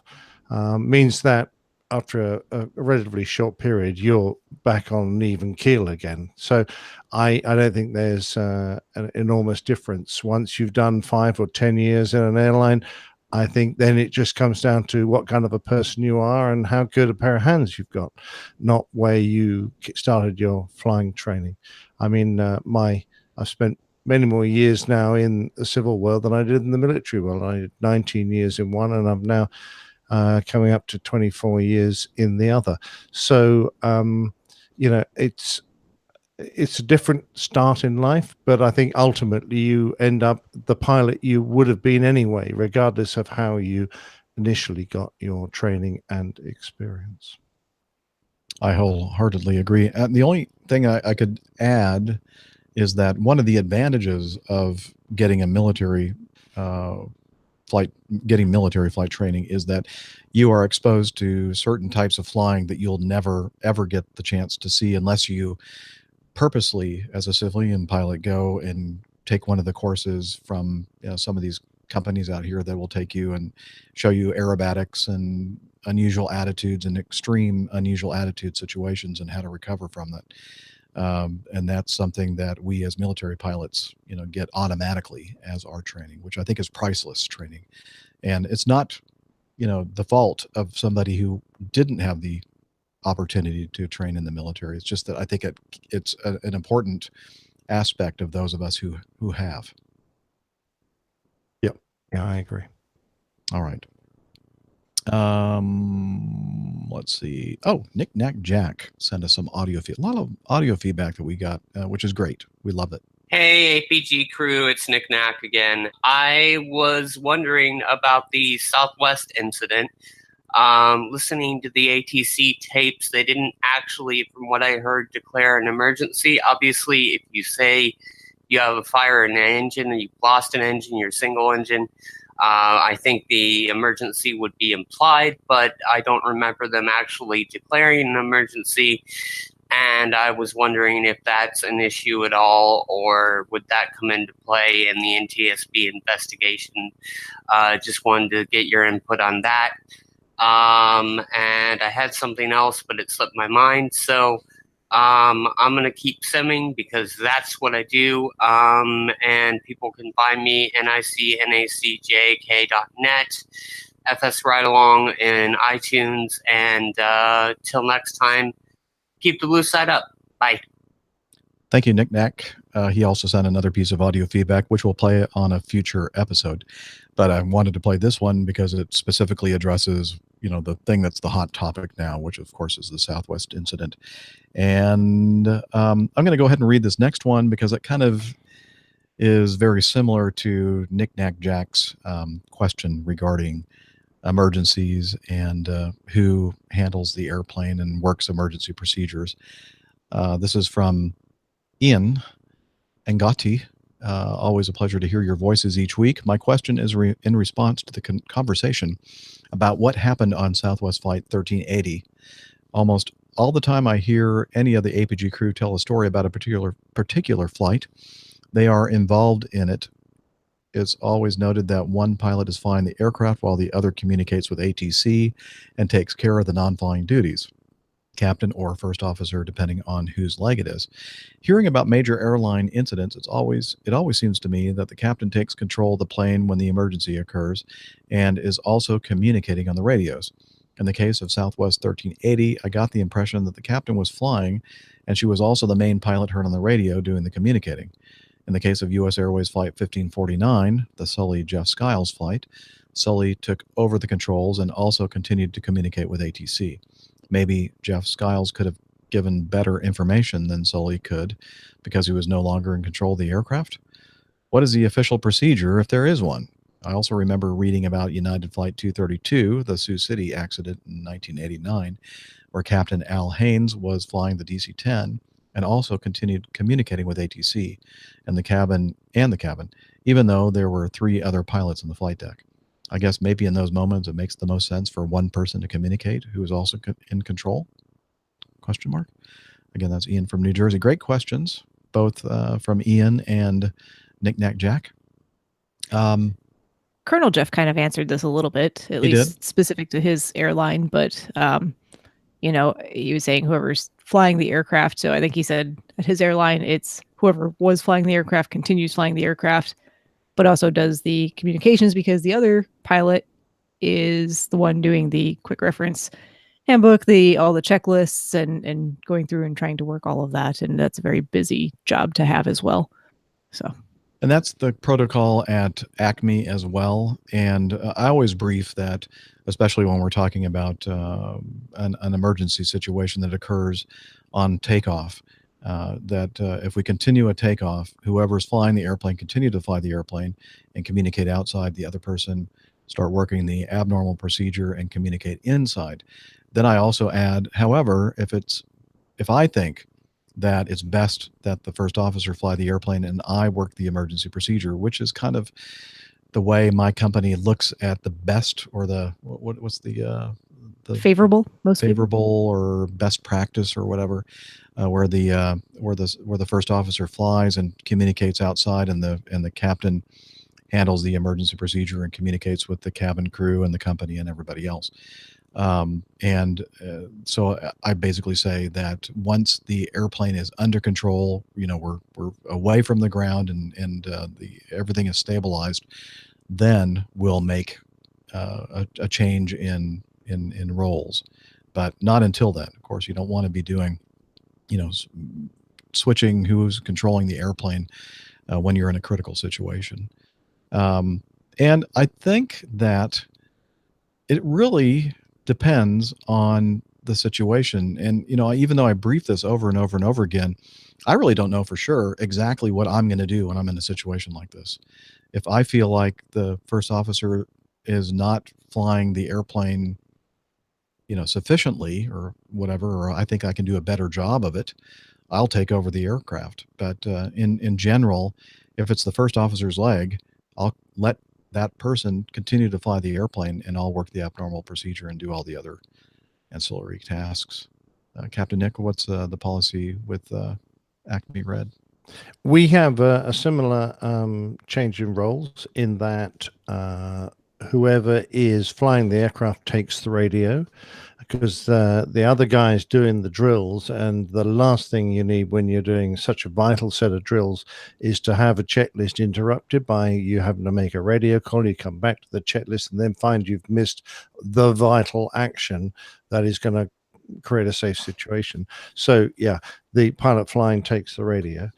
Means that after a relatively short period, you're back on an even keel again. So I don't think there's an enormous difference. Once you've done 5 or 10 years in an airline, I think then it just comes down to what kind of a person you are and how good a pair of hands you've got, not where you started your flying training. I mean, I've spent many more years now in the civil world than I did in the military world. I did 19 years in one, and I'm now coming up to 24 years in the other. So, it's a different start in life, but I think ultimately you end up the pilot you would have been anyway, regardless of how you initially got your training and experience. I wholeheartely agree. And the only thing I could add is that one of the advantages of getting a military flight training is that you are exposed to certain types of flying that you'll never ever get the chance to see unless you purposely, as a civilian pilot, go and take one of the courses from some of these companies out here that will take you and show you aerobatics and unusual attitudes and extreme unusual attitude situations and how to recover from that. And that's something that we as military pilots, get automatically as our training, which I think is priceless training. And it's not, the fault of somebody who didn't have the opportunity to train in the military. It's just that I think it's an important aspect of those of us who have. Yep. Yeah, I agree. All right. Let's see. Oh, Nick Knack Jack sent us some audio a lot of audio feedback that we got, which is great. We love it. Hey, APG crew, it's Nick Knack again. I was wondering about the Southwest incident. Listening to the ATC tapes, they didn't actually, from what I heard, declare an emergency. Obviously, if you say you have a fire in an engine and you've lost an engine, your single engine, I think the emergency would be implied, but I don't remember them actually declaring an emergency. And I was wondering if that's an issue at all, or would that come into play in the NTSB investigation? Just wanted to get your input on that. And I had something else, but it slipped my mind. So I'm going to keep simming because that's what I do. And people can find me nicnacjk.net, FS Ride Along in iTunes. And till next time, keep the blue side up. Bye. Thank you, Nick Knack. He also sent another piece of audio feedback, which we'll play on a future episode. but I wanted to play this one because it specifically addresses, the thing that's the hot topic now, which of course is the Southwest incident. And I'm going to go ahead and read this next one because it kind of is very similar to Knick-Knack Jack's question regarding emergencies and who handles the airplane and works emergency procedures. This is from Ian Ngati. Always a pleasure to hear your voices each week. My question is in response to the conversation about what happened on Southwest Flight 1380. Almost all the time I hear any of the APG crew tell a story about a particular flight, they are involved in it. It's always noted that one pilot is flying the aircraft while the other communicates with ATC and takes care of the non-flying duties, captain or first officer, depending on whose leg it is. Hearing about major airline incidents, it always seems to me that the captain takes control of the plane when the emergency occurs and is also communicating on the radios. In the case of Southwest 1380, I got the impression that the captain was flying and she was also the main pilot heard on the radio doing the communicating. In the case of U.S. Airways Flight 1549, the Sully Jeff Skiles flight, Sully took over the controls and also continued to communicate with ATC. Maybe Jeff Skiles could have given better information than Sully could because he was no longer in control of the aircraft. What is the official procedure if there is one? I also remember reading about United Flight 232, the Sioux City accident in 1989, where Captain Al Haynes was flying the DC-10 and also continued communicating with ATC and the cabin, even though there were 3 other pilots on the flight deck. I guess maybe in those moments it makes the most sense for one person to communicate who is also in control? Question mark. Again, that's Ian from New Jersey. Great questions, both from Ian and Knick-Knack Jack. Colonel Jeff kind of answered this a little bit, at least specific to his airline, but he was saying whoever's flying the aircraft. So I think he said at his airline, it's whoever was flying the aircraft continues flying the aircraft, but also does the communications because the other pilot is the one doing the quick reference handbook, all the checklists and going through and trying to work all of that. And that's a very busy job to have as well. So. And that's the protocol at Acme as well. And I always brief that, especially when we're talking about an emergency situation that occurs on takeoff, that if we continue a takeoff, whoever's flying the airplane continue to fly the airplane and communicate outside, the other person start working the abnormal procedure and communicate inside. Then I also add, however, if I think that it's best that the first officer fly the airplane and I work the emergency procedure, which is kind of the way my company looks at the best or what's the favorable, most favorable or best practice or whatever, where the first officer flies and communicates outside and the captain handles the emergency procedure and communicates with the cabin crew and the company and everybody else. So I basically say that once the airplane is under control, we're away from the ground and everything is stabilized, then we'll make a change in roles, but not until then. Of course, you don't want to be doing, switching who's controlling the airplane when you're in a critical situation. And I think that it really depends on the situation. And, even though I brief this over and over and over again, I really don't know for sure exactly what I'm going to do when I'm in a situation like this. If I feel like the first officer is not flying the airplane, sufficiently or whatever, or I think I can do a better job of it, I'll take over the aircraft. But in general, if it's the first officer's leg, I'll let that person continue to fly the airplane and I'll work the abnormal procedure and do all the other ancillary tasks. Captain Nick, what's the policy with Acme Red? We have a similar change in roles in that whoever is flying the aircraft takes the radio, because the other guy's doing the drills, and the last thing you need when you're doing such a vital set of drills is to have a checklist interrupted by you having to make a radio call. You come back to the checklist and then find you've missed the vital action that is going to create a safe situation. So yeah, the pilot flying takes the radio.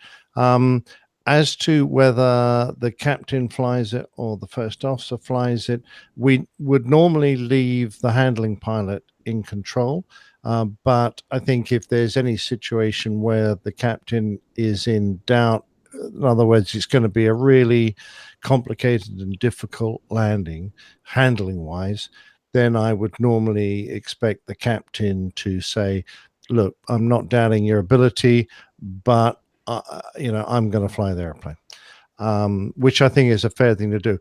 As to whether the captain flies it or the first officer flies it, we would normally leave the handling pilot in control. But I think if there's any situation where the captain is in doubt, in other words, it's going to be a really complicated and difficult landing, handling wise, then I would normally expect the captain to say, look, I'm not doubting your ability, but I'm going to fly the airplane, which I think is a fair thing to do.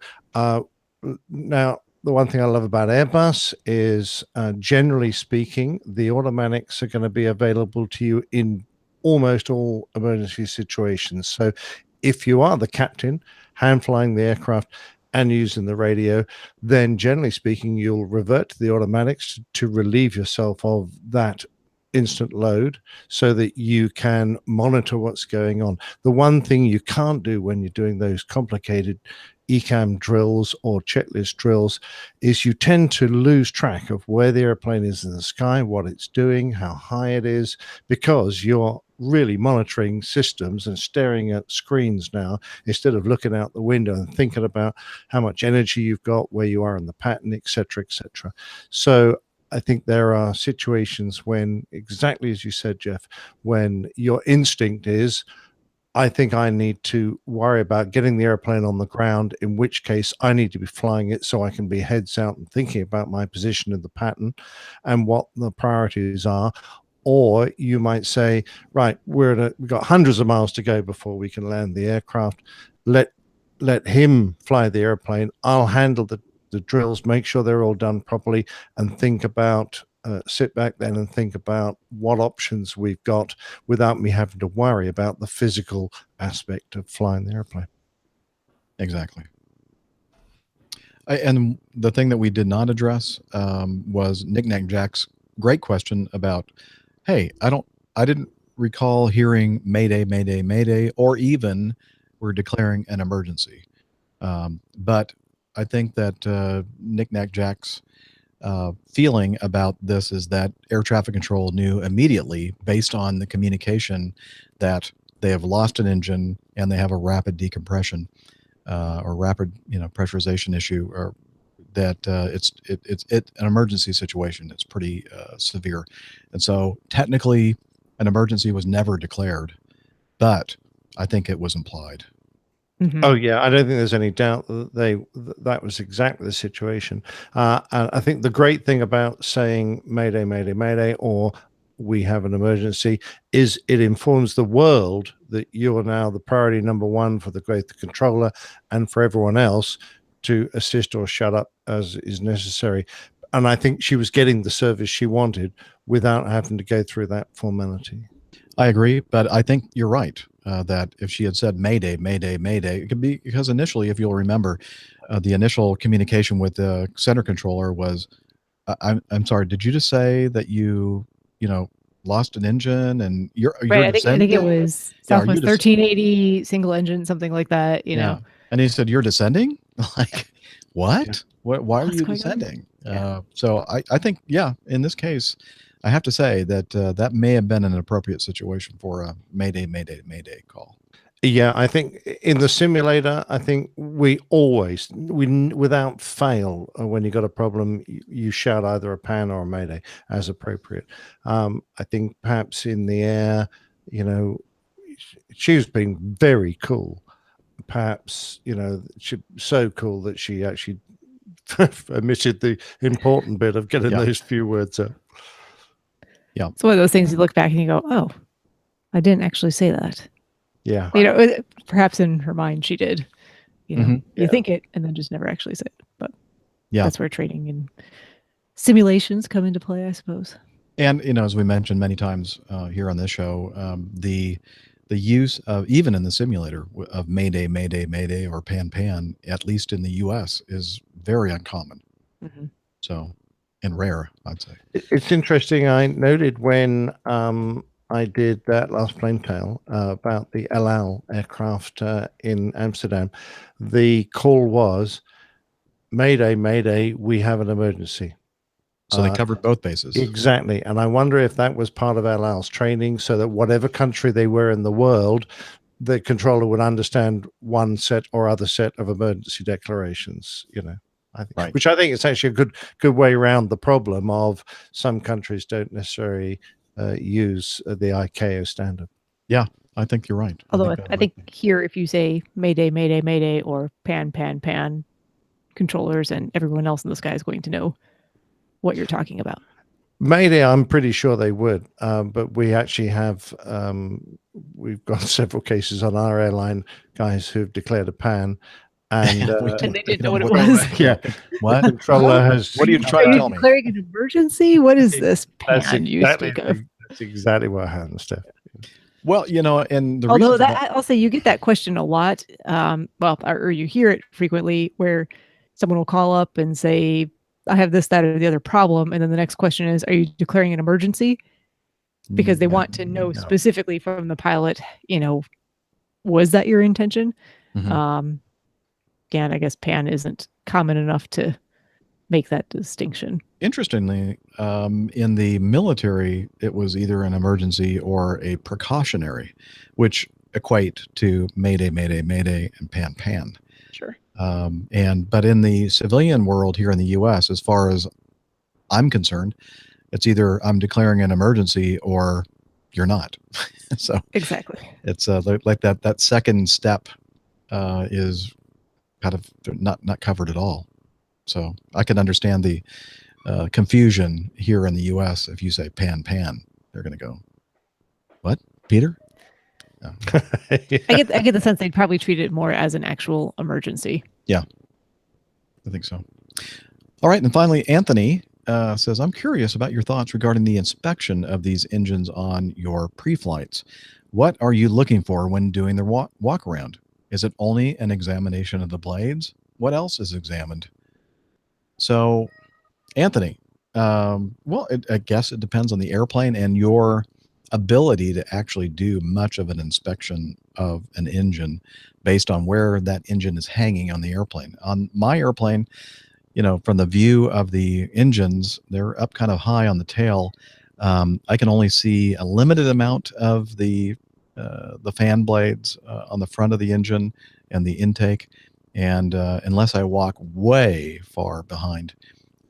Now, the one thing I love about Airbus is, generally speaking, the automatics are going to be available to you in almost all emergency situations. So if you are the captain, hand flying the aircraft and using the radio, then generally speaking, you'll revert to the automatics to relieve yourself of that instant load so that you can monitor what's going on. The one thing you can't do when you're doing those complicated ECAM drills or checklist drills is you tend to lose track of where the airplane is in the sky, what it's doing, how high it is, because you're really monitoring systems and staring at screens now instead of looking out the window and thinking about how much energy you've got, where you are in the pattern, etc., etc. So I think there are situations when, exactly as you said, Jeff, when your instinct is, I think I need to worry about getting the airplane on the ground, in which case I need to be flying it so I can be heads out and thinking about my position in the pattern and what the priorities are. Or you might say, right, we've got hundreds of miles to go before we can land the aircraft. Let him fly the airplane. I'll handle the drills, make sure they're all done properly, and think about sit back then and think about what options we've got without me having to worry about the physical aspect of flying the airplane. Exactly. And the thing that we did not address was Knick-Knack Jack's great question about, hey, I didn't recall hearing Mayday, Mayday, Mayday, or even we're declaring an emergency. But I think that Knick-Knack Jack's feeling about this is that air traffic control knew immediately, based on the communication, that they have lost an engine and they have a rapid decompression or rapid pressurization issue, or that it's an emergency situation. It's pretty severe, and so technically an emergency was never declared, but I think it was implied. Mm-hmm. Oh yeah, I don't think there's any doubt that that was exactly the situation. And I think the great thing about saying Mayday, Mayday, Mayday, or we have an emergency, is it informs the world that you are now the priority number one for the greater controller and for everyone else to assist or shut up as is necessary. And I think she was getting the service she wanted without having to go through that formality. I agree, but I think you're right. That if she had said Mayday, Mayday, Mayday, it could be because initially, if you'll remember, the initial communication with the center controller was, I'm sorry, did you just say that you lost an engine and you're right? I think it was Southwest 1380 single engine, something like that. You know. And he said, "You're descending." Like, what? Yeah. Why are you descending? So I think, in this case, I have to say that that may have been an appropriate situation for a Mayday, Mayday, Mayday call. Yeah, I think in the simulator, I think we without fail, when you got a problem, you shout either a pan or a Mayday as appropriate. I think perhaps in the air, she was being very cool. Perhaps, she so cool that she actually omitted the important bit of getting those few words out. Yeah. It's one of those things you look back and you go, oh, I didn't actually say that. Yeah. Perhaps in her mind she did. You think it and then just never actually say it. But that's where training and simulations come into play, I suppose. And, as we mentioned many times here on this show, the use of, even in the simulator, of Mayday, Mayday, Mayday, or Pan, Pan, at least in the U.S., is very uncommon. Mm-hmm. So, and rare, I'd say. It's interesting. I noted when I did that last plane tale about the El Al aircraft in Amsterdam, the call was, Mayday, Mayday, we have an emergency. So they covered both bases. Exactly. And I wonder if that was part of El Al's training, so that whatever country they were in the world, the controller would understand one set or other set of emergency declarations, I think, Right. which I think is actually a good way around the problem of some countries don't necessarily use the ICAO standard. Yeah, I think you're right. Although I think here, if you say Mayday, Mayday, Mayday, or Pan, Pan, Pan, controllers and everyone else in the sky is going to know what you're talking about. Mayday, I'm pretty sure they would, but we actually have we've got several cases on our airline, guys who've declared a pan, and and they didn't know what it was. Yeah, what the controller has? What are you trying to tell me? Declaring an emergency? What is this pan you speak of? That's exactly what happened, Steph. Well, and the Although reason I'll say you get that question a lot, or you hear it frequently, where someone will call up and say, "I have this, that, or the other problem," and then the next question is, "Are you declaring an emergency?" Because they want to know specifically from the pilot, was that your intention? Mhm. Again, I guess pan isn't common enough to make that distinction. Interestingly, in the military, it was either an emergency or a precautionary, which equate to Mayday, Mayday, Mayday, and Pan, Pan. Sure. But in the civilian world here in the U.S., as far as I'm concerned, it's either I'm declaring an emergency or you're not. So exactly, it's like that second step is kind of not covered at all. So I can understand the confusion here in the U.S. If you say pan pan, they're going to go, "What, Peter?" No. I get the sense they'd probably treat it more as an actual emergency. Yeah, I think so. All right, and finally, Anthony says, "I'm curious about your thoughts regarding the inspection of these engines on your pre-flights. What are you looking for when doing the walk around? Is it only an examination of the blades? What else is examined?" So, Anthony, I guess it depends on the airplane and your ability to actually do much of an inspection of an engine based on where that engine is hanging on the airplane. On my airplane, from the view of the engines, they're up kind of high on the tail. I can only see a limited amount of the fan blades on the front of the engine and the intake. And unless I walk way far behind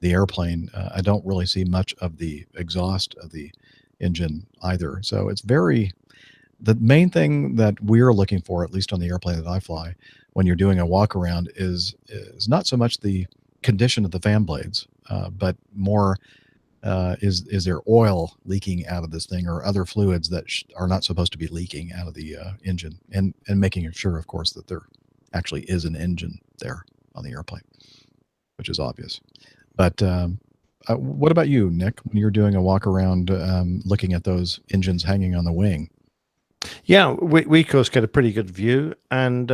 the airplane, I don't really see much of the exhaust of the engine either. So it's the main thing that we're looking for, at least on the airplane that I fly, when you're doing a walk around is not so much the condition of the fan blades, but more is there oil leaking out of this thing or other fluids that are not supposed to be leaking out of the engine, and making sure, of course, that there actually is an engine there on the airplane, which is obvious. But what about you, Nick, when you're doing a walk around looking at those engines hanging on the wing? Yeah, we of course get a pretty good view, and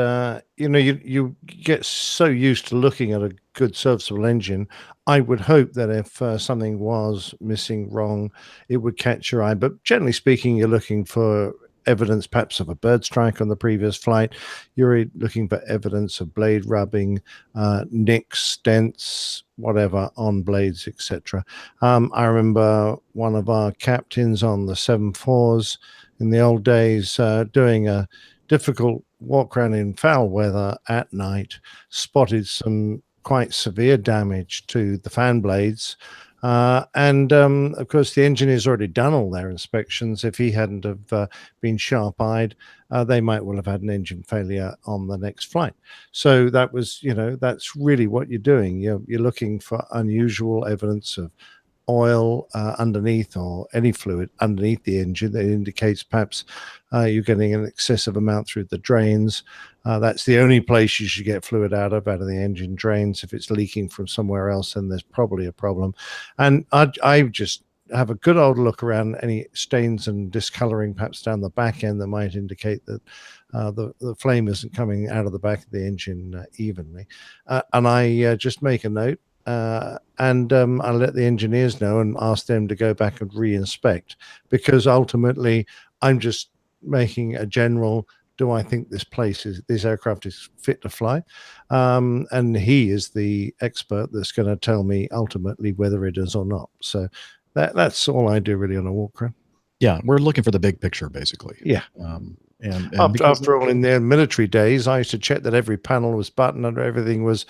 you get so used to looking at a good serviceable engine. I would hope that if something was missing, wrong, it would catch your eye. But generally speaking, you're looking for evidence perhaps of a bird strike on the previous flight. You're looking for evidence of blade rubbing, nicks, dents, whatever on blades, etc. I remember one of our captains on the 747s in the old days doing a difficult walk around in foul weather at night, spotted some quite severe damage to the fan blades. And of course, the engineers already done all their inspections. If he hadn't have been sharp-eyed, they might well have had an engine failure on the next flight. So that was, that's really what you're doing. You're looking for unusual evidence of oil underneath or any fluid underneath the engine that indicates perhaps you're getting an excessive amount through the drains. That's the only place you should get fluid out of the engine drains. If it's leaking from somewhere else, then there's probably a problem. And I just have a good old look around any stains and discoloring perhaps down the back end that might indicate that the flame isn't coming out of the back of the engine evenly. And I just make a note. And I let the engineers know and ask them to go back and re-inspect, because ultimately I'm just making a general, do I think this aircraft is fit to fly? And he is the expert that's going to tell me ultimately whether it is or not. So that's all I do really on a walk around. Yeah, we're looking for the big picture, basically. Yeah. And After all, in their military days, I used to check that every panel was buttoned and everything was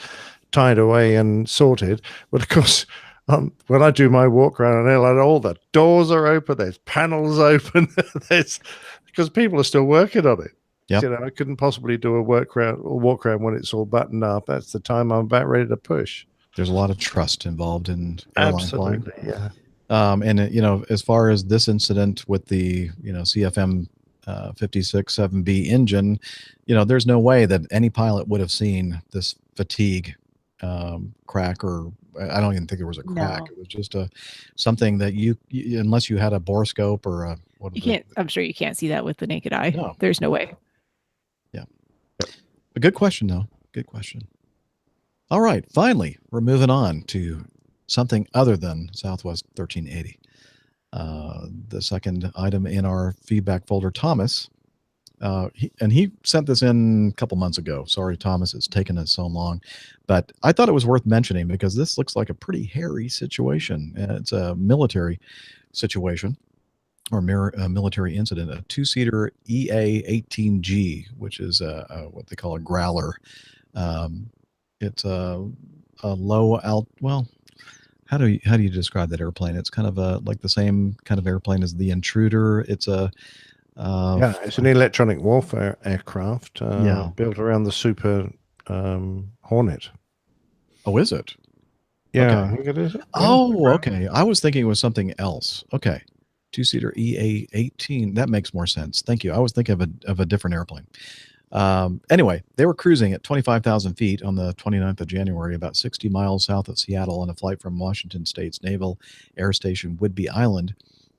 tied away and sorted. But of course, when I do my walk around an airline, all the doors are open, there's panels open, because people are still working on it. Yep. You know, I couldn't possibly do a walk around when it's all buttoned up. That's the time I'm about ready to push. There's a lot of trust involved in airline flying. Absolutely, yeah. And as far as this incident with the CFM 56 7B engine, there's no way that any pilot would have seen this fatigue crack, or I don't even think there was a crack. No. It was just something that you unless you had a borescope or a I'm sure you can't see that with the naked eye. No. There's no way. Yeah. A good question, though. Good question. All right. Finally, we're moving on to something other than Southwest 1380. The second item in our feedback folder, Thomas, he sent this in a couple months ago. Sorry, Thomas, it's taken us so long, but I thought it was worth mentioning because this looks like a pretty hairy situation. It's a military situation or a military incident. A two-seater EA-18G, which is what they call a growler. It's a low well. How do you describe that airplane? It's kind of like the same kind of airplane as the Intruder. It's it's an electronic warfare aircraft built around the Super Hornet. Oh, is it? Yeah, Okay. I think it is. Oh, okay. I was thinking it was something else. Okay. Two-seater EA-18. That makes more sense. Thank you. I was thinking of a different airplane. Anyway, they were cruising at 25,000 feet on the 29th of January, about 60 miles south of Seattle, on a flight from Washington State's Naval Air Station Whidbey Island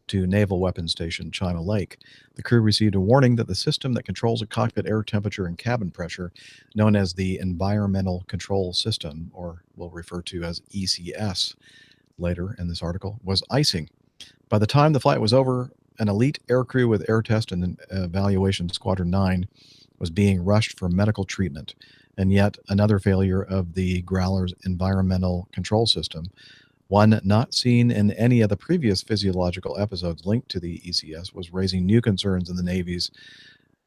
to Naval Weapons Station China Lake. The crew received a warning that the system that controls a cockpit air temperature and cabin pressure, known as the Environmental Control System, or we'll refer to as ECS later in this article, was icing. By the time the flight was over, an elite aircrew with Air Test and Evaluation Squadron 9 was being rushed for medical treatment, and yet another failure of the Growler's environmental control system, one not seen in any of the previous physiological episodes linked to the ECS, was raising new concerns in the Navy's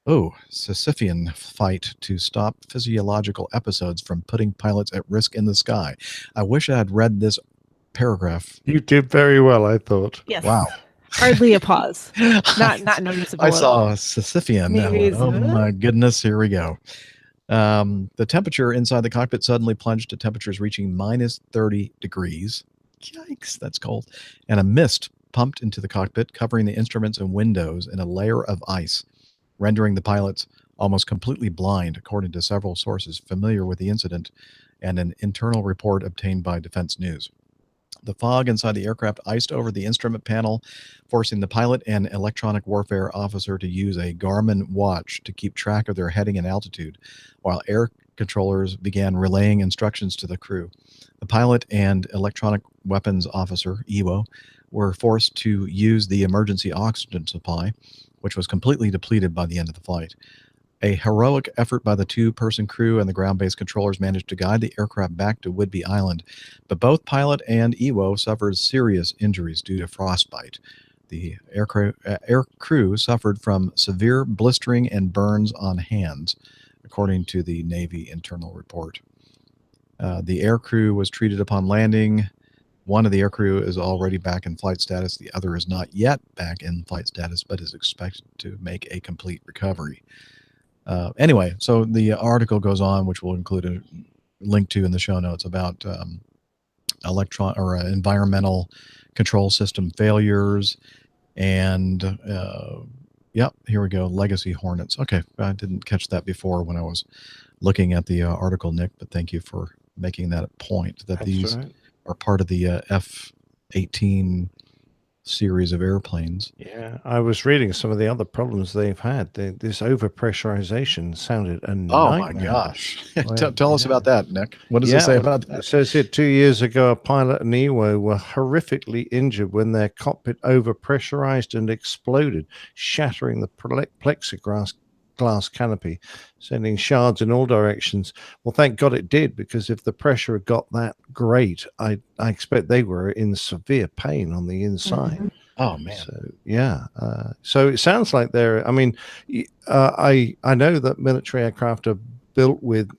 Sisyphean fight to stop physiological episodes from putting pilots at risk in the sky. I wish I had read this paragraph. You did very well, I thought. Yes. Wow. Hardly a pause. Not noticeable. I at all. saw Sisyphean. I went, oh my goodness, here we go. The temperature inside the cockpit suddenly plunged to temperatures reaching minus 30 degrees. Yikes, that's cold. And a mist pumped into the cockpit, covering the instruments and windows in a layer of ice, rendering the pilots almost completely blind, according to several sources familiar with the incident and an internal report obtained by Defense News. The fog inside the aircraft iced over the instrument panel, forcing the pilot and electronic warfare officer to use a Garmin watch to keep track of their heading and altitude, while air controllers began relaying instructions to the crew. The pilot and electronic weapons officer, EWO, were forced to use the emergency oxygen supply, which was completely depleted by the end of the flight. A heroic effort by the two-person crew and the ground-based controllers managed to guide the aircraft back to Whidbey Island, but both pilot and EWO suffered serious injuries due to frostbite. The air crew suffered from severe blistering and burns on hands, according to the Navy internal report. The air crew was treated upon landing. One of the air crew is already back in flight status. The other is not yet back in flight status, but is expected to make a complete recovery. Anyway, so the article goes on, which we'll include a link to in the show notes, about environmental control system failures, and here we go. Legacy Hornets. Okay, I didn't catch that before when I was looking at the article, Nick, but thank you for making that point, that these are part of the F-18 series of airplanes. Yeah, I was reading some of the other problems they've had. This overpressurization sounded a nightmare. Oh my gosh. Tell us about that, Nick. What does it say about that? It says here 2 years ago, a pilot and EWO were horrifically injured when their cockpit overpressurized and exploded, shattering the plexiglass canopy, sending shards in all directions. Well, thank God it did, because if the pressure had got that great, I expect they were in severe pain on the inside. Oh man. So yeah, so it sounds like they're. I mean, I know that military aircraft are built with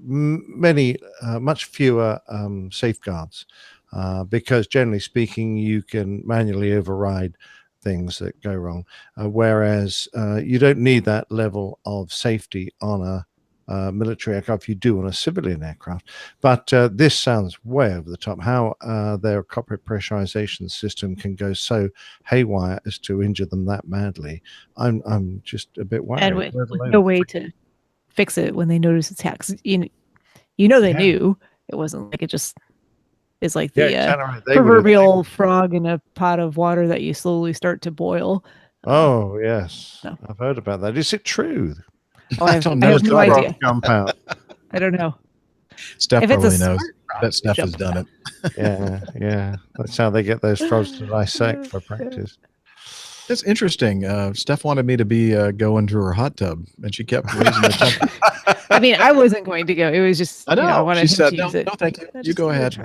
many much fewer safeguards because generally speaking, you can manually override things that go wrong, whereas you don't need that level of safety on a military aircraft. You do on a civilian aircraft, but this sounds way over the top. How their cockpit pressurization system can go so haywire as to injure them that badly, I'm just a bit worried. And with no way to fix it when they notice attacks. You know they knew. It wasn't like it just is like the proverbial frog in a pot of water that you slowly start to boil. Oh yes, I've heard about that. Is it true? Oh, I have no idea. Jump out. I don't know. Steph probably knows. That Steph has done it. Yeah. That's how they get those frogs to dissect for practice. It's interesting. Steph wanted me to be go into her hot tub, and she kept raising the temperature. I mean, I wasn't going to go. It was just I know. I wanted she him said, to "No, use it. no, thank you. You go ahead."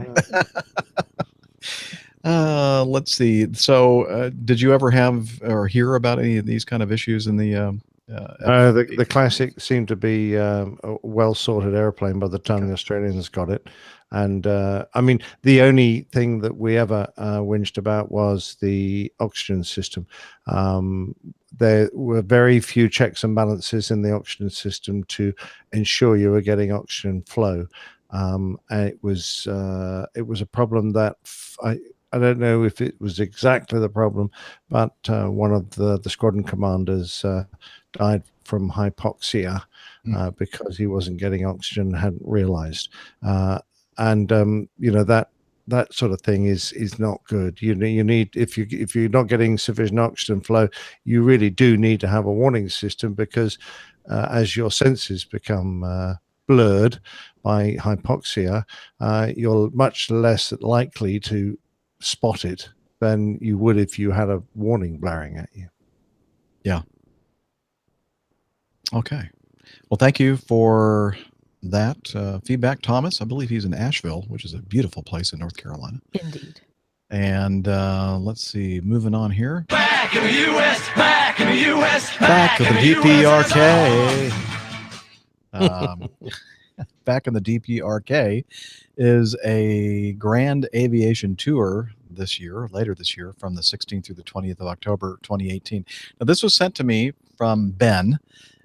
Let's see. So, did you ever have or hear about any of these kind of issues in the? The classic seemed to be a well sorted airplane by the time the Australians got it, and I mean the only thing that we ever whinged about was the oxygen system. There were very few checks and balances in the oxygen system to ensure you were getting oxygen flow, and it was a problem that I don't know if it was exactly the problem, but one of the squadron commanders died from hypoxia because he wasn't getting oxygen, hadn't realized. And that sort of thing is not good. You need, if you're not getting sufficient oxygen flow, you really do need to have a warning system, because as your senses become blurred by hypoxia, you're much less likely to spot it than you would if you had a warning blaring at you. Yeah. Okay. Well, thank you for that feedback, Thomas. I believe he's in Asheville, which is a beautiful place in North Carolina. Indeed. And let's see, moving on here. Back in the U.S., back in the U.S., back to the DPRK. Back in the DPRK is a grand aviation tour later this year, from the 16th through the 20th of October, 2018. Now, this was sent to me from Ben,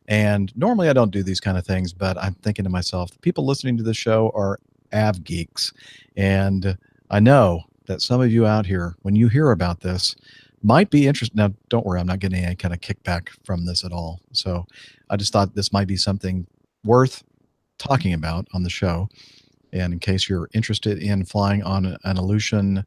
and normally I don't do these kind of things, but I'm thinking to myself, the people listening to the show are av geeks, and I know that some of you out here, when you hear about this, might be interested. Now, don't worry, I'm not getting any kind of kickback from this at all. So I just thought this might be something worth talking about on the show. And in case you're interested in flying on an Aleutian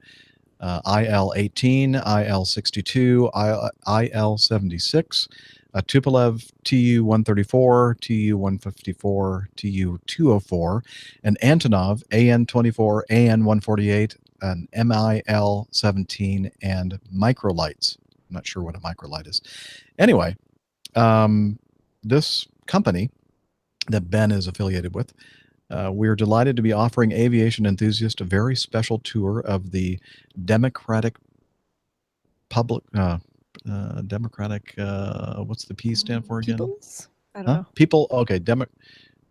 IL-18, IL-62, IL-76, a Tupolev Tu-134, Tu-154, Tu-204, an Antonov AN-24, AN-148, an MIL-17, and microlights. I'm not sure what a microlight is. Anyway, this company that Ben is affiliated with, we're delighted to be offering aviation enthusiasts a very special tour of the Democratic Public Democratic what's the P stand for again? Peoples? I don't know. People, okay, I don't know.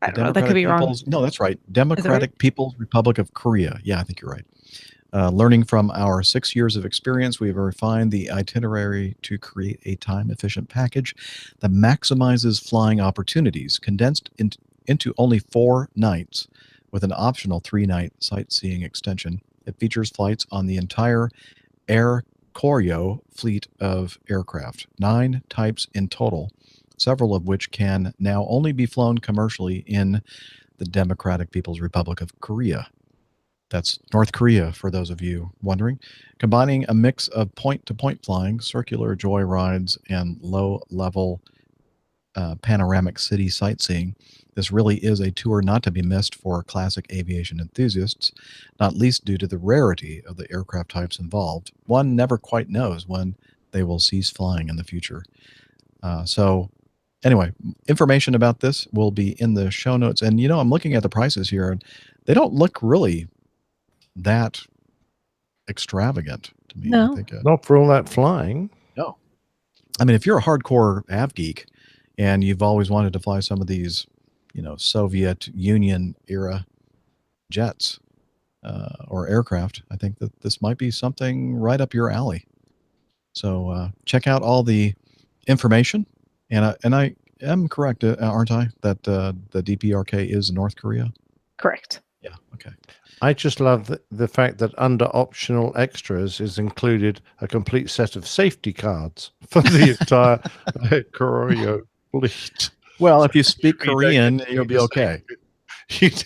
That Democratic could be wrong. People's, no, that's right. Democratic right? People's Republic of Korea. Yeah, I think you're right. Learning from our 6 years of experience, we have refined the itinerary to create a time-efficient package that maximizes flying opportunities, condensed into only 4 nights with an optional 3-night sightseeing extension. It features flights on the entire Air Koryo fleet of aircraft, 9 types in total, several of which can now only be flown commercially in the Democratic People's Republic of Korea. That's North Korea, for those of you wondering. Combining a mix of point-to-point flying, circular joy rides, and low-level panoramic city sightseeing, this really is a tour not to be missed for classic aviation enthusiasts, not least due to the rarity of the aircraft types involved. One never quite knows when they will cease flying in the future. So anyway, information about this will be in the show notes. And, you know, I'm looking at the prices here, and they don't look really that extravagant, to me. No. I think Not for all that flying. no. I mean, if you're a hardcore av geek and you've always wanted to fly some of these, Soviet Union era jets or aircraft, I think that this might be something right up your alley. So check out all the information, and I am correct, aren't I, that the DPRK is North Korea? Correct. Yeah. Okay. I just love the fact that under optional extras is included a complete set of safety cards for the entire Koryo fleet. Well, if you speak You don't Korean, get to you'll see be the okay.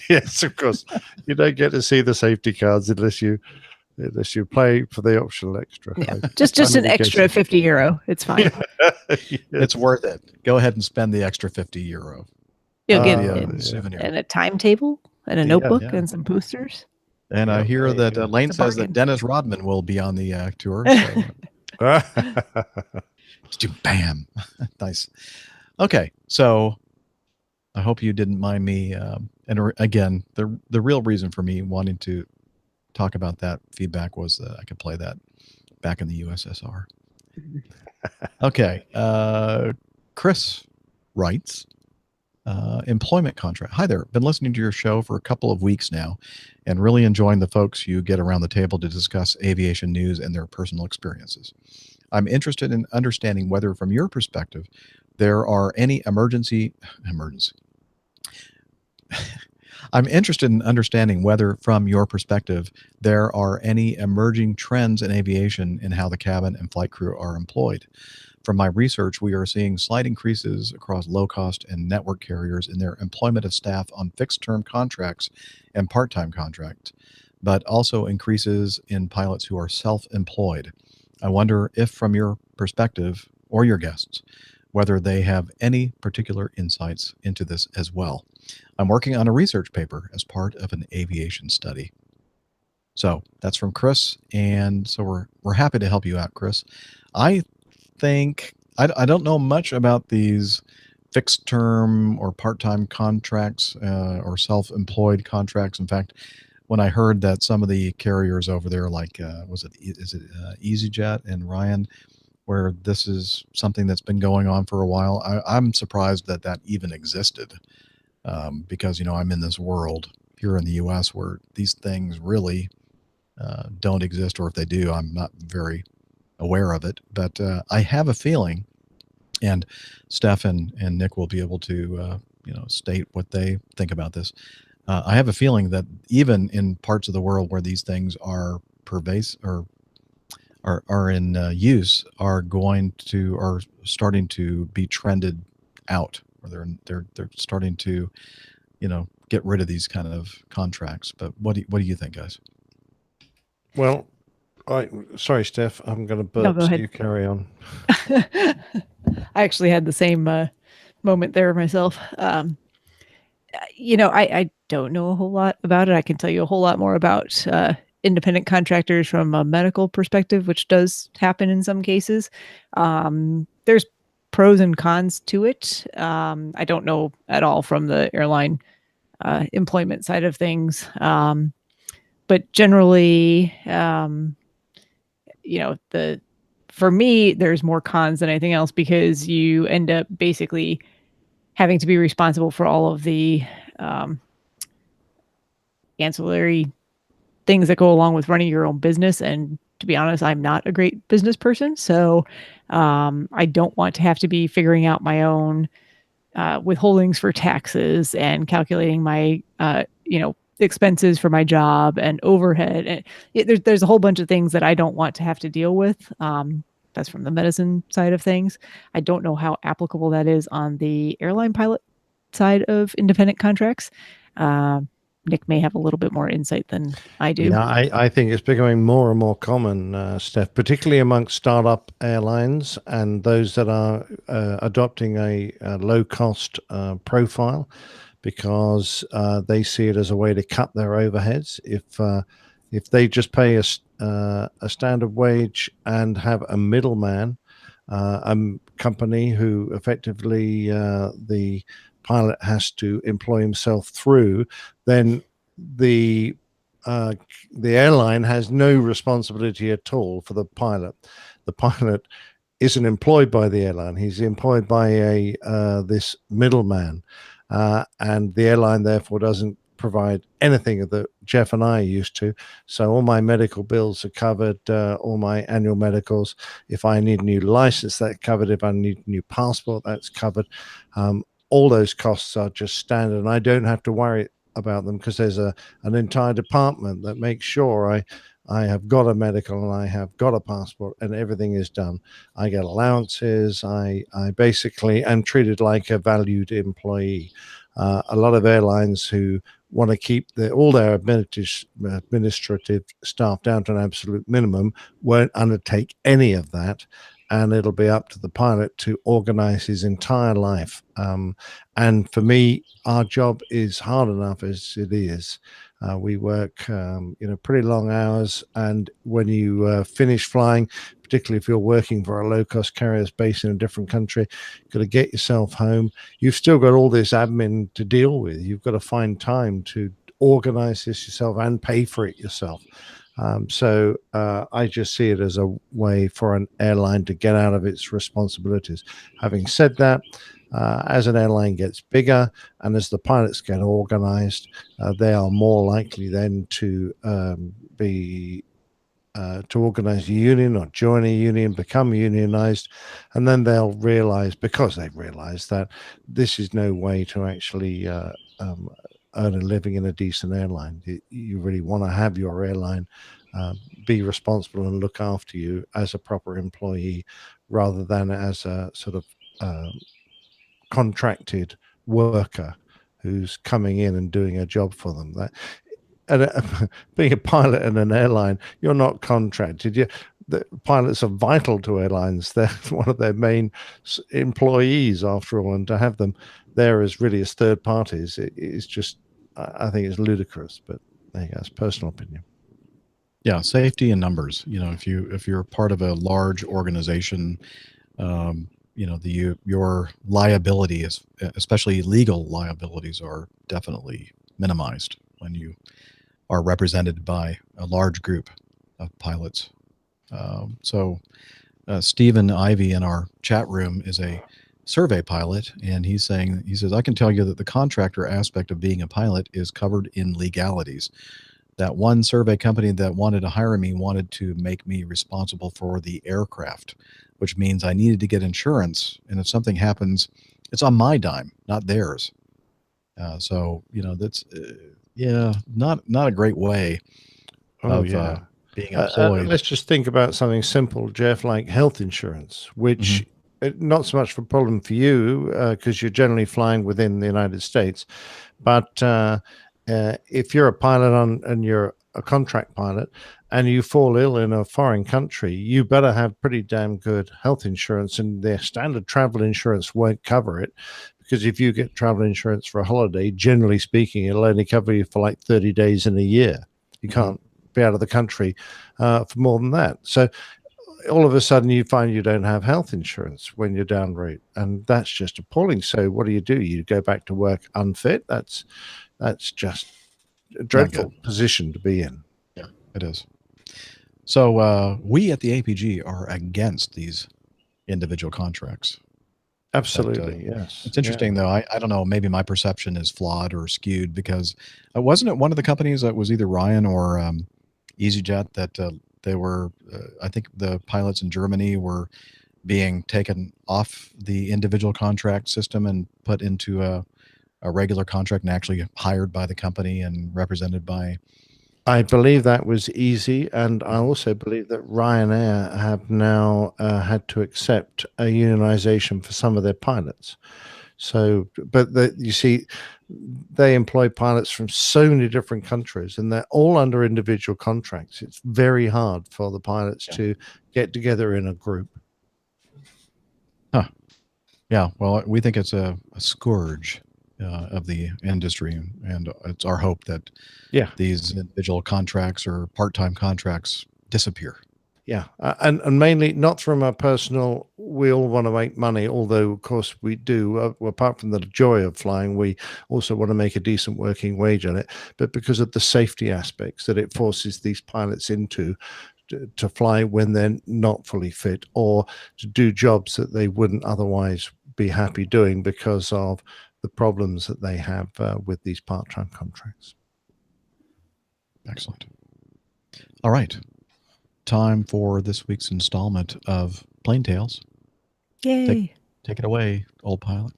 Yes, of course. You don't get to see the safety cards unless you play for the optional extra. Yeah. Just an extra 50 euro. It's fine. Yes. It's worth it. Go ahead and spend the extra 50 euro. You'll get Be a it. souvenir. And a timetable and a notebook and some posters. And I hear that Lane It's a says that bargain. Dennis Rodman will be on the tour. So. Just bam. Nice. Okay, so I hope you didn't mind me. And again, the real reason for me wanting to talk about that feedback was that I could play that back in the USSR. Okay. Chris writes, employment contract. Hi there. Been listening to your show for a couple of weeks now and really enjoying the folks you get around the table to discuss aviation news and their personal experiences. I'm interested in understanding whether, from your perspective, there are any emergency. I'm interested in understanding whether, from your perspective, there are any emerging trends in aviation in how the cabin and flight crew are employed. From my research, we are seeing slight increases across low-cost and network carriers in their employment of staff on fixed-term contracts and part-time contracts, but also increases in pilots who are self-employed. I wonder if, from your perspective, or your guests, whether they have any particular insights into this as well. I'm working on a research paper as part of an aviation study. So that's from Chris, and so we're happy to help you out, Chris. I think I don't know much about these fixed term or part-time contracts or self-employed contracts. In fact, when I heard that some of the carriers over there, like is it EasyJet and Ryan, where this is something that's been going on for a while, I'm surprised that even existed, because I'm in this world here in the U.S. where these things really don't exist, or if they do, I'm not very aware of it. But I have a feeling, and Steph and Nick will be able to state what they think about this. I have a feeling that even in parts of the world where these things are pervasive or are in use, are starting to be trended out, or they're starting to get rid of these kind of contracts. But what do you think, guys? Well, sorry, Steph, I'm going to burp. No, go ahead. So you carry on. I actually had the same moment there myself. I don't know a whole lot about it. I can tell you a whole lot more about independent contractors from a medical perspective, which does happen in some cases. There's pros and cons to it. I don't know at all from the airline employment side of things. But generally, for me, there's more cons than anything else, because you end up basically having to be responsible for all of the ancillary things that go along with running your own business. And to be honest, I'm not a great business person. So I don't want to have to be figuring out my own withholdings for taxes and calculating my, expenses for my job and overhead. And there's a whole bunch of things that I don't want to have to deal with. That's from the medicine side of things. I don't know how applicable that is on the airline pilot side of independent contracts. Nick may have a little bit more insight than I do. Yeah, I think it's becoming more and more common, Steph, particularly amongst startup airlines and those that are adopting a low-cost profile, because they see it as a way to cut their overheads. If they just pay a standard wage and have a middleman, a company who effectively the pilot has to employ himself through, then the the airline has no responsibility at all for the pilot. The pilot isn't employed by the airline. He's employed by this middleman, and the airline therefore doesn't provide anything that Jeff and I are used to. So all my medical bills are covered, all my annual medicals. If I need a new license, that's covered. If I need a new passport, that's covered. All those costs are just standard, and I don't have to worry about them because there's an entire department that makes sure I have got a medical and I have got a passport and everything is done. I get allowances. I basically am treated like a valued employee. A lot of airlines who want to keep all their administrative staff down to an absolute minimum won't undertake any of that. And it'll be up to the pilot to organize his entire life. And for me, our job is hard enough as it is. We work, pretty long hours. And when you finish flying, particularly if you're working for a low-cost carrier based in a different country, you've got to get yourself home. You've still got all this admin to deal with. You've got to find time to organize this yourself and pay for it yourself. So I just see it as a way for an airline to get out of its responsibilities. Having said that, as an airline gets bigger and as the pilots get organized, they are more likely then to organize a union or join a union, become unionized, and then they'll realize, because they've realized that this is no way to actually earn a living in a decent airline. You really want to have your airline be responsible and look after you as a proper employee rather than as a sort of contracted worker who's coming in and doing a job for them. Being a pilot in an airline, you're not contracted. The pilots are vital to airlines. They're one of their main employees, after all, and to have them there as really as third parties is just, I think it's ludicrous. But there you go, it's personal opinion. Yeah, safety in numbers. If you're part of a large organization, your liability is, especially legal liabilities, are definitely minimized when you are represented by a large group of pilots. So Stephen Ivy in our chat room is a survey pilot, and he says, I can tell you that the contractor aspect of being a pilot is covered in legalities. That one survey company that wanted to hire me wanted to make me responsible for the aircraft, which means I needed to get insurance. And if something happens, it's on my dime, not theirs. That's, not a great way of being employed. Let's just think about something simple, Jeff, like health insurance, which not so much of a problem for you because you're generally flying within the United States. But if you're a pilot and you're a contract pilot and you fall ill in a foreign country, you better have pretty damn good health insurance, and their standard travel insurance won't cover it. Because if you get travel insurance for a holiday, generally speaking, it'll only cover you for like 30 days in a year. You can't be out of the country for more than that. So all of a sudden you find you don't have health insurance when you're down route, and that's just appalling. So what do? You go back to work unfit? That's just a dreadful position to be in. Yeah, it is. So we at the APG are against these individual contracts. Absolutely, yes. It's interesting, though. I don't know. Maybe my perception is flawed or skewed because wasn't it one of the companies that was either Ryan or EasyJet that they were, I think the pilots in Germany were being taken off the individual contract system and put into a regular contract and actually hired by the company and represented by. I believe that was easy, and I also believe that Ryanair have now had to accept a unionization for some of their pilots. So, but you see, they employ pilots from so many different countries, and they're all under individual contracts. It's very hard for the pilots to get together in a group. Huh. Yeah, well, we think it's a scourge of the industry, and it's our hope that these individual contracts or part-time contracts disappear. Yeah, and mainly not from a personal, we all want to make money, although of course we do. Apart from the joy of flying, we also want to make a decent working wage on it, but because of the safety aspects that it forces these pilots into to fly when they're not fully fit, or to do jobs that they wouldn't otherwise be happy doing because of the problems that they have with these part-time contracts. Excellent. All right. Time for this week's installment of Plane Tales. Yay. Take it away, old pilot.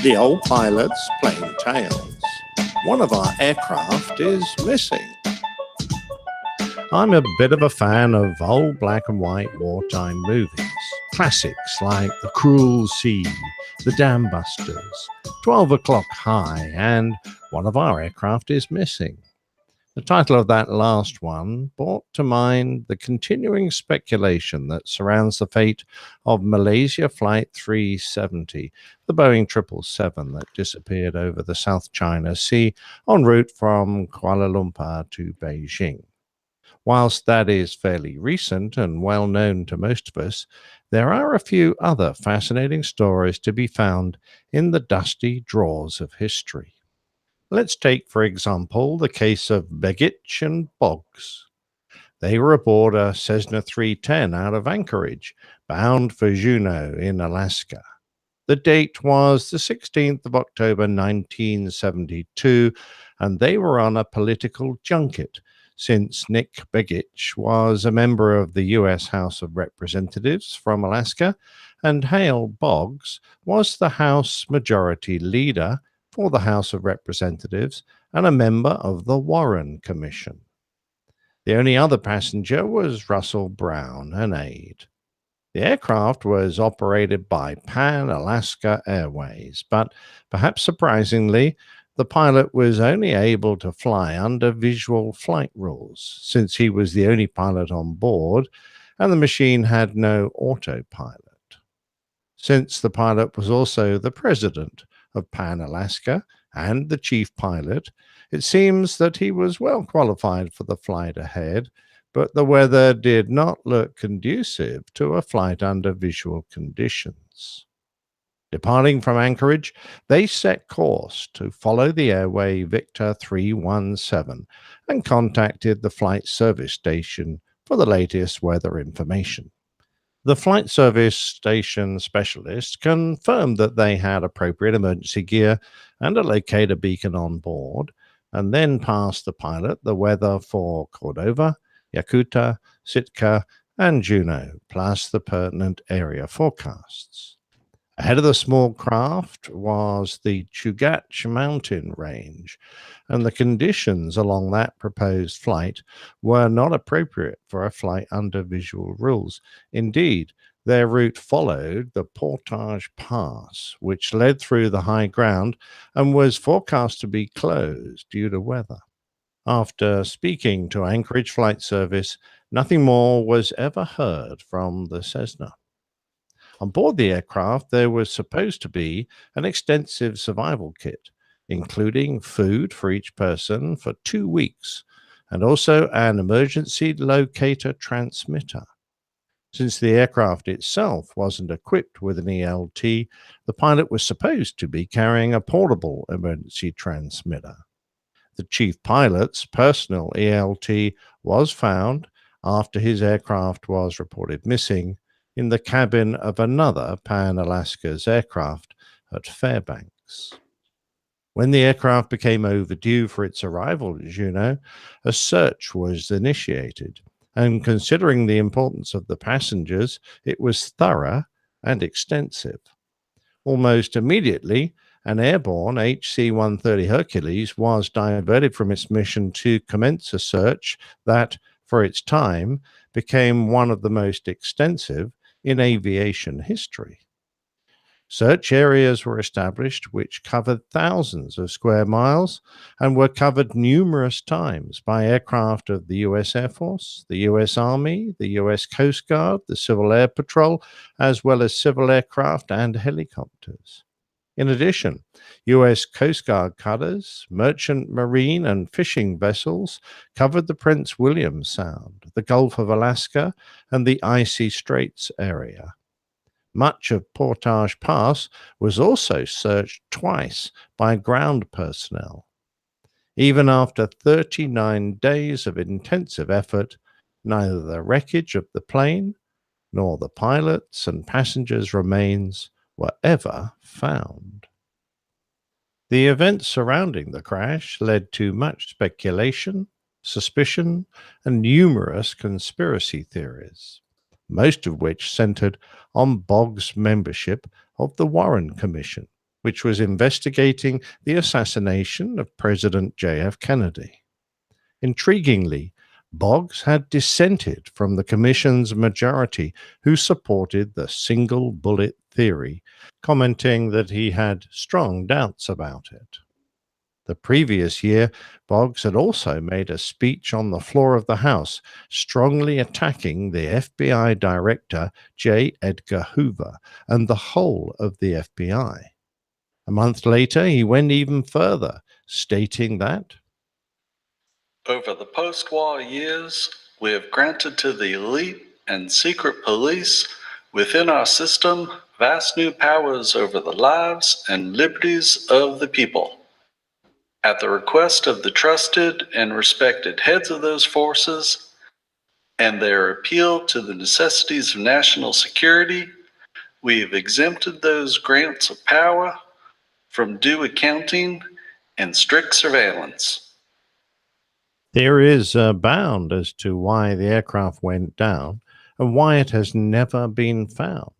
The old pilot's Plane Tales. One of our aircraft is missing. I'm a bit of a fan of old black and white wartime movies. Classics like The Cruel Sea, The Dam Busters, 12 O'Clock High, and One of Our Aircraft is Missing. The title of that last one brought to mind the continuing speculation that surrounds the fate of Malaysia Flight 370, the Boeing 777 that disappeared over the South China Sea en route from Kuala Lumpur to Beijing. Whilst that is fairly recent and well known to most of us, there are a few other fascinating stories to be found in the dusty drawers of history. Let's take, for example, the case of Begich and Boggs. They were aboard a Cessna 310 out of Anchorage, bound for Juneau in Alaska. The date was the 16th of October 1972, and they were on a political junket, since Nick Begich was a member of the U.S. House of Representatives from Alaska, and Hale Boggs was the House Majority Leader for the House of Representatives and a member of the Warren Commission. The only other passenger was Russell Brown, an aide. The aircraft was operated by Pan Alaska Airways, but perhaps surprisingly, the pilot was only able to fly under visual flight rules, since he was the only pilot on board and the machine had no autopilot. Since the pilot was also the president of Pan Alaska and the chief pilot, it seems that he was well qualified for the flight ahead, but the weather did not look conducive to a flight under visual conditions. Departing from Anchorage, they set course to follow the airway Victor 317 and contacted the flight service station for the latest weather information. The flight service station specialist confirmed that they had appropriate emergency gear and a locator beacon on board, and then passed the pilot the weather for Cordova, Yakuta, Sitka, and Juneau, plus the pertinent area forecasts. Ahead of the small craft was the Chugach mountain range, and the conditions along that proposed flight were not appropriate for a flight under visual rules. Indeed, their route followed the Portage Pass, which led through the high ground and was forecast to be closed due to weather. After speaking to Anchorage Flight Service, nothing more was ever heard from the Cessna. On board the aircraft, there was supposed to be an extensive survival kit, including food for each person for 2 weeks, and also an emergency locator transmitter. Since the aircraft itself wasn't equipped with an ELT, the pilot was supposed to be carrying a portable emergency transmitter. The chief pilot's personal ELT was found after his aircraft was reported missing in the cabin of another Pan Alaska's aircraft at Fairbanks. When the aircraft became overdue for its arrival at Juneau, a search was initiated, and considering the importance of the passengers, it was thorough and extensive. Almost immediately, an airborne HC-130 Hercules was diverted from its mission to commence a search that, for its time, became one of the most extensive in aviation history. Search areas were established which covered thousands of square miles and were covered numerous times by aircraft of the US Air Force, the US Army, the US Coast Guard, the Civil Air Patrol, as well as civil aircraft and helicopters. In addition, US Coast Guard cutters, merchant marine and fishing vessels covered the Prince William Sound, the Gulf of Alaska, and the Icy Straits area. Much of Portage Pass was also searched twice by ground personnel. Even after 39 days of intensive effort, neither the wreckage of the plane nor the pilots' and passengers' remains were ever found. The events surrounding the crash led to much speculation, suspicion, and numerous conspiracy theories, most of which centered on Boggs' membership of the Warren Commission, which was investigating the assassination of President J.F. Kennedy. Intriguingly, Boggs had dissented from the commission's majority, who supported the single bullet theory, commenting that he had strong doubts about it. The previous year, Boggs had also made a speech on the floor of the House, strongly attacking the FBI Director J. Edgar Hoover and the whole of the FBI. A month later, he went even further, stating that, "Over the post-war years, we have granted to the elite and secret police within our system vast new powers over the lives and liberties of the people. At the request of the trusted and respected heads of those forces and their appeal to the necessities of national security, we have exempted those grants of power from due accounting and strict surveillance." there is a bound as to why the aircraft went down and why it has never been found,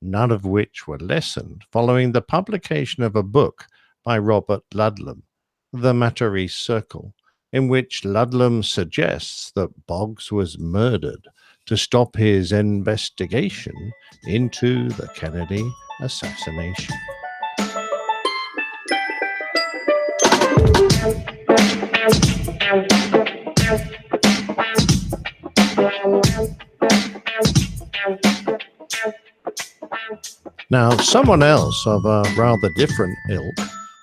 none of which were lessened following the publication of a book by Robert Ludlum, The Matterese Circle, in which Ludlum suggests that Boggs was murdered to stop his investigation into the Kennedy assassination. Now, someone else of a rather different ilk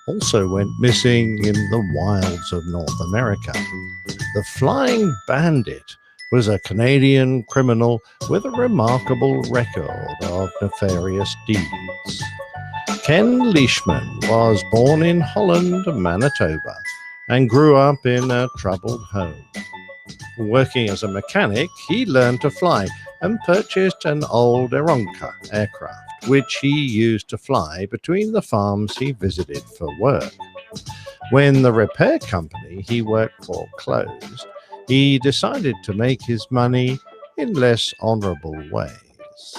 also went missing in the wilds of North America. The Flying Bandit was a Canadian criminal with a remarkable record of nefarious deeds. Ken Leishman was born in Holland, Manitoba, and grew up in a troubled home. Working as a mechanic, he learned to fly and purchased an old Aeronca aircraft, which he used to fly between the farms he visited for work. When the repair company he worked for closed, he decided to make his money in less honorable ways.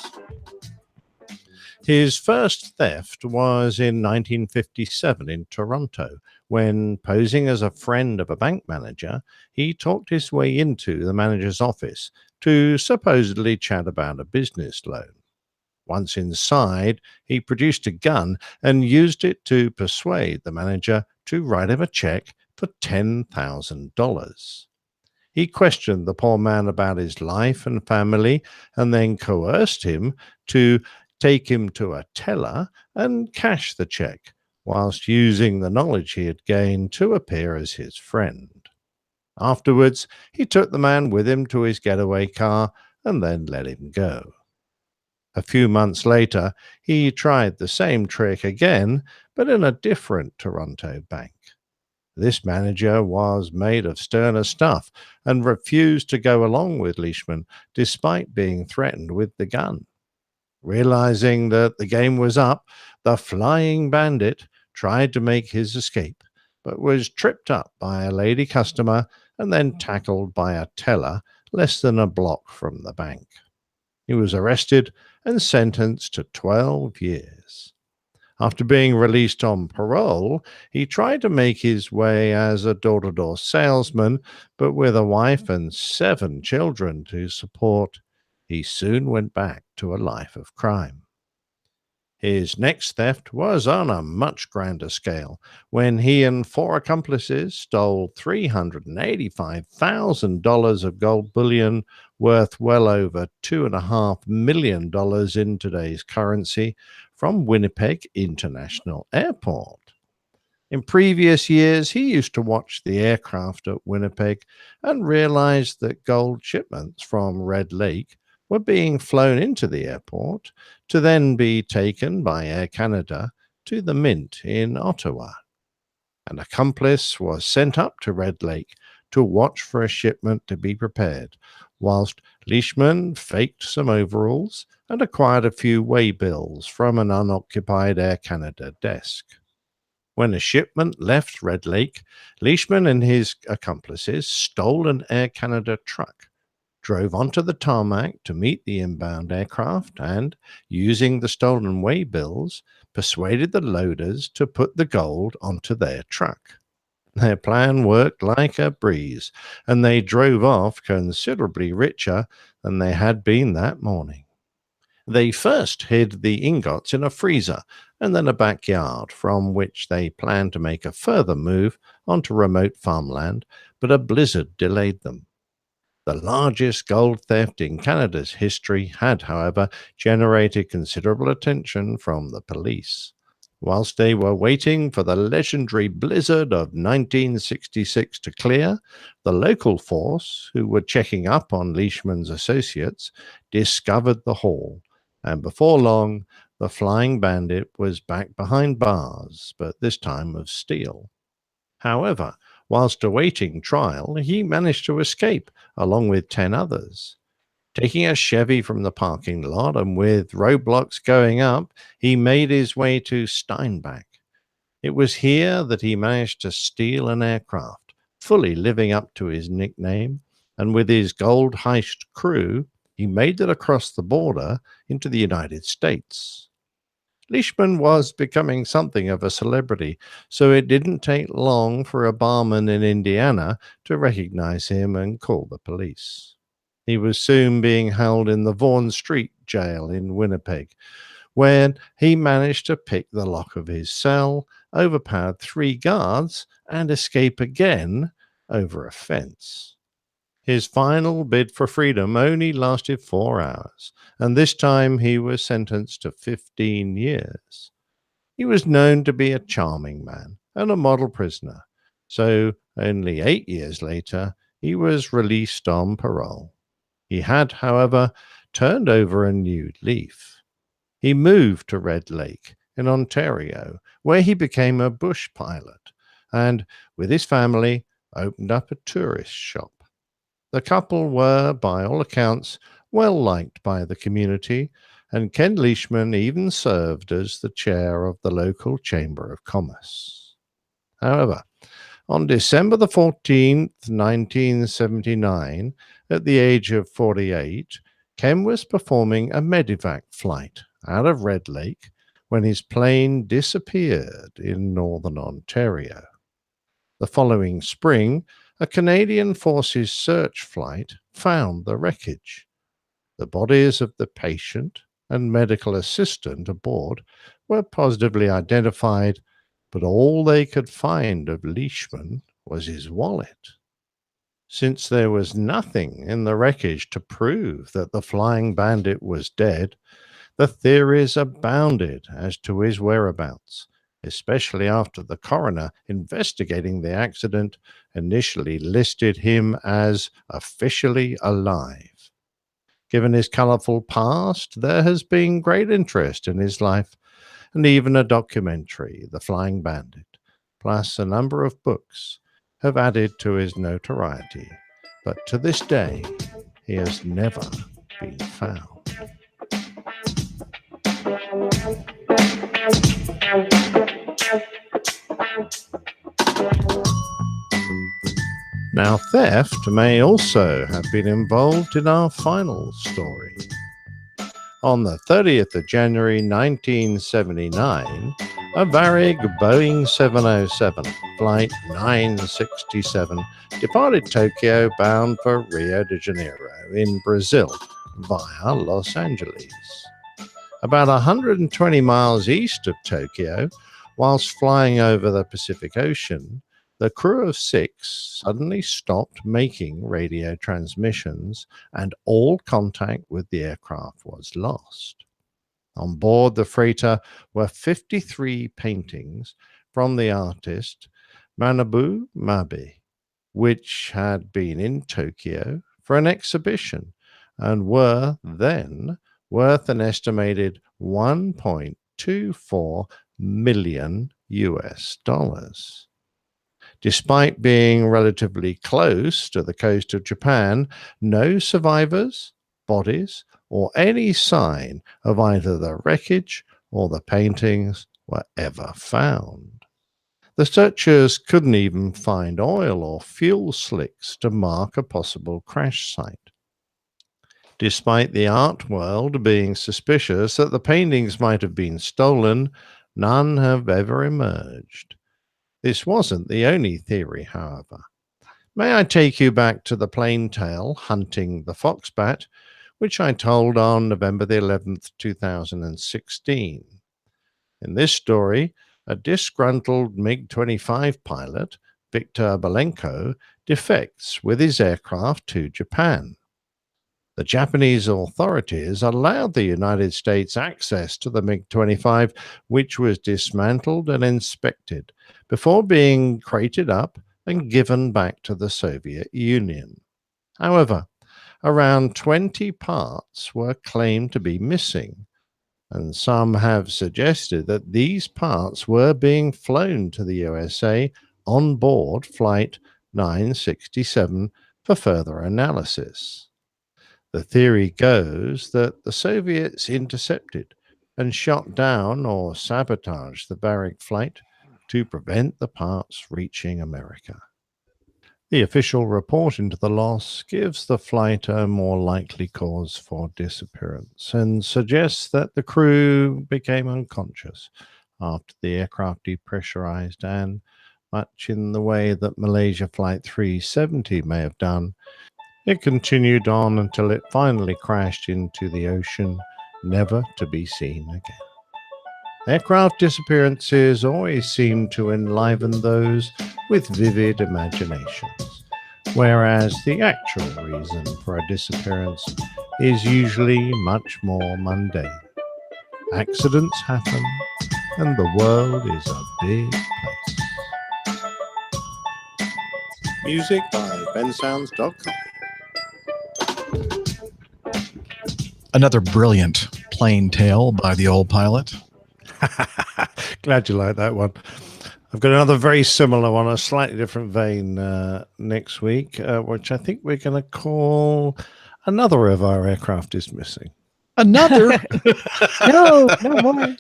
His first theft was in 1957 in Toronto, when, posing as a friend of a bank manager, he talked his way into the manager's office to supposedly chat about a business loan. Once inside, he produced a gun and used it to persuade the manager to write him a check for $10,000. He questioned the poor man about his life and family and then coerced him to take him to a teller and cash the check, whilst using the knowledge he had gained to appear as his friend. Afterwards, he took the man with him to his getaway car and then let him go. A few months later, he tried the same trick again, but in a different Toronto bank. This manager was made of sterner stuff and refused to go along with Leishman, despite being threatened with the gun. Realizing that the game was up, the Flying Bandit tried to make his escape, but was tripped up by a lady customer and then tackled by a teller less than a block from the bank. He was arrested and sentenced to 12 years. After being released on parole, he tried to make his way as a door-to-door salesman, but with a wife and 7 children to support, he soon went back to a life of crime. His next theft was on a much grander scale when he and 4 accomplices stole $385,000 of gold bullion worth well over $2.5 million in today's currency from Winnipeg International Airport. In previous years, he used to watch the aircraft at Winnipeg and realized that gold shipments from Red Lake were being flown into the airport to then be taken by Air Canada to the Mint in Ottawa. An accomplice was sent up to Red Lake to watch for a shipment to be prepared, whilst Leishman faked some overalls and acquired a few waybills from an unoccupied Air Canada desk. When a shipment left Red Lake, Leishman and his accomplices stole an Air Canada truck, drove onto the tarmac to meet the inbound aircraft, and, using the stolen waybills, persuaded the loaders to put the gold onto their truck. Their plan worked like a breeze, and they drove off considerably richer than they had been that morning. They first hid the ingots in a freezer and then a backyard, from which they planned to make a further move onto remote farmland, but a blizzard delayed them. The largest gold theft in Canada's history had, however, generated considerable attention from the police. Whilst they were waiting for the legendary blizzard of 1966 to clear, the local force, who were checking up on Leishman's associates, discovered the haul, and before long, the Flying Bandit was back behind bars, but this time of steel. However, whilst awaiting trial, he managed to escape, along with 10 others. Taking a Chevy from the parking lot and with roadblocks going up, he made his way to Steinbach. It was here that he managed to steal an aircraft, fully living up to his nickname, and with his gold heist crew, he made it across the border into the United States. Leishman was becoming something of a celebrity, so it didn't take long for a barman in Indiana to recognize him and call the police. He was soon being held in the Vaughan Street jail in Winnipeg, where he managed to pick the lock of his cell, overpowered 3 guards, and escape again over a fence. His final bid for freedom only lasted 4 hours, and this time he was sentenced to 15 years. He was known to be a charming man and a model prisoner, so only 8 years later he was released on parole. He had, however, turned over a new leaf. He moved to Red Lake in Ontario, where he became a bush pilot, and with his family opened up a tourist shop. The couple were, by all accounts, well liked by the community, and Ken Leishman even served as the chair of the local Chamber of Commerce. However, on December the 14th, 1979, at the age of 48, Ken was performing a medevac flight out of Red Lake when his plane disappeared in northern Ontario. The following spring, a Canadian Forces search flight found the wreckage. The bodies of the patient and medical assistant aboard were positively identified, but all they could find of Leishman was his wallet. Since there was nothing in the wreckage to prove that the Flying Bandit was dead, the theories abounded as to his whereabouts, especially after the coroner investigating the accident initially listed him as officially alive. Given his colorful past, there has been great interest in his life, and even a documentary, The Flying Bandit, plus a number of books, have added to his notoriety. But to this day, he has never been found. Now, theft may also have been involved in our final story. On the 30th of January 1979, a Varig Boeing 707, Flight 967, departed Tokyo bound for Rio de Janeiro in Brazil via Los Angeles. About 120 miles east of Tokyo, whilst flying over the Pacific Ocean, the crew of 6 suddenly stopped making radio transmissions and all contact with the aircraft was lost. On board the freighter were 53 paintings from the artist Manabu Mabe, which had been in Tokyo for an exhibition and were then worth an estimated 1.24 million US dollars. Despite being relatively close to the coast of Japan, no survivors, bodies, or any sign of either the wreckage or the paintings were ever found. The searchers couldn't even find oil or fuel slicks to mark a possible crash site. Despite the art world being suspicious that the paintings might have been stolen, none have ever emerged. This wasn't the only theory, however. May I take you back to the plain tale, Hunting the Foxbat, which I told on November the 11th, 2016. In this story, a disgruntled MiG-25 pilot, Viktor Belenko, defects with his aircraft to Japan. The Japanese authorities allowed the United States access to the MiG-25, which was dismantled and inspected before being crated up and given back to the Soviet Union. However, around 20 parts were claimed to be missing, and some have suggested that these parts were being flown to the USA on board Flight 967 for further analysis. The theory goes that the Soviets intercepted and shot down or sabotaged the Varig flight to prevent the parts reaching America. The official report into the loss gives the flight a more likely cause for disappearance and suggests that the crew became unconscious after the aircraft depressurized and, much in the way that Malaysia Flight 370 may have done, it continued on until it finally crashed into the ocean, never to be seen again. Aircraft disappearances always seem to enliven those with vivid imaginations, whereas the actual reason for a disappearance is usually much more mundane. Accidents happen, and the world is a big place. Music by bensounds.com. Another brilliant plain tale by the old pilot. Glad you like that one. I've got another very similar one, a slightly different vein next week, which I think we're going to call Another of Our Aircraft is Missing. Another? No more.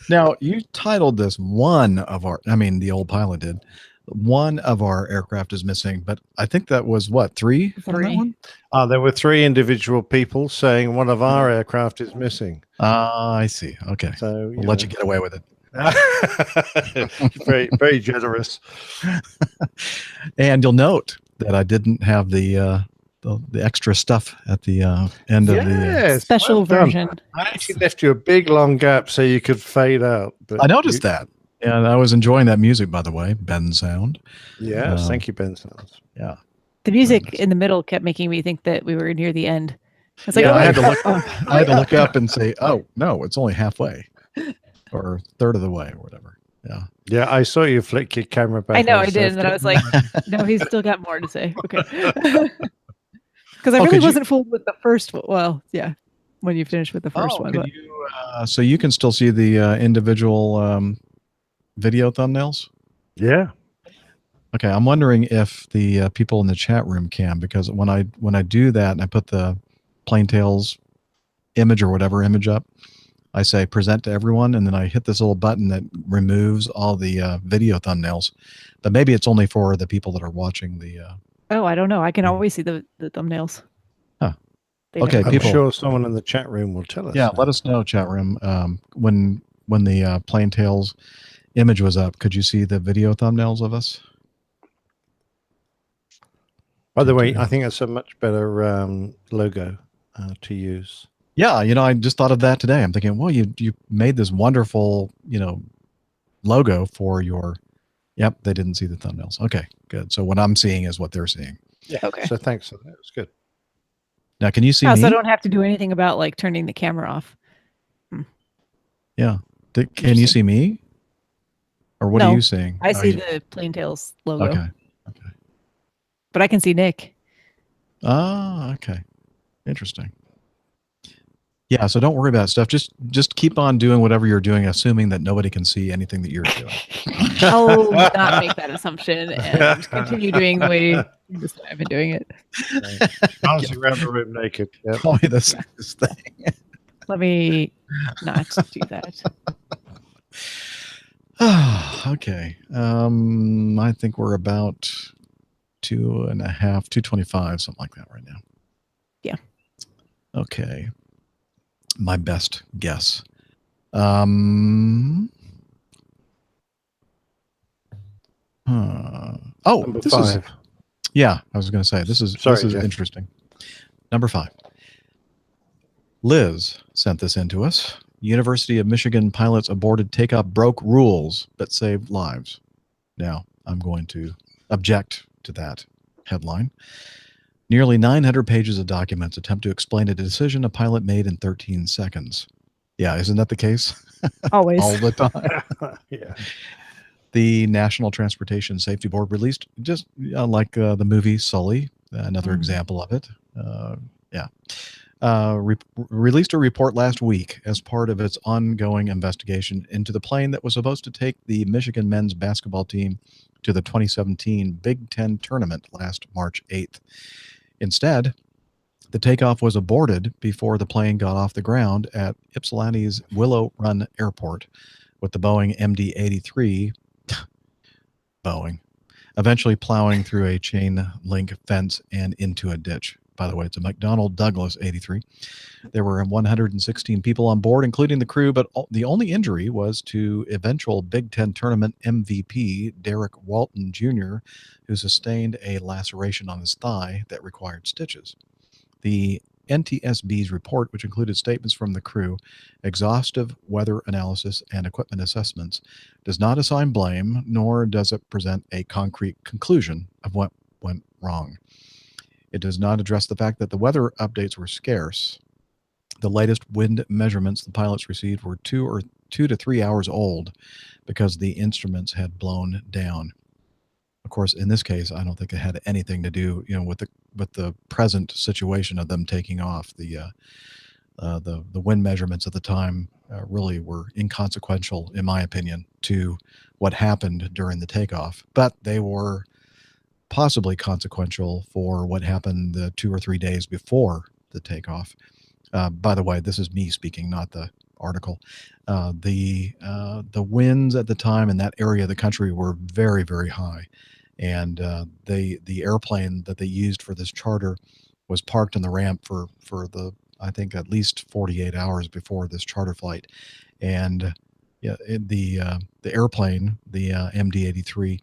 Now, you titled this the old pilot did. One of our aircraft is missing, but I think that was what, 3? On that one? There were 3 individual people saying one of our aircraft is missing. I see. Okay. So we'll let you get away with it. Very, very generous. And you'll note that I didn't have the extra stuff at the end of the special version. I actually left you a big long gap so you could fade out. I noticed that. And I was enjoying that music, by the way, Ben Sound. Yes, thank you, Ben Sounds. Yeah. The music in the middle kept making me think that we were near the end. I was like, I had to look up and say, oh, no, it's only halfway or a third of the way or whatever. Yeah. Yeah, I saw you flick your camera back. I know I did, and I was like, no, he's still got more to say. Okay. Because I really wasn't fooled with the first one. Well, yeah, when you finished with the first one. But. So you can still see the individual video thumbnails? Yeah. Okay, I'm wondering if the people in the chat room can, because when I do that and I put the plain tales image or whatever image up, I say present to everyone, and then I hit this little button that removes all the video thumbnails. But maybe it's only for the people that are watching the. Oh, I don't know. I can always see the thumbnails. Huh. Okay, I'm sure someone in the chat room will tell us. Yeah, let us know, chat room. When the plain tales image was up, could you see the video thumbnails of us? By the way, I think that's a much better logo to use. Yeah, I just thought of that today. I'm thinking, well, you made this wonderful, logo for your. Yep, they didn't see the thumbnails. Okay, good. So what I'm seeing is what they're seeing. Yeah. Okay. So thanks for that. It's good. Now, can you see Oh, me? so I don't have to do anything about like turning the camera off. Yeah. Can you see me? Or what are No, you seeing? I Oh, see the Plaintails logo. Okay. But I can see Nick. Ah, okay. Interesting. Yeah, so don't worry about stuff. Just keep on doing whatever you're doing, assuming that nobody can see anything that you're doing. I'll not make that assumption and continue doing the way I've been doing it. Bouncing around the room naked. Yep. Probably the safest thing. Let me not do that. Okay. I think we're about 2.5, 225, something like that right now. Yeah. Okay. My best guess. Number this 5. is. Yeah, I was going to say this is Sorry, Jeff. interesting. Number 5. Liz sent this in to us. University of Michigan pilots aborted takeoff broke rules but saved lives. Now, I'm going to object to that headline. Nearly 900 pages of documents attempt to explain a decision a pilot made in 13 seconds. Yeah, isn't that the case? Always. All the time. Yeah. The National Transportation Safety Board released, just like the movie Sully, another example of it. Released a report last week as part of its ongoing investigation into the plane that was supposed to take the Michigan men's basketball team to the 2017 Big Ten tournament last March 8th. Instead, the takeoff was aborted before the plane got off the ground at Ypsilanti's Willow Run Airport, with the Boeing MD-83 Boeing eventually plowing through a chain link fence and into a ditch. By the way, it's a McDonnell Douglas 83. There were 116 people on board, including the crew, but the only injury was to eventual Big Ten tournament MVP Derek Walton Jr., who sustained a laceration on his thigh that required stitches. The NTSB's report, which included statements from the crew, exhaustive weather analysis, and equipment assessments, does not assign blame, nor does it present a concrete conclusion of what went wrong. It does not address the fact that the weather updates were scarce. The latest wind measurements the pilots received were 2 to 3 hours old because the instruments had blown down. Of course, in this case, I don't think it had anything to do, with the present situation of them taking off. The wind measurements at the time really were inconsequential, in my opinion, to what happened during the takeoff. But they were possibly consequential for what happened the 2 or 3 days before the takeoff. By the way, this is me speaking, not the article. The winds at the time in that area of the country were very, very high. And the airplane that they used for this charter was parked on the ramp for the, I think, at least 48 hours before this charter flight. And the airplane, the MD-83,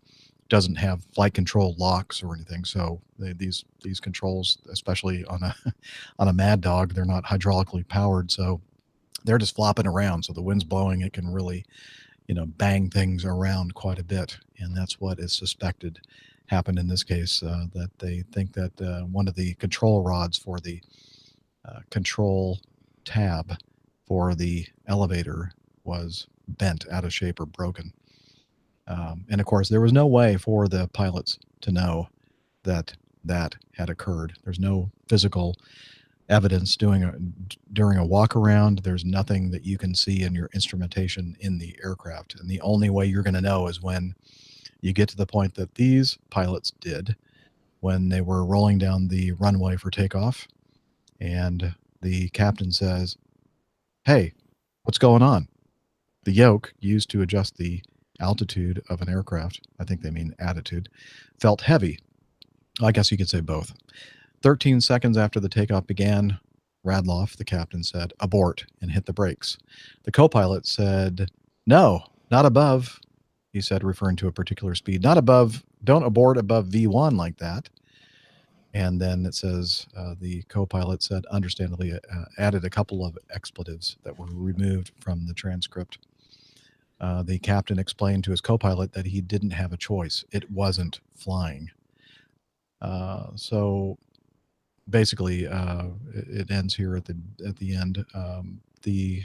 doesn't have flight control locks or anything. So these controls, especially on a Mad Dog, they're not hydraulically powered. So they're just flopping around. So the wind's blowing, it can really, bang things around quite a bit. And that's what is suspected happened in this case, that they think that one of the control rods for the control tab for the elevator was bent out of shape or broken. And of course, there was no way for the pilots to know that had occurred. There's no physical evidence during a walk around. There's nothing that you can see in your instrumentation in the aircraft. And the only way you're going to know is when you get to the point that these pilots did when they were rolling down the runway for takeoff. And the captain says, "Hey, what's going on?" The yoke used to adjust the altitude of an aircraft, I think they mean attitude, felt heavy. I guess you could say both. 13 seconds after the takeoff began, Radloff, the captain, said, "Abort," and hit the brakes. The co-pilot said, "No, not above," he said, referring to a particular speed. "Not above, don't abort above V1 like that." And then it says the co-pilot said, understandably, added a couple of expletives that were removed from the transcript. The captain explained to his co-pilot that he didn't have a choice. It wasn't flying. So basically, it ends here at the end. The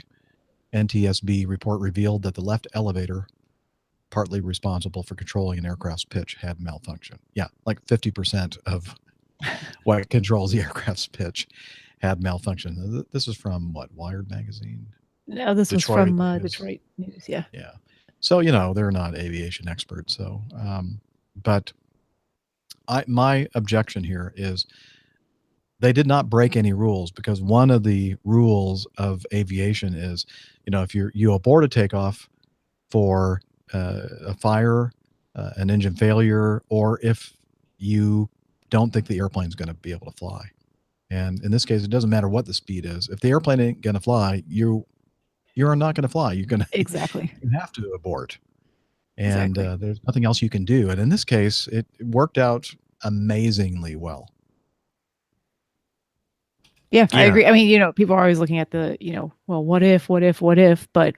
NTSB report revealed that the left elevator, partly responsible for controlling an aircraft's pitch, had malfunction. Yeah, like 50% of what controls the aircraft's pitch had malfunction. This is from what, Wired magazine? No, this was Detroit from News. Detroit News. Yeah. Yeah. So, you know, they're not aviation experts. So, but my objection here is they did not break any rules, because one of the rules of aviation is, you know, if you abort a takeoff for a fire, an engine failure, or if you don't think the airplane's going to be able to fly. And in this case, it doesn't matter what the speed is. If the airplane ain't going to fly, you're not going to fly. You're going to Exactly. You have to abort. And Exactly. there's nothing else you can do. And in this case, it worked out amazingly well. Yeah, I Yeah. agree. I mean, you know, people are always looking at the, you know, well, what if, but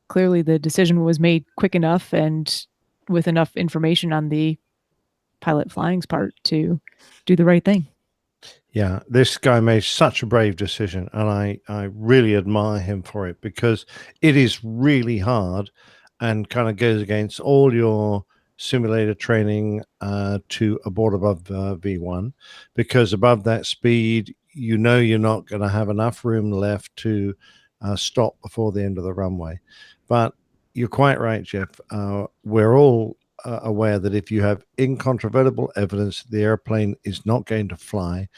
clearly the decision was made quick enough and with enough information on the pilot flying's part to do the right thing. Yeah, this guy made such a brave decision, and I really admire him for it, because it is really hard and kind of goes against all your simulator training to abort above V1, because above that speed, you know you're not going to have enough room left to stop before the end of the runway. But you're quite right, Jeff. We're all aware that if you have incontrovertible evidence that the airplane is not going to fly,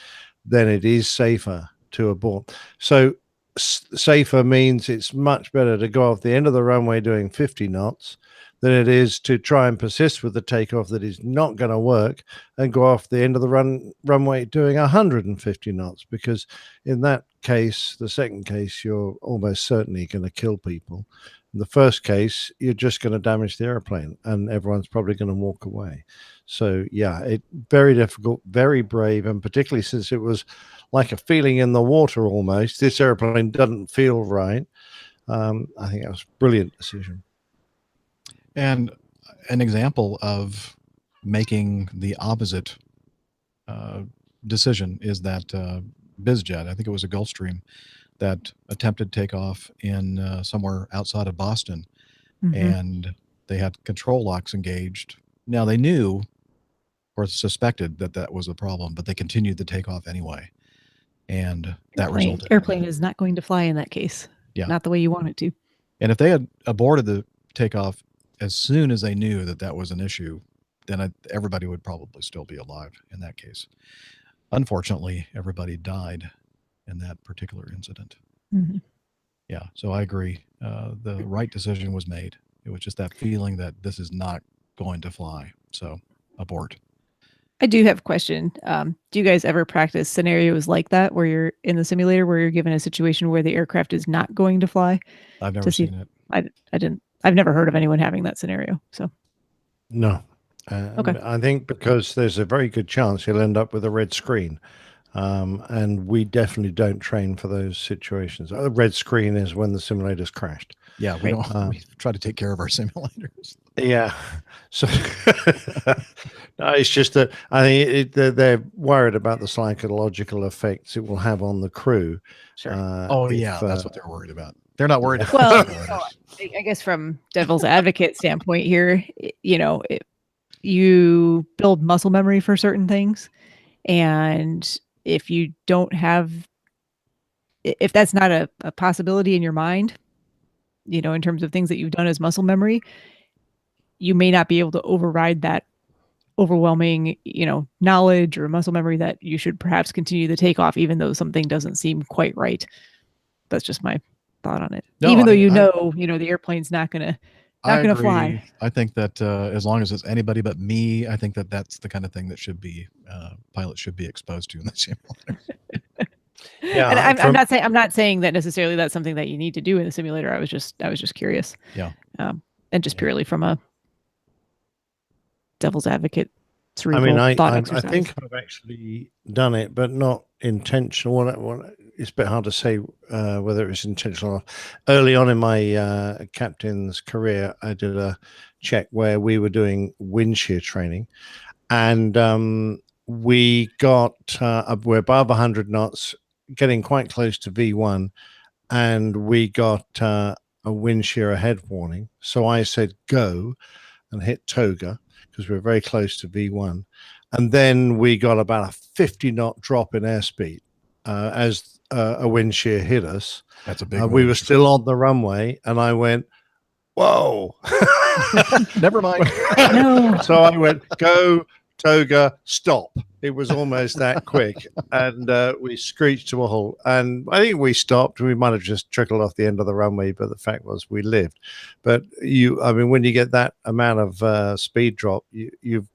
then it is safer to abort. So safer means it's much better to go off the end of the runway doing 50 knots than it is to try and persist with the takeoff that is not going to work and go off the end of the runway doing 150 knots, because in that case, the second case, you're almost certainly going to kill people. In the first case, you're just going to damage the airplane and everyone's probably going to walk away. So yeah, very difficult, very brave, and particularly since it was like a feeling in the water almost. This airplane doesn't feel right. I think that was a brilliant decision. And an example of making the opposite decision is that BizJet, I think it was a Gulfstream, that attempted takeoff in somewhere outside of Boston, and they had control locks engaged. Now they knew or suspected that that was a problem, but they continued the takeoff anyway, and that resulted. Airplane is not going to fly in that case. Yeah, not the way you want it to. And if they had aborted the takeoff as soon as they knew that that was an issue, then everybody would probably still be alive in that case. Unfortunately, everybody died in that particular incident. Yeah, so I agree. The right decision was made. It was just that feeling that this is not going to fly, so abort. I do have a question. Do you guys ever practice scenarios like that, where you're in the simulator, where you're given a situation where the aircraft is not going to fly? I've never seen it. I didn't. I've never heard of anyone having that scenario. So no. Okay. I think because there's a very good chance you'll end up with a red screen. And we definitely don't train for those situations. A red screen is when the simulator's crashed. Yeah, we don't. We try to take care of our simulators. Yeah, so no, it's just that I think they're worried about the psychological effects it will have on the crew. Sure. That's what they're worried about. They're not worried about. Well, I guess from devil's advocate standpoint here, you know, you build muscle memory for certain things, and if you don't have, if that's not a possibility in your mind, you know, in terms of things that you've done as muscle memory, you may not be able to override that overwhelming, you know, knowledge or muscle memory that you should perhaps continue the takeoff, even though something doesn't seem quite right. That's just my thought on it. No, even though you know, the airplane's not gonna fly. I think that as long as it's anybody but me, I think that that's the kind of thing that should be pilots should be exposed to in the simulator. Yeah, and I'm not saying that necessarily that's something that you need to do in the simulator. I was just curious. Yeah. And just purely from a devil's advocate cerebral thought I exercise. think I've actually done it, but not intentional. It's a bit hard to say whether it was intentional or not. Early on in my captain's career, I did a check where we were doing wind shear training, and we got we're above 100 knots, getting quite close to V1, and we got a wind shear ahead warning. So I said go and hit toga because we were very close to V1, and then we got about a 50 knot drop in airspeed as a wind shear hit us. That's a big we were still on the runway, and I went, whoa. Never mind. No. So I went, go, toga, stop. It was almost that quick. And we screeched to a halt. And I think we stopped. We might have just trickled off the end of the runway, but the fact was we lived. But when you get that amount of speed drop, you've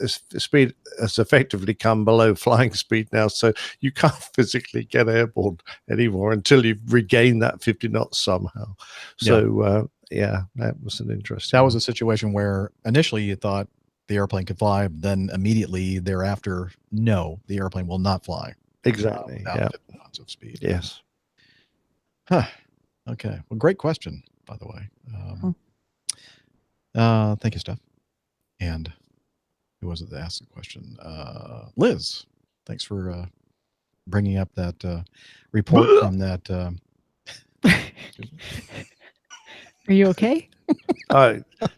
speed has effectively come below flying speed now. So you can't physically get airborne anymore until you've regained that 50 knots somehow. So, yeah, that was an interesting. That was a situation where initially you thought the airplane could fly, then immediately thereafter, no, the airplane will not fly. Exactly. Without 50 knots of speed. Yes. Huh. Okay. Well, great question, by the way. Thank you, Steph. And who was it that asked the question? Liz. Thanks for bringing up that report from that. Are you okay?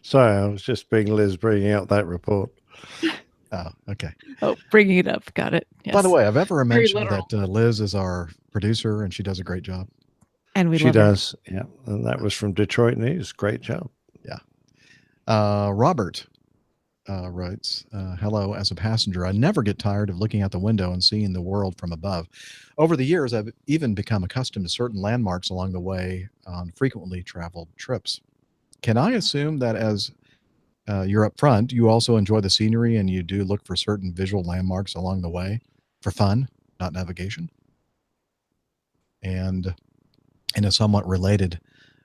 Sorry, I was just being Liz bringing out that report. Oh, okay. Oh, bringing it up. Got it. Yes. By the way, I've ever Very mentioned literal. that Liz is our producer and she does a great job. And She does. Yeah. And that was from Detroit News. Great job. Yeah. Robert writes, hello, as a passenger, I never get tired of looking out the window and seeing the world from above. Over the years, I've even become accustomed to certain landmarks along the way on frequently traveled trips. Can I assume that as you're up front, you also enjoy the scenery and you do look for certain visual landmarks along the way for fun, not navigation? And in a somewhat related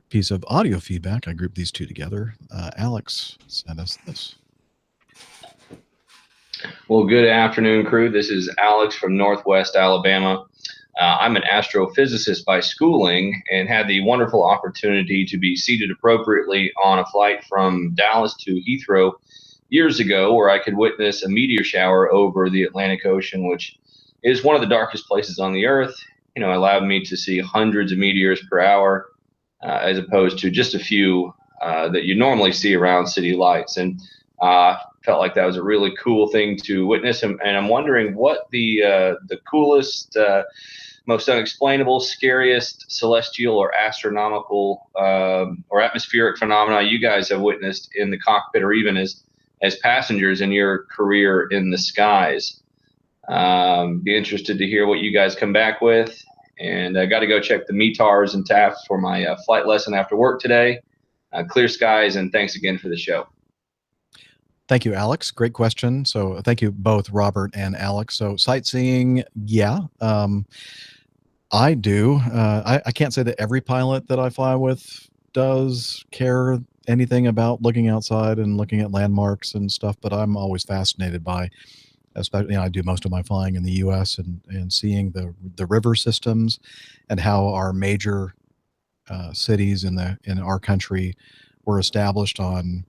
piece of audio feedback, I grouped these two together. Alex sent us this. Well, good afternoon, crew. This is Alex from Northwest Alabama. I'm an astrophysicist by schooling and had the wonderful opportunity to be seated appropriately on a flight from Dallas to Heathrow years ago, where I could witness a meteor shower over the Atlantic Ocean, which is one of the darkest places on the Earth. Allowed me to see hundreds of meteors per hour, as opposed to just a few that you normally see around city lights. And felt like that was a really cool thing to witness. And I'm wondering what the coolest, most unexplainable, scariest celestial or astronomical or atmospheric phenomena you guys have witnessed in the cockpit, or even as passengers in your career in the skies. Be interested to hear what you guys come back with. And I got to go check the METARs and TAFs for my flight lesson after work today. Clear skies, and thanks again for the show. Thank you, Alex. Great question. So thank you both, Robert and Alex. So sightseeing, yeah, I do. I can't say that every pilot that I fly with does care anything about looking outside and looking at landmarks and stuff, but I'm always fascinated by, especially, I do most of my flying in the U.S. and seeing the river systems and how our major cities in our country were established on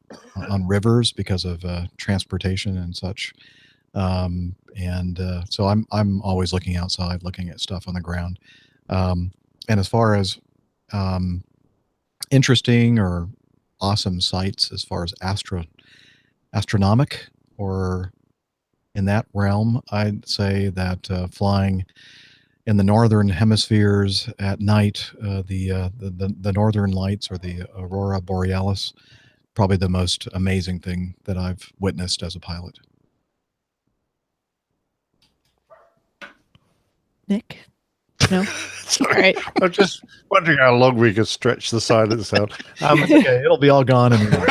rivers because of transportation and such. So I'm always looking outside, looking at stuff on the ground. And as far as interesting or awesome sights, as far as astronomic or in that realm, I'd say that flying in the northern hemispheres at night, the northern lights or the aurora borealis, probably the most amazing thing that I've witnessed as a pilot. Nick? No? All right. I'm just wondering how long we could stretch the silence out. It's okay. It'll be all gone in a minute.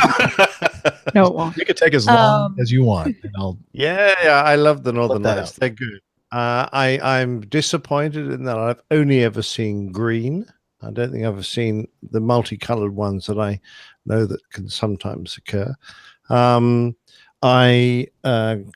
No, it won't. You could take as long as you want. And Yeah, I love the Northern that Lights. out. They're good. I'm disappointed in that I've only ever seen green. I don't think I've ever seen the multicolored ones that I know that can sometimes occur. I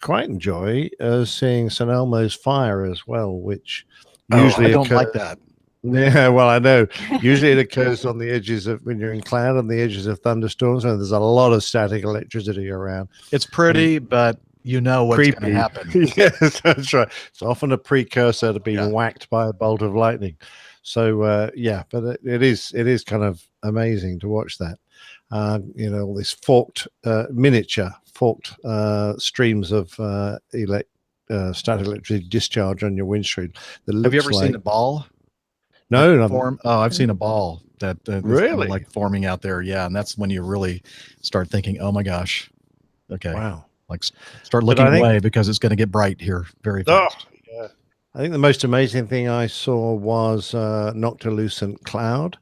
quite enjoy seeing St. Elmo's fire as well, which usually I don't occurs. like that. Yeah, well, I know. Usually it occurs on the edges of when you're in cloud, on the edges of thunderstorms, and there's a lot of static electricity around. It's pretty, but you know what's going to Creepy. happen. Yes, that's right. It's often a precursor to being whacked by a bolt of lightning. So yeah, but it is kind of amazing to watch that. All these miniature forked streams of static electricity discharge on your windshield. Have you ever seen a ball? No, like form. Oh, I've seen a ball that really like forming out there. Yeah, and that's when you really start thinking, "Oh my gosh, okay, wow!" Like start looking away because it's going to get bright here very fast. Oh, yeah. I think the most amazing thing I saw was noctilucent cloud.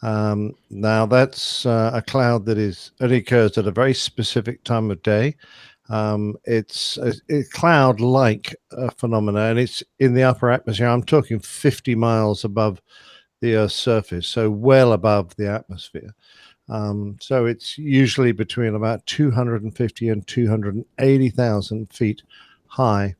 Now that's a cloud that only occurs at a very specific time of day. It's a cloud-like phenomena, and it's in the upper atmosphere. I'm talking 50 miles above the Earth's surface, so well above the atmosphere. So it's usually between about 250 and 280,000 feet high,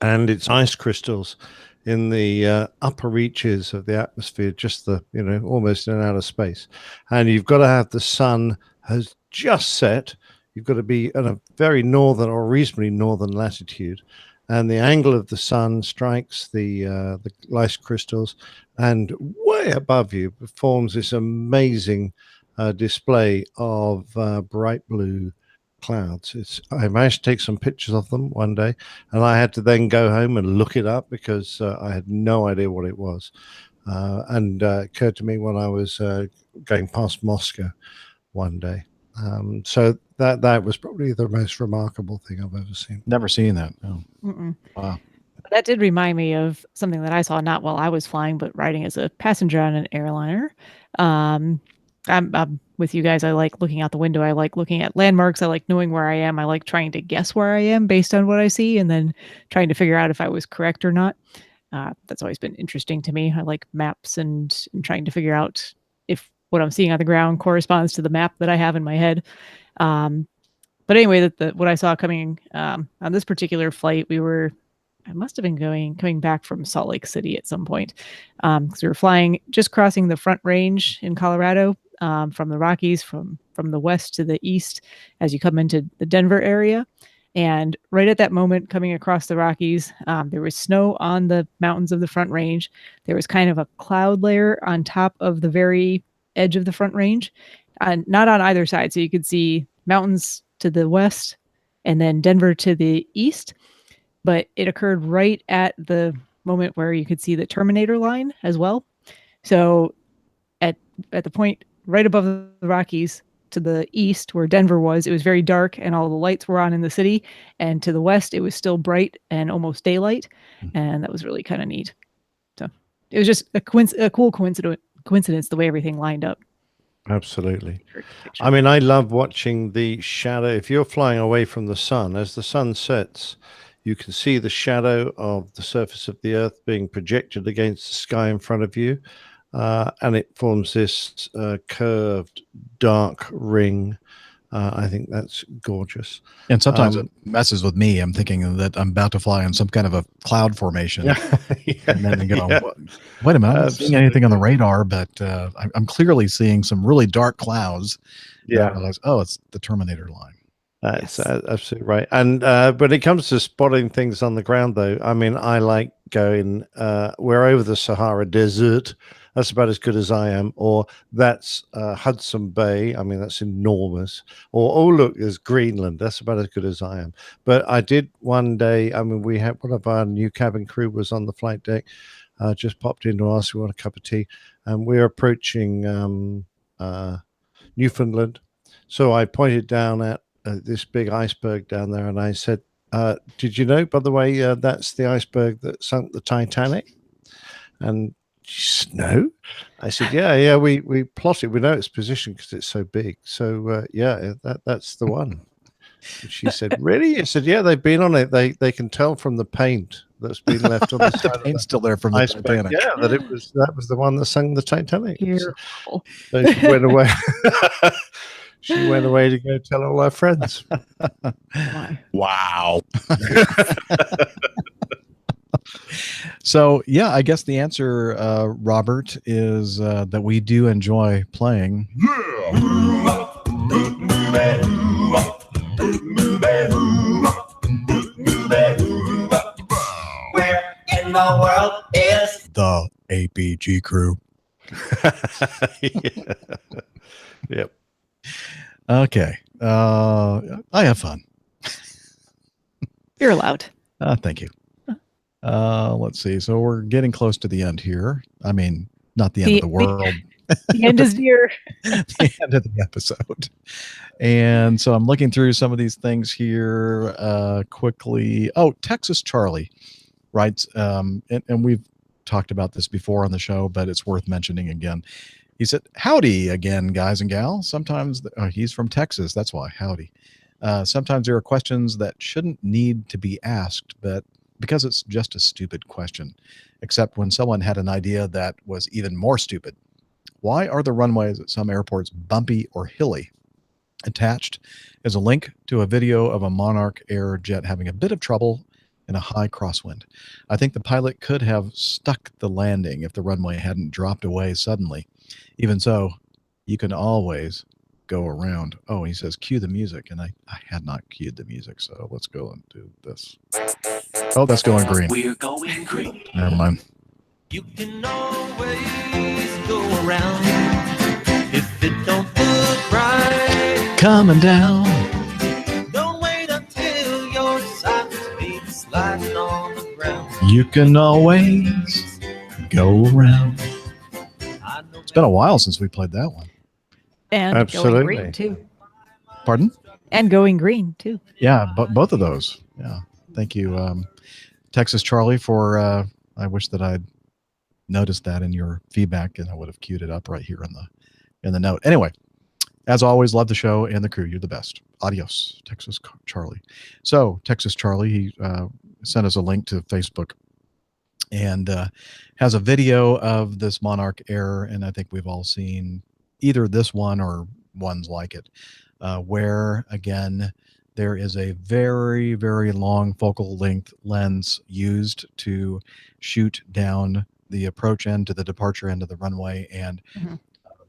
and it's ice crystals in the upper reaches of the atmosphere, just almost in outer space. And you've got to have the sun has just set. You've got to be in a very northern or reasonably northern latitude, and the angle of the sun strikes the ice crystals, and way above you forms this amazing display of bright blue clouds. I managed to take some pictures of them one day, and I had to then go home and look it up because I had no idea what it was. And it occurred to me when I was going past Moscow one day. So that was probably the most remarkable thing I've ever seen. Never seen that. No. Wow. That did remind me of something that I saw not while I was flying, but riding as a passenger on an airliner. I'm with you guys. I like looking out the window. I like looking at landmarks. I like knowing where I am. I like trying to guess where I am based on what I see and then trying to figure out if I was correct or not. That's always been interesting to me. I like maps and trying to figure out if what I'm seeing on the ground corresponds to the map that I have in my head. But anyway, what I saw coming on this particular flight, I must have been coming back from Salt Lake City at some point because we were flying, just crossing the Front Range in Colorado from the Rockies, from the west to the east as you come into the Denver area. And right at that moment, coming across the Rockies, there was snow on the mountains of the Front Range. There was kind of a cloud layer on top of the very edge of the Front Range, not on either side. So you could see mountains to the west and then Denver to the east. But it occurred right at the moment where you could see the Terminator line as well. So at the point right above the Rockies to the east where Denver was, it was very dark and all the lights were on in the city. And to the west, it was still bright and almost daylight. And that was really kind of neat. So it was just a cool coincidence the way everything lined up. Absolutely. I mean, I love watching the shadow. If you're flying away from the sun, as the sun sets, you can see the shadow of the surface of the Earth being projected against the sky in front of you. And it forms this curved, dark ring. I think that's gorgeous. And sometimes it messes with me. I'm thinking that I'm about to fly in some kind of a cloud formation. And then wait a minute, I'm not seeing anything on the radar, but I'm clearly seeing some really dark clouds. Yeah. I realize, it's the Terminator line. That's absolutely right. And when it comes to spotting things on the ground, though, I mean, I like going, we're over the Sahara Desert. That's about as good as I am. Or that's Hudson Bay. I mean, that's enormous. Or, oh, look, there's Greenland. That's about as good as I am. But I did one day, I mean, we had one of our new cabin crew was on the flight deck, just popped in to ask if we want a cup of tea. And we're approaching Newfoundland. So I pointed down at this big iceberg down there, and I said, did you know, by the way, that's the iceberg that sunk the Titanic? And she said, no. I said, yeah, we plotted. We know its position because it's so big. So that's the one. And she said, really? I said, yeah, they've been on it. They can tell from the paint that's been left on the side. The paint's still there from the Titanic. Yeah, that was the one that sung the Titanic. Beautiful. So she went away. She went away to go tell all her friends. Wow. So, yeah, I guess the answer, Robert, is that we do enjoy playing. Where in the world is The APG crew. Yep. Okay. I have fun. You're allowed. Thank you. Let's see. So we're getting close to the end here. I mean, not the end of the world. The end is near. The end of the episode. And so I'm looking through some of these things here quickly. Oh, Texas Charlie writes, and we've talked about this before on the show, but it's worth mentioning again. He said, howdy again, guys and gals. Sometimes he's from Texas. That's why. Howdy. Sometimes there are questions that shouldn't need to be asked, but because it's just a stupid question, except when someone had an idea that was even more stupid. Why are the runways at some airports bumpy or hilly? Attached is a link to a video of a Monarch Air jet having a bit of trouble in a high crosswind. I think the pilot could have stuck the landing if the runway hadn't dropped away suddenly. Even so, you can always go around. Oh, he says, cue the music. And I had not cued the music, so let's go and do this. Oh, that's going green. We're going green. Never mind. You can always go around if it don't look right. Coming down. Don't wait until your socks be sliding on the ground. You can always go around. It's been a while since we played that one. And Absolutely. Going green, too. Pardon? And Going Green, too. Yeah, but both of those. Yeah. Thank you, Texas Charlie, for I wish that I'd noticed that in your feedback and I would have queued it up right here in the note. Anyway, as always, love the show and the crew. You're the best. Adios, Texas Charlie. So Texas Charlie, he sent us a link to Facebook and has a video of this Monarch Air, and I think we've all seen either this one or ones like it, where again there is a very, very long focal length lens used to shoot down the approach end to the departure end of the runway, and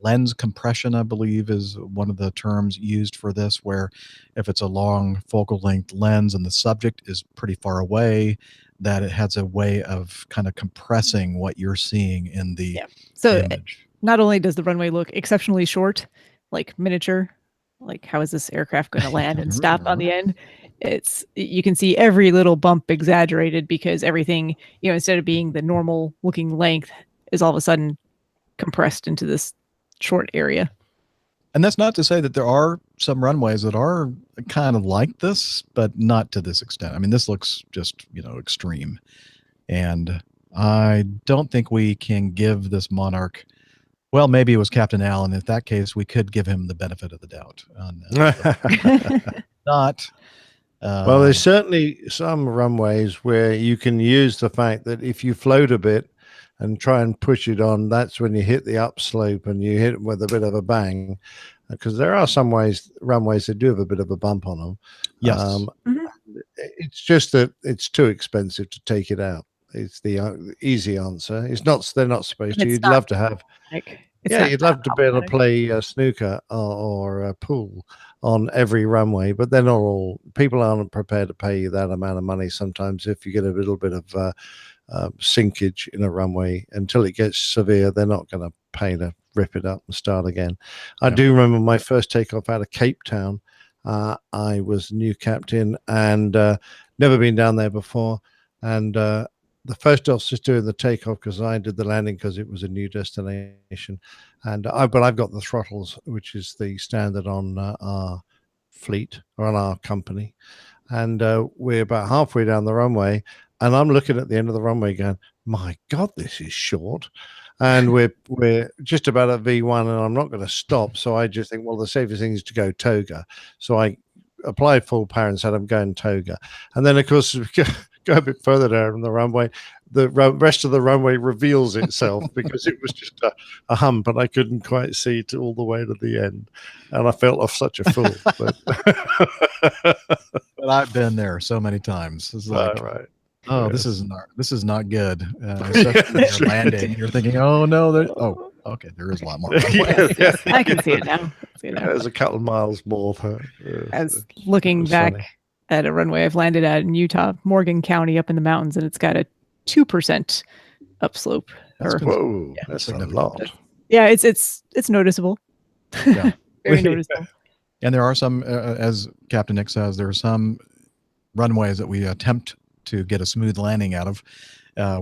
lens compression, I believe, is one of the terms used for this, where if it's a long focal length lens and the subject is pretty far away, that it has a way of kind of compressing what you're seeing in the image. Not only does the runway look exceptionally short, like miniature, like how is this aircraft going to land and stop on the end? You can see every little bump exaggerated because everything, instead of being the normal looking length, is all of a sudden compressed into this short area. And that's not to say that there are some runways that are kind of like this, but not to this extent. I mean, this looks just, extreme. And I don't think we can give this Monarch, well, maybe it was Captain Allen. In that case, we could give him the benefit of the doubt. Not. Well, there's certainly some runways where you can use the fact that if you float a bit and try and push it on, that's when you hit the upslope and you hit it with a bit of a bang. Because there are some runways that do have a bit of a bump on them. Yes. It's just that it's too expensive to take it out. It's the easy answer. It's not. They're not supposed to. You'd love to have. You'd love to be able to play snooker or pool on every runway, but they're not all. People aren't prepared to pay you that amount of money. Sometimes, if you get a little bit of sinkage in a runway, until it gets severe, they're not going to pay to rip it up and start again. I do remember my first takeoff out of Cape Town. I was new captain and never been down there before, and the first officer's doing the takeoff because I did the landing because it was a new destination, and I've got the throttles, which is the standard on our fleet or on our company, and we're about halfway down the runway, and I'm looking at the end of the runway going, my God, this is short. And we're just about at V1 and I'm not going to stop. So I just think, well, the safest thing is to go toga. So I applied full power and said, I'm going toga. And then, of course, we go a bit further down the runway. rest of the runway reveals itself because it was just a hump and I couldn't quite see it all the way to the end, and I felt off such a fool. But, but I've been there so many times. It's like, right. Oh, this is not good. Especially when you're landing, you're thinking, oh no, okay, there is a lot more. I can see it now. There's a couple of miles more. I was looking back at a runway I've landed at in Utah, Morgan County, up in the mountains, and it's got a 2% upslope. Whoa, that's a lot. Yeah, it's noticeable. Yeah, very noticeable. And there are some, as Captain Nick says, there are some runways that we attempt to get a smooth landing out of,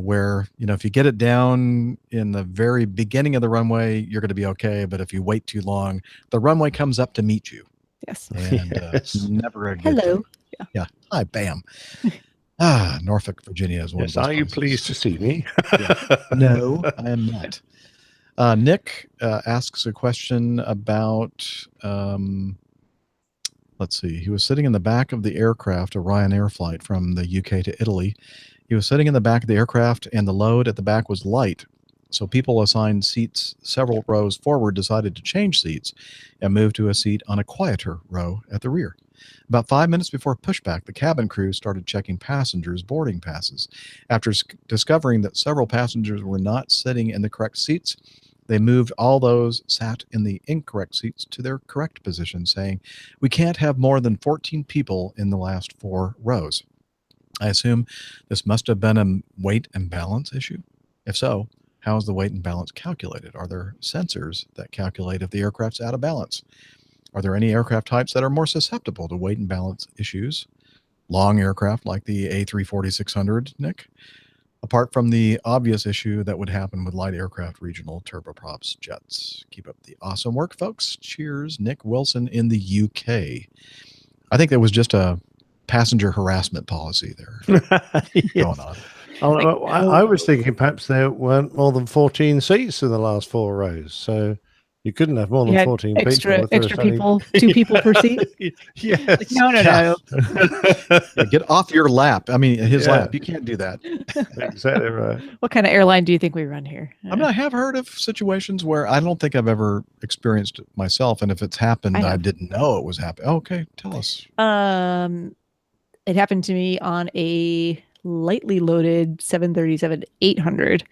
where, if you get it down in the very beginning of the runway, you're going to be okay. But if you wait too long, the runway comes up to meet you. Yes. And it's never a good Hello. time. Yeah. Hi, bam. Norfolk, Virginia is one of those Are you places. pleased to see me? No, I am not. Nick asks a question about, let's see. He was sitting in the back of the aircraft, a Ryanair flight from the UK to Italy. He was sitting in the back of the aircraft, and the load at the back was light. So people assigned seats several rows forward decided to change seats and move to a seat on a quieter row at the rear. About 5 minutes before pushback, the cabin crew started checking passengers' boarding passes. After discovering that several passengers were not sitting in the correct seats, they moved all those sat in the incorrect seats to their correct position, saying, "We can't have more than 14 people in the last 4 rows." I assume this must have been a weight and balance issue. If so, how is the weight and balance calculated? Are there sensors that calculate if the aircraft's out of balance? Are there any aircraft types that are more susceptible to weight and balance issues? Long aircraft like the A340-600, Nick? Apart from the obvious issue that would happen with light aircraft regional turboprops jets. Keep up the awesome work, folks. Cheers, Nick Wilson in the UK. I think there was just a passenger harassment policy there going on. I was thinking perhaps there weren't more than 14 seats in the last 4 rows, so you couldn't have more than 14 people. Extra people, 2 people per seat. Yes. No. Yeah, get off your lap. I mean, his lap. You can't do that. Exactly right. What kind of airline do you think we run here? I mean, I have heard of situations where I don't think I've ever experienced it myself, and if it's happened, I didn't know it was happening. Okay, tell us. It happened to me on a lightly loaded 737-800.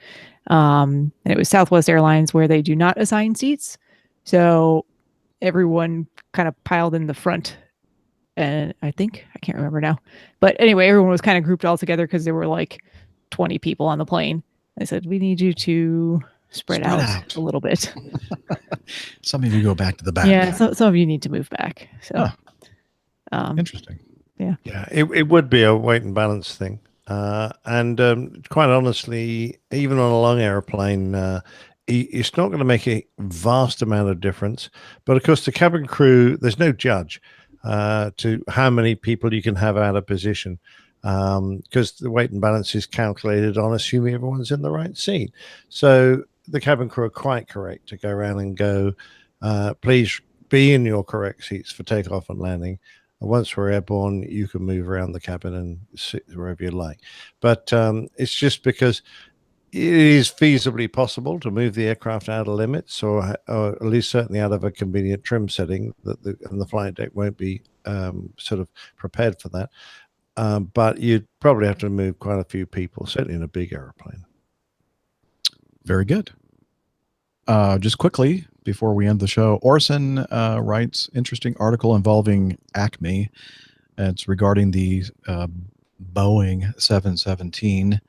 And it was Southwest Airlines, where they do not assign seats. So everyone kind of piled in the front. And I can't remember now. But anyway, everyone was kind of grouped all together because there were like 20 people on the plane. I said, we need you to spread out a little bit. Some of you go back to the back. Yeah, some of you need to move back. So interesting. Yeah. Yeah, it would be a weight and balance thing. And quite honestly, even on a long airplane, it's not going to make a vast amount of difference. But of course, the cabin crew, there's no judge to how many people you can have out of position, because the weight and balance is calculated on assuming everyone's in the right seat. So the cabin crew are quite correct to go around and go, please be in your correct seats for takeoff and landing. Once we're airborne, you can move around the cabin and sit wherever you like. But it's just because it is feasibly possible to move the aircraft out of limits, or at least certainly out of a convenient trim setting, and the flight deck won't be sort of prepared for that. But you'd probably have to move quite a few people, certainly in a big airplane. Very good. Just quickly, before we end the show, Orson writes interesting article involving Acme. It's regarding the Boeing 717.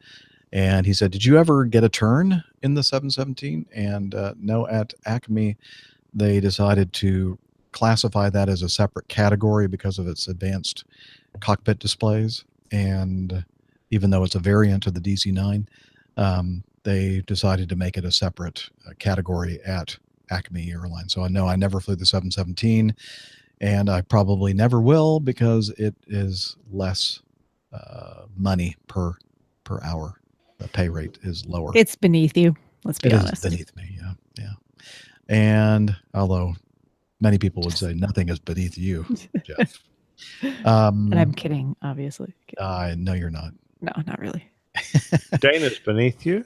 And he said, did you ever get a turn in the 717? And no, at Acme, they decided to classify that as a separate category because of its advanced cockpit displays. And even though it's a variant of the DC-9, they decided to make it a separate category at Acme Airline. So I know I never flew the 717, and I probably never will because it is less money per hour. The pay rate is lower. It's beneath you. Let's be honest. It is beneath me. Yeah. And although many people would say nothing is beneath you, Jeff. And I'm kidding, obviously. No, you're not. No, not really. Dana's beneath you.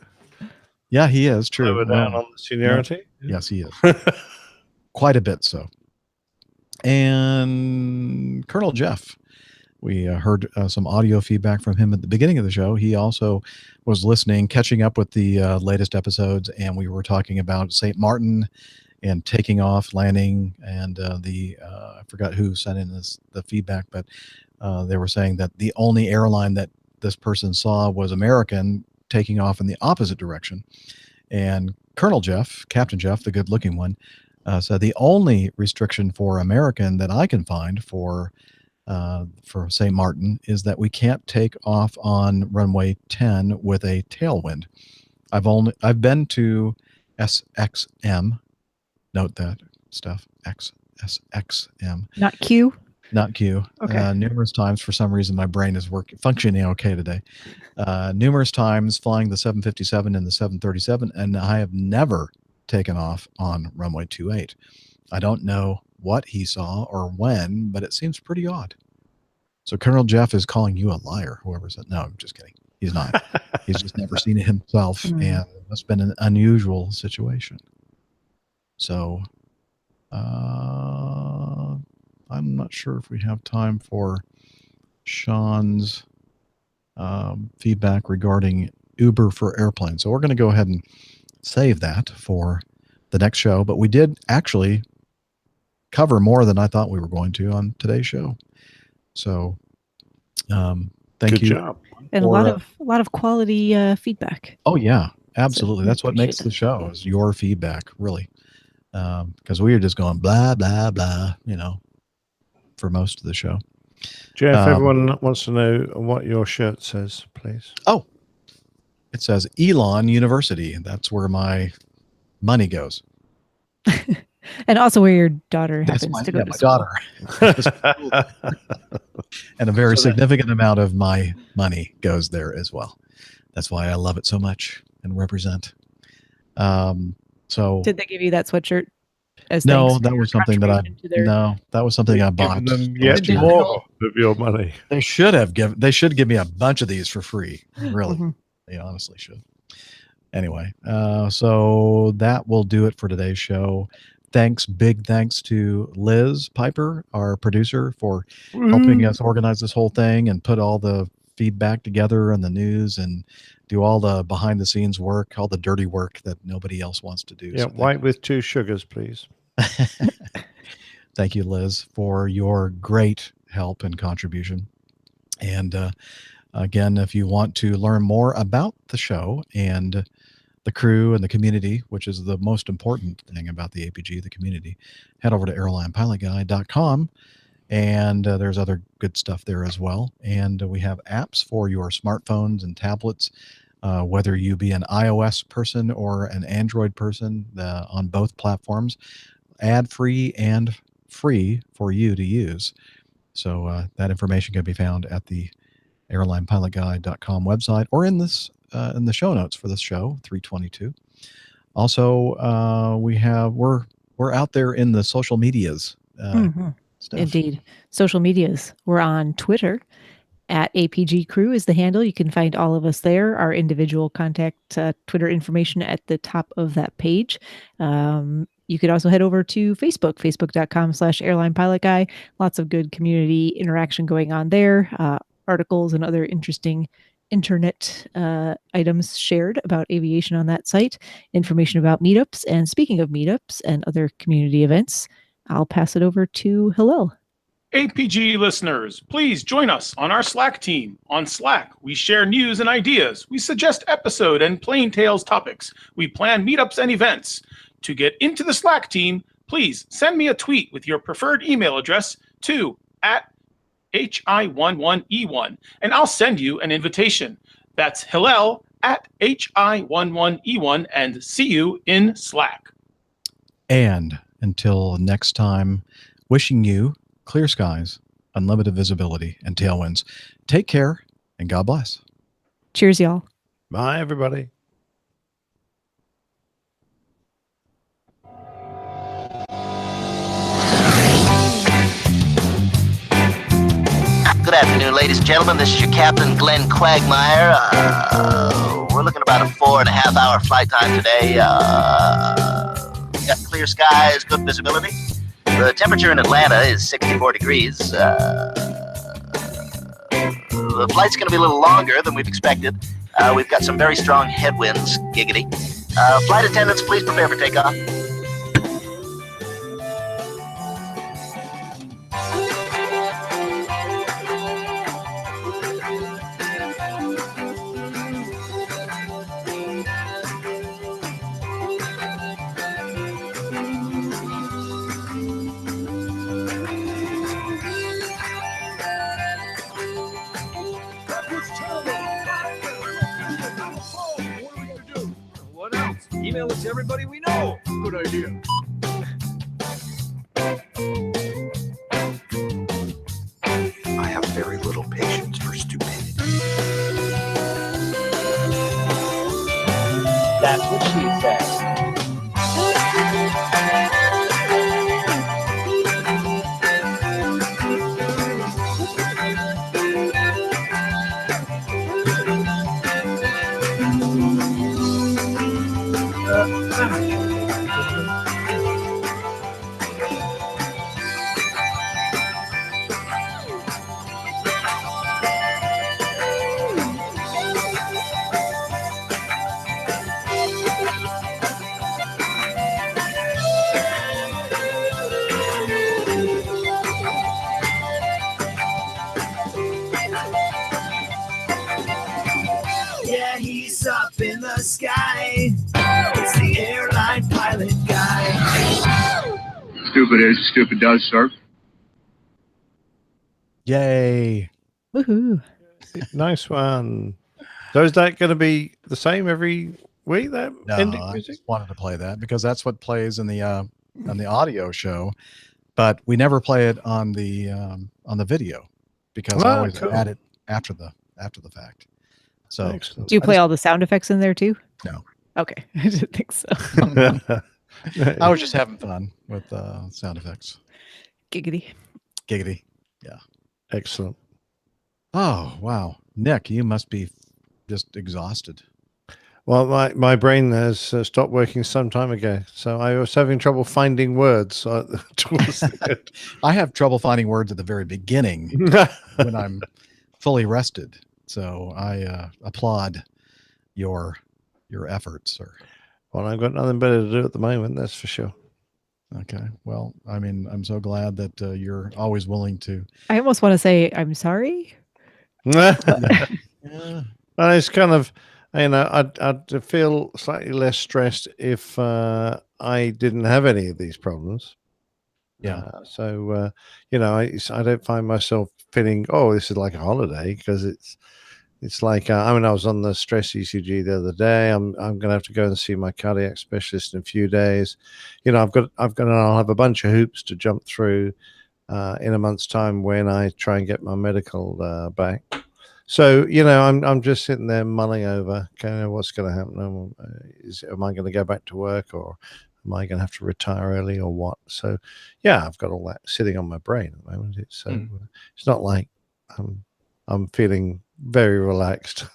Yeah, he is. True. Lower down on the seniority. Yes, he is. Quite a bit so. And Colonel Jeff, we heard some audio feedback from him at the beginning of the show. He also was listening, catching up with the latest episodes, and we were talking about St. Martin and taking off, landing, and I forgot who sent in the feedback, but they were saying that the only airline that this person saw was American taking off in the opposite direction. And Colonel Jeff, Captain Jeff, the good-looking one, said the only restriction for American that I can find for St. Martin is that we can't take off on runway 10 with a tailwind. I've been to SXM. Note that stuff. SXM. Not Q. Not Q. Okay. Numerous times. For some reason, my brain is functioning okay today. Numerous times flying the 757 and the 737, and I have never taken off on runway 28. I don't know what he saw or when, but it seems pretty odd. So Colonel Jeff is calling you a liar, whoever said. No, I'm just kidding. He's not. He's just never seen it himself, and it's been an unusual situation. So I'm not sure if we have time for Sean's feedback regarding Uber for airplanes. So we're going to go ahead and save that for the next show. But we did actually cover more than I thought we were going to on today's show. So thank you. Good job. And a lot of quality feedback. Oh yeah, absolutely. So That's what makes the show is your feedback, really. Because we are just going blah blah blah, for most of the show. Jeff, everyone wants to know what your shirt says, please. Oh, it says Elon University. That's where my money goes. And also where your daughter happens to go to my school. daughter. And a very significant amount of my money goes there as well. That's why I love it so much and represent. So did they give you that sweatshirt? No, that was something that I bought. Yet more of your money. They should give me a bunch of these for free. Really, they honestly should. Anyway, so that will do it for today's show. Big thanks to Liz Piper, our producer, for helping us organize this whole thing and put all the feedback together and the news and do all the behind the scenes work, all the dirty work that nobody else wants to do. Yeah, white with 2 sugars, please. Thank you, Liz, for your great help and contribution. And again, if you want to learn more about the show and the crew and the community, which is the most important thing about the APG, the community, head over to airlinepilotguide.com. And there's other good stuff there as well. And we have apps for your smartphones and tablets, whether you be an iOS person or an Android person, on both platforms, ad-free and free for you to use. So that information can be found at the airlinepilotguide.com website or in the show notes for this show 322. Also, we're out there in the social medias. Stuff. Indeed. Social medias. We're on Twitter at APG Crew is the handle. You can find all of us there. Our individual contact Twitter information at the top of that page. You could also head over to Facebook, facebook.com/airlinepilotguy. Lots of good community interaction going on there. Articles and other interesting internet items shared about aviation on that site. Information about meetups. And speaking of meetups and other community events, I'll pass it over to Hillel. APG listeners, please join us on our Slack team. On Slack, we share news and ideas. We suggest episode and plain tales topics. We plan meetups and events. To get into the Slack team, please send me a tweet with your preferred email address to @HI11E1, and I'll send you an invitation. That's Hillel @HI11E1, and see you in Slack. And until next time, wishing you clear skies, unlimited visibility, and tailwinds. Take care, and God bless. Cheers, y'all. Bye, everybody. Good afternoon, ladies and gentlemen. This is your captain, Glenn Quagmire. We're looking at about a 4.5 hour flight time today. We got clear skies, good visibility. The temperature in Atlanta is 64 degrees. The flight's going to be a little longer than we've expected. We've got some very strong headwinds, giggity. Flight attendants, please prepare for takeoff. What else? Email it to everybody we know. Good idea. I have very little patience for stupidity. That's what she said. Yeah, he's up in the sky. It's the airline pilot guy. Stupid is, stupid does, sir. Yay. Woohoo. Nice one. So is that going to be the same every week? That No, ending I music? just wanted to play that because that's what plays in the audio show, but we never play it on the video because I always cool. add it after the fact. So Excellent. Do you play all the sound effects in there too? No. Okay. I didn't think so. I was just having fun with sound effects. Giggity. Giggity. Yeah. Excellent. Oh, wow. Nick, you must be just exhausted. Well, my brain has stopped working some time ago, so I was having trouble finding words towards the end. I have trouble finding words at the very beginning when I'm fully rested. So I applaud your efforts, sir. Well, I've got nothing better to do at the moment, that's for sure. Okay. Well, I mean, I'm so glad that you're always willing to. I almost want to say I'm sorry. Well, it's kind of, I'd feel slightly less stressed if I didn't have any of these problems. Yeah. So I don't find myself feeling, oh, this is like a holiday, because it's like I was on the stress ECG the other day. I'm going to have to go and see my cardiac specialist in a few days. I'll have a bunch of hoops to jump through in a month's time when I try and get my medical back. So I'm just sitting there mulling over, okay, what's going to happen? Am I going to go back to work, or am I going to have to retire early, or what? So yeah, I've got all that sitting on my brain at the moment. It's not like I'm feeling very relaxed.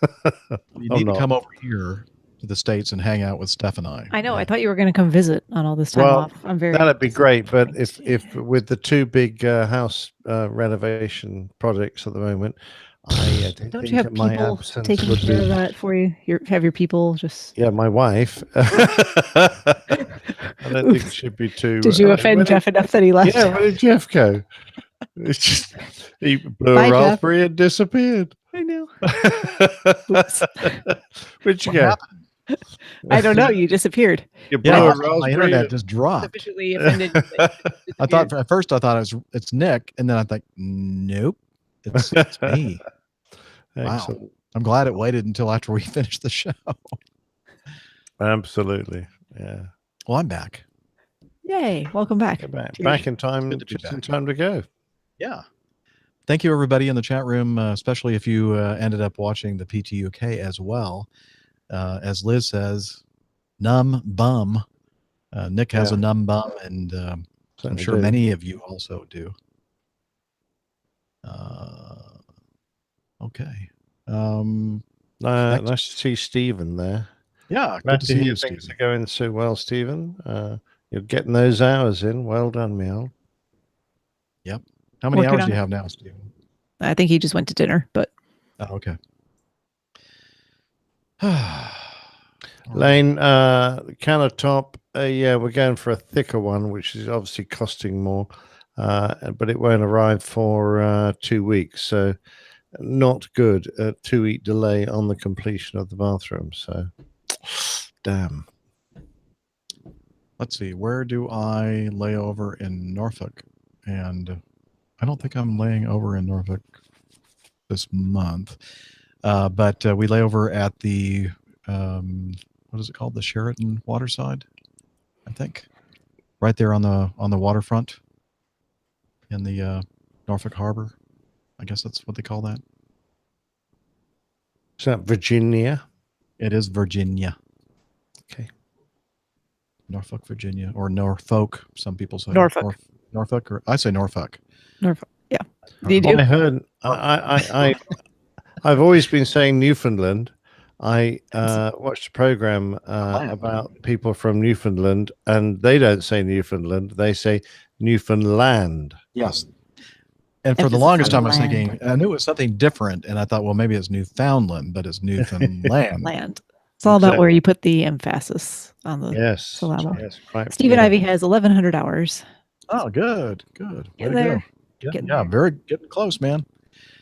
You need to come over here to the States and hang out with Steph and I. I know. I thought you were going to come visit on all this time off. I'm very. That'd be great, but if with the two big house renovation projects at the moment, I don't you have people taking care of that for you? Have your people just? Yeah, my wife. I don't think it should be too. Did you offend Jeff enough that he left? Yeah, where did Jeff go? It's just he blew Bye, a Jeff. raspberry and disappeared. I know. Where'd you go? I don't know. You disappeared. You blew Yeah, a my raspberry. internet just dropped. Officially offended. I thought at first it's Nick, and then I thought, nope, it's me. Wow. Excellent. I'm glad it waited until after we finished the show. Absolutely. Yeah. Well, I'm back. Yay. Welcome back. Back in time, just in time to go. Yeah. Thank you, everybody in the chat room, especially if you ended up watching the PTUK as well. As Liz says, numb bum. Nick has a numb bum, and I'm sure many of you also do. Okay. Nice to see Stephen there. Yeah, Glad good to see you, things Stephen. are going so well, Stephen. You're getting those hours in. Well done, Meow. Yep. How many Working hours on do you it. have now, Stephen? I think he just went to dinner, but Oh, okay. Lane, countertop. Yeah, we're going for a thicker one, which is obviously costing more, but it won't arrive for 2 weeks. So, not good. A 2-week delay on the completion of the bathroom. So, damn. Let's see. Where do I lay over in Norfolk? And I don't think I'm laying over in Norfolk this month. But we lay over at the what is it called? The Sheraton Waterside, I think, right there on the waterfront in the Norfolk Harbor. I guess that's what they call that. Is that Virginia? It is Virginia. Okay. Norfolk, Virginia, or Norfolk. Some people say Norfolk. Norfolk, or I say Norfolk. Norfolk. Yeah. You do? I heard. I've always been saying Newfoundland. I watched a program about people from Newfoundland, and they don't say Newfoundland; they say Newfoundland. Yes. And for the Emphasis longest on time, I was land. thinking, I knew it was something different, and I thought, well, maybe it's Newfoundland, but it's Newfoundland. Land. It's all about where you put the emphasis on the Yes. syllable. Yes. Quite. Stephen yeah. Ivy has 1,100 hours. Oh, good. Way Get to there. go. Getting Yeah, there. very getting close, man.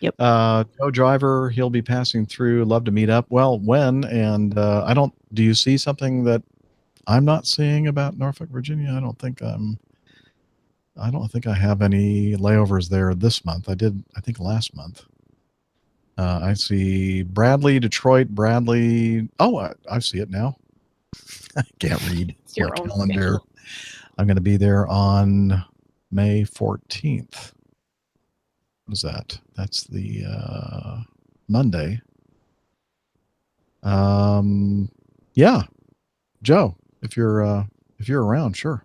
Yep. Joe Driver, he'll be passing through. Love to meet up. Well, when? And do you see something that I'm not seeing about Norfolk, Virginia? I don't think I have any layovers there this month. I did, I think, last month. I see Bradley, Detroit, Bradley. Oh, I see it now. I can't read your my own calendar. schedule. I'm going to be there on May 14th. What is that? That's the Monday. Yeah, Joe, if you're around, sure.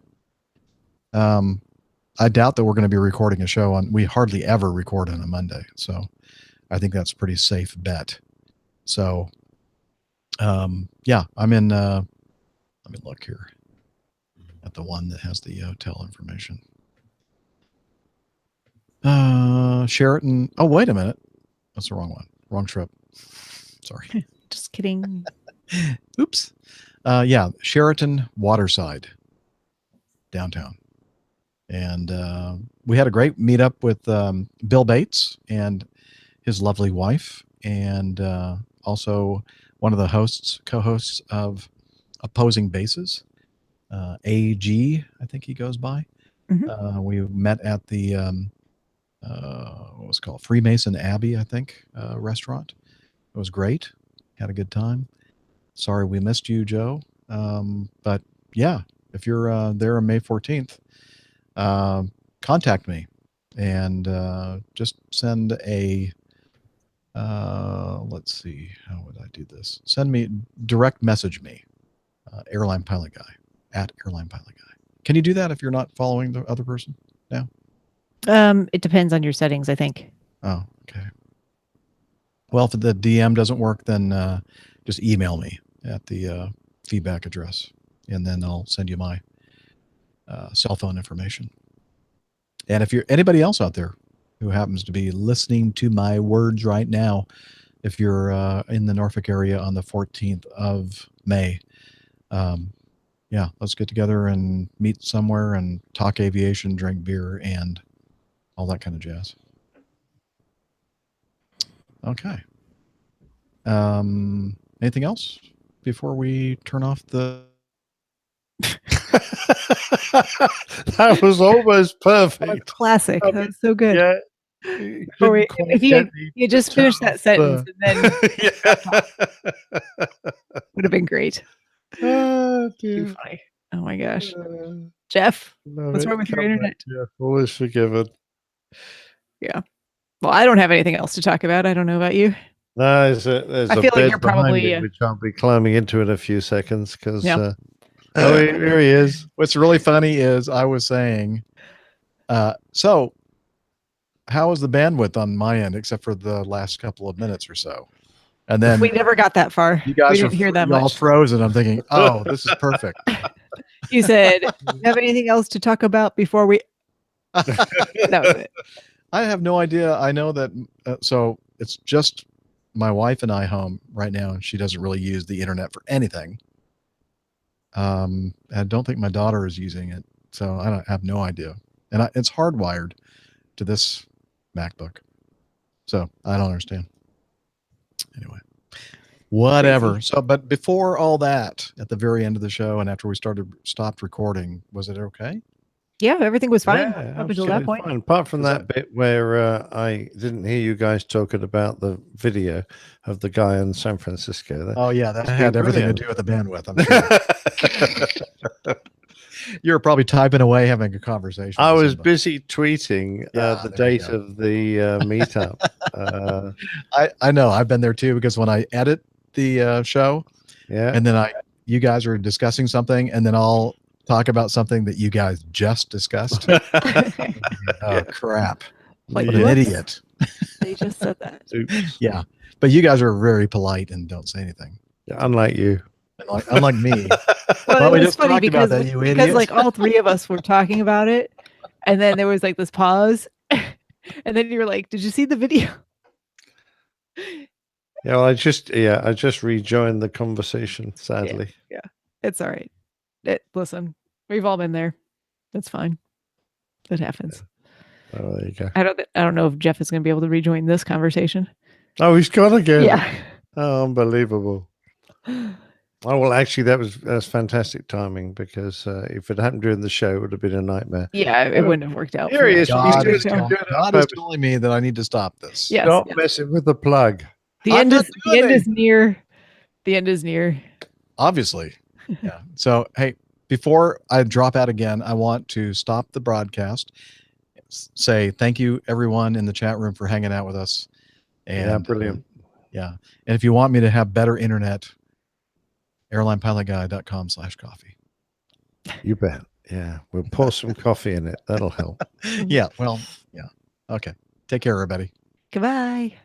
I doubt that we're going to be recording a show on. We hardly ever record on a Monday, so I think that's a pretty safe bet. So, yeah, I'm in. Let me look here at the one that has the hotel information. Sheraton. Oh, wait a minute. That's the wrong one. Wrong trip. Sorry. Just kidding. Oops. Yeah, Sheraton Waterside, downtown. And we had a great meetup with Bill Bates and his lovely wife, and also one of the co-hosts of Opposing Bases, AG, I think he goes by. Mm-hmm. We met at the what was it called? Freemason Abbey, I think, restaurant. It was great. Had a good time. Sorry we missed you, Joe. But yeah, if you're there on May 14th, contact me and just send a let's see, how would I do this? Direct message me, Airline Pilot Guy, at Airline Pilot Guy. Can you do that if you're not following the other person now? It depends on your settings, I think. Oh, okay. Well, if the DM doesn't work, then just email me at the feedback address, and then I'll send you my cell phone information. And if you're anybody else out there who happens to be listening to my words right now, if you're in the Norfolk area on the 14th of May, yeah, let's get together and meet somewhere and talk aviation, drink beer, and all that kind of jazz. Okay. Anything else before we turn off the... That was almost perfect. Classic. That was so good. Yeah. If you just finished that sentence and then would have been great. Oh, Too dear. funny. Oh my gosh. Jeff, what's wrong with your internet? Yeah, always forgiven. Yeah. Well, I don't have anything else to talk about. I don't know about you. No, there's I a feel like bed you're behind probably, me, which I'll be climbing into in a few seconds because Yeah. oh, here he is. What's really funny is I was saying, so how is the bandwidth on my end, except for the last couple of minutes or so? And then We never got that far. you guys we didn't hear that all much. frozen. I'm thinking, oh, this is perfect. You said, "You have anything else to talk about before we?" That was it. I have no idea. I know that. So it's just my wife and I home right now, and she doesn't really use the internet for anything. I don't think my daughter is using it, so I have no idea. And it's hardwired to this MacBook, so I don't understand. Anyway, whatever. Crazy. So, but before all that, at the very end of the show, and after we stopped recording, was it okay? Yeah, everything was fine Yeah, up until that absolutely point. fine. Apart from that bit where I didn't hear you guys talking about the video of the guy in San Francisco. Oh yeah, that It's had been everything to brilliant. do with the bandwidth. I'm sure. You're probably typing away, having a conversation. I with was somebody. busy tweeting the there you date go. of the meetup. I know. I've been there too, because when I edit the show, Yeah, and then you guys are discussing something, and then I'll talk about something that you guys just discussed. Oh crap! Like, What an whoops. idiot! They just said that. Oops. Yeah, but you guys are very polite and don't say anything. Unlike you. Unlike me. Well, we it was just funny talked about because that, you because idiot. like all three of us were talking about it, and then there was like this pause, and then you were like, "Did you see the video?" Yeah, well, I just rejoined the conversation. Sadly, Yeah, it's all right. Listen, we've all been there. That's fine. It happens. Oh, there you go. I don't know if Jeff is going to be able to rejoin this conversation. Oh, he's gone again. Yeah. Oh, unbelievable. Oh well, actually, that's fantastic timing, because if it happened during the show, it would have been a nightmare. Yeah, it wouldn't have worked out. Here for he that. is. God, He's is, doing it on God is purpose. telling me that I need to stop this. Yes, Stop yes. messing with the plug. The end is near. The end is near. Obviously. Yeah. So, hey, before I drop out again, I want to stop the broadcast, say thank you everyone in the chat room for hanging out with us. And Yeah, brilliant. yeah. And if you want me to have better internet, airlinepilotguy.com/coffee. You bet. Yeah, we'll pour some coffee in it. That'll help. Yeah. Well, yeah. Okay. Take care, everybody. Goodbye.